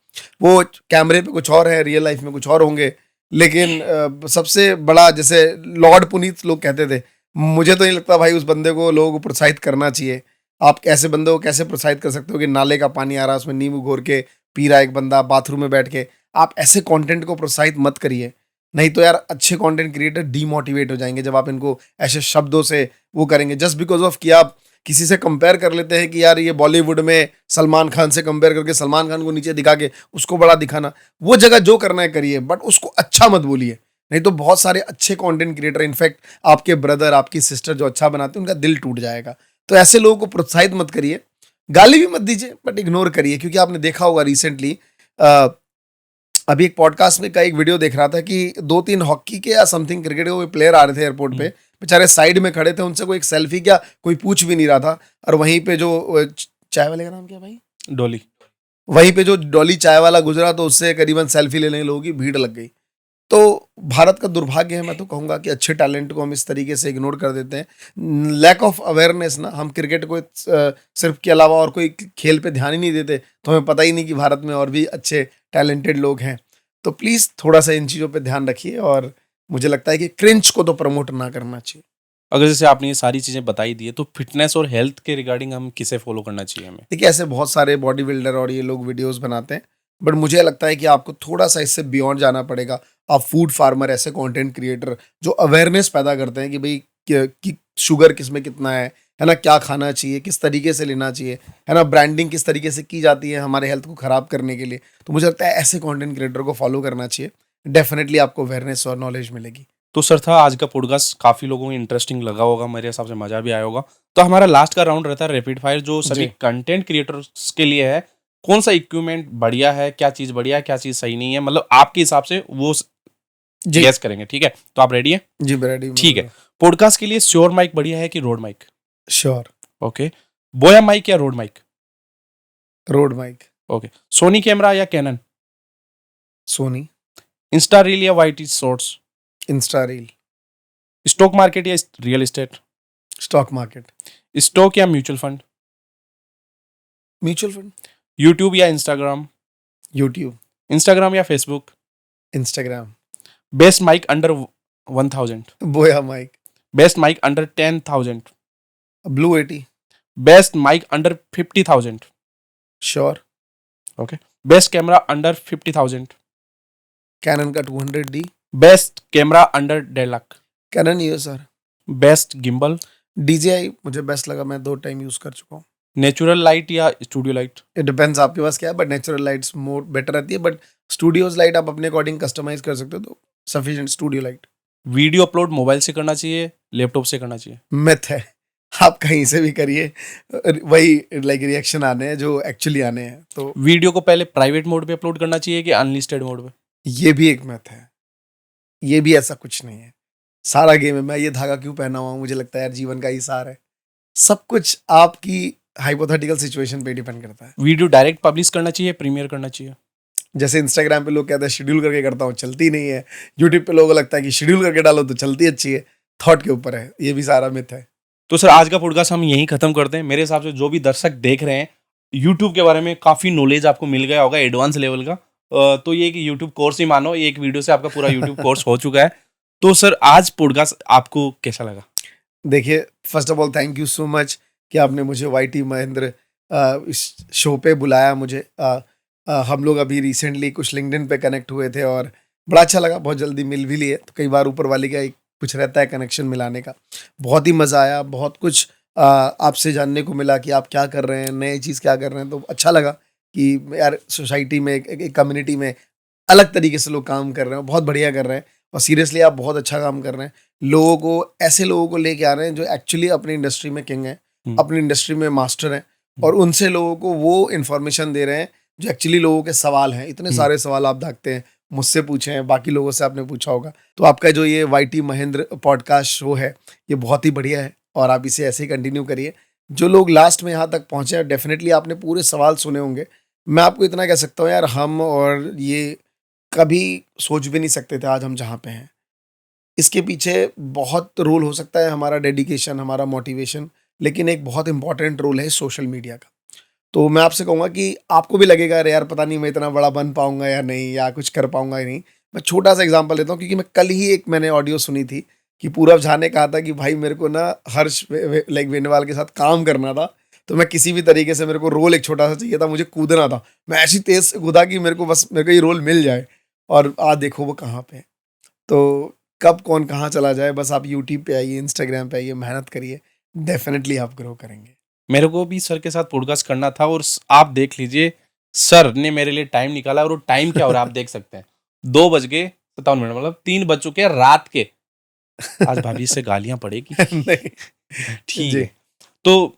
वो कैमरे पे कुछ और है, रियल लाइफ में कुछ और होंगे। लेकिन सबसे बड़ा, जैसे लॉर्ड पुनीत लोग कहते थे, मुझे तो नहीं लगता भाई उस बंदे को लोगों को प्रोत्साहित करना चाहिए। आप ऐसे बंदे को कैसे प्रोत्साहित कर सकते हो कि नाले का पानी आ रहा है, उसमें नींबू घोर के पी रहा है एक बंदा बाथरूम में बैठ के। आप ऐसे कंटेंट को प्रोत्साहित मत करिए, नहीं तो यार अच्छे कंटेंट क्रिएटर डीमोटिवेट हो जाएंगे जब आप इनको ऐसे शब्दों से वो करेंगे, जस्ट बिकॉज ऑफ कि आप किसी से कंपेयर कर लेते हैं कि यार ये बॉलीवुड में सलमान खान से कंपेयर करके सलमान खान को नीचे दिखा के उसको बड़ा दिखाना। वो जगह जो करना है करिए, बट उसको अच्छा मत बोलिए। नहीं तो बहुत सारे अच्छे कंटेंट क्रिएटर, इनफैक्ट आपके ब्रदर आपकी सिस्टर जो अच्छा बनाते हैं, उनका दिल टूट जाएगा। तो ऐसे लोगों को प्रोत्साहित मत करिए, गाली भी मत दीजिए, बट इग्नोर करिए। क्योंकि आपने देखा होगा रिसेंटली, अभी एक पॉडकास्ट में का एक वीडियो देख रहा था कि 2-3 हॉकी के या समथिंग क्रिकेट के कोई प्लेयर आ रहे थे एयरपोर्ट पे, बेचारे साइड में खड़े थे, उनसे कोई एक सेल्फी क्या कोई पूछ भी नहीं रहा था। और वहीं पे जो चाय वाले का नाम क्या भाई, डॉली। वहीं पे जो डॉली चाय वाला गुजरा, तो उससे करीबन सेल्फी लेने लोगों की भीड़ लग गई। तो भारत का दुर्भाग्य है, मैं तो कहूंगा कि अच्छे टैलेंट को हम इस तरीके से इग्नोर कर देते हैं। लैक ऑफ अवेयरनेस ना, हम क्रिकेट को सिर्फ के अलावा और कोई खेल पे ध्यान ही नहीं देते, तो हमें पता ही नहीं कि भारत में और भी अच्छे टैलेंटेड लोग हैं। तो प्लीज़ थोड़ा सा इन चीज़ों पे ध्यान रखिए, और मुझे लगता है कि क्रिंच को तो प्रमोट ना करना चाहिए। अगर जैसे आपने ये सारी चीज़ें बताई दी है, तो फिटनेस और हेल्थ के रिगार्डिंग हम किसे फॉलो करना चाहिए हमें? देखिए, ऐसे बहुत सारे बॉडी बिल्डर और ये लोग वीडियोस बनाते हैं, बट मुझे लगता है कि आपको थोड़ा सा इससे बियॉन्ड जाना पड़ेगा। आप फूड फार्मर, ऐसे कंटेंट क्रिएटर जो अवेयरनेस पैदा करते हैं कि भाई कि शुगर किस में कितना है ना, क्या खाना चाहिए, किस तरीके से लेना चाहिए, है ना, ब्रांडिंग किस तरीके से की जाती है हमारे हेल्थ को खराब करने के लिए। तो मुझे लगता है ऐसे कंटेंट क्रिएटर को फॉलो करना चाहिए। डेफिनेटली आपको अवेयरनेस और नॉलेज मिलेगी। तो सर था आज का पॉडकास्ट काफ़ी लोगों को इंटरेस्टिंग लगा होगा, मेरे हिसाब से मज़ा भी आया होगा। तो हमारा लास्ट का राउंड रहता है रैपिड फायर, जो सभी जी। कंटेंट क्रिएटर्स के लिए है। कौन सा इक्विपमेंट बढ़िया है, क्या चीज़ बढ़िया है, क्या चीज़ सही नहीं है, मतलब आपके हिसाब से वो जी। गेस करेंगे, ठीक है? तो आप रेडी हैं? जी रेडी। ठीक है। पॉडकास्ट के लिए श्योर माइक बढ़िया है कि Rode mic? Sure. Okay. Boya mic या Rode mic? Rode mic. Okay. Sony camera या कैनन? सोनी। इंस्टा रील या YT shorts? Insta reel. Stock market या real estate? Stock market. Stock या mutual fund? Mutual fund. YouTube या Instagram? YouTube. Instagram या Facebook? Instagram. Best mic under 1000? Boya mic. Best mic under 10,000? Blue 80। Best mic under 50,000? Shure. Okay. Best camera under 50,000? Canon का 200D। Best camera under 1.5 lakh? Canon ही है sir. Best gimbal? DJI मुझे best लगा, मैं 2 time use कर चुका हूँ। Natural light या स्टूडियो लाइट? इट डिपेंड्स आपके पास क्या है, but natural lights more better रहती है, बट स्टूडियोज लाइट आप अपने अकॉर्डिंग कस्टमाइज कर सकते हो, तो sufficient studio light. Video upload mobile से करना चाहिए, लैपटॉप से करना चाहिए? मिथ है, आप कहीं से भी करिए, वही लाइक रिएक्शन आने हैं जो एक्चुअली आने हैं। तो वीडियो को पहले प्राइवेट मोड पे अपलोड करना चाहिए कि अनलिस्टेड मोड पे? ये भी एक मिथ है, ये भी ऐसा कुछ नहीं है। सारा गेम है, मैं ये धागा क्यों पहना हुआ हूँ, मुझे लगता है यार जीवन का ही सार है। सब कुछ आपकी हाइपोथेटिकल सिचुएशन पे डिपेंड करता है। वीडियो डायरेक्ट पब्लिश करना चाहिए, प्रीमियर करना चाहिए? जैसे इंस्टाग्राम पे लोग कहते हैं शेड्यूल करके करता हूँ, चलती नहीं है। यूट्यूब पे लोगों को लगता है कि शेड्यूल करके डालो तो चलती अच्छी है। थॉट के ऊपर है, ये भी सारा मिथ है। तो सर आज का पॉडकास्ट हम यहीं खत्म करते हैं। मेरे हिसाब से जो भी दर्शक देख रहे हैं, यूट्यूब के बारे में काफी नॉलेज आपको मिल गया होगा एडवांस लेवल का। तो ये कि यूट्यूब कोर्स ही मानो, ये एक वीडियो से आपका पूरा यूट्यूब कोर्स हो चुका है। तो सर आज पॉडकास्ट आपको कैसा लगा? देखिए, first of all thank you so much कि आपने मुझे वाईटी महेंद्र इस शो पे बुलाया मुझे। हम लोग अभी रिसेंटली कुछ लिंक्डइन पे कनेक्ट हुए थे और बड़ा अच्छा लगा, बहुत जल्दी मिल भी लिए। तो कई बार ऊपर वाले का एक कुछ रहता है कनेक्शन मिलाने का। बहुत ही मज़ा आया, बहुत कुछ आपसे जानने को मिला कि आप क्या कर रहे हैं, नई चीज़ क्या कर रहे हैं। तो अच्छा लगा कि यार सोसाइटी में, एक कम्युनिटी में अलग तरीके से लोग काम कर रहे हैं, बहुत बढ़िया कर रहे हैं। और सीरियसली आप बहुत अच्छा काम कर रहे हैं। लोगों को, ऐसे लोगों को लेके आ रहे हैं जो एक्चुअली अपनी इंडस्ट्री में किंग हैं, अपनी इंडस्ट्री में मास्टर हैं, और उनसे लोगों को वो इन्फॉर्मेशन दे रहे हैं जो एक्चुअली लोगों के सवाल हैं। इतने सारे सवाल आप दागते हैं, मुझसे पूछे हैं, बाकी लोगों से आपने पूछा होगा। तो आपका जो ये वाईटी महेंद्र पॉडकास्ट शो है, ये बहुत ही बढ़िया है और आप इसे ऐसे ही कंटिन्यू करिए। जो लोग लास्ट में यहाँ तक पहुँचे हैं, डेफिनेटली आपने पूरे सवाल सुने होंगे। मैं आपको इतना कह सकता हूँ यार, हम और ये कभी सोच भी नहीं सकते थे आज हम जहाँ पे हैं। इसके पीछे बहुत रोल हो सकता है हमारा डेडिकेशन, हमारा मोटिवेशन, लेकिन एक बहुत इंपॉर्टेंट रोल है सोशल मीडिया का। तो मैं आपसे कहूँगा कि आपको भी लगेगा अरे यार पता नहीं मैं इतना बड़ा बन पाऊँगा या नहीं, या कुछ कर पाऊँगा या नहीं। मैं छोटा-सा एग्ज़ाम्पल देता हूँ, क्योंकि मैं कल ही एक मैंने ऑडियो सुनी थी कि पूरव झा ने कहा था कि भाई मेरे को ना हर्ष लाइक बेनीवाल के साथ काम करना था, तो मैं किसी भी तरीके से, मेरे को रोल एक छोटा-सा चाहिए था, मुझे कूदना था। मैं ऐसी तेज़ से कूदा कि मेरे को ये रोल मिल जाए, और आज देखो वो कहाँ पे है। तो कब कौन कहाँ चला जाए, बस आप यूट्यूब पे आइए, इंस्टाग्राम पे आइए, मेहनत करिए, डेफ़िनेटली आप ग्रो करेंगे। मेरे को भी सर के साथ पॉडकास्ट करना था और आप देख लीजिए, सर ने मेरे लिए टाइम निकाला और वो टाइम क्या हो रहा है आप देख सकते हैं। 2:57 मतलब 3 बज चुके हैं रात के। आज भाभी से गालियां पड़ेगी। नहीं, ठीक जी। है। तो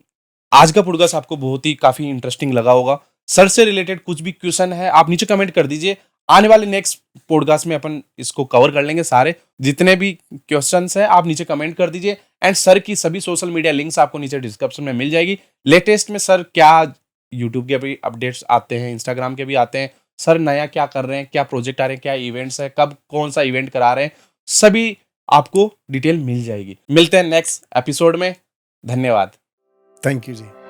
आज का पॉडकास्ट आपको बहुत ही काफी इंटरेस्टिंग लगा होगा। सर से रिलेटेड कुछ भी क्वेश्चन है आप नीचे कमेंट कर दीजिए। आने वाले नेक्स्ट पॉडकास्ट में अपन इसको कवर कर लेंगे। सारे जितने भी क्वेश्चंस हैं आप नीचे कमेंट कर दीजिए। एंड सर की सभी सोशल मीडिया लिंक्स आपको नीचे डिस्क्रिप्शन में मिल जाएगी। लेटेस्ट में सर क्या यूट्यूब के भी अपडेट्स आते हैं, इंस्टाग्राम के भी आते हैं, सर नया क्या कर रहे हैं, क्या प्रोजेक्ट आ रहे हैं, क्या इवेंट्स है, कब कौन सा इवेंट करा रहे हैं, सभी आपको डिटेल मिल जाएगी। मिलते हैं नेक्स्ट एपिसोड में। धन्यवाद। Thank you ji.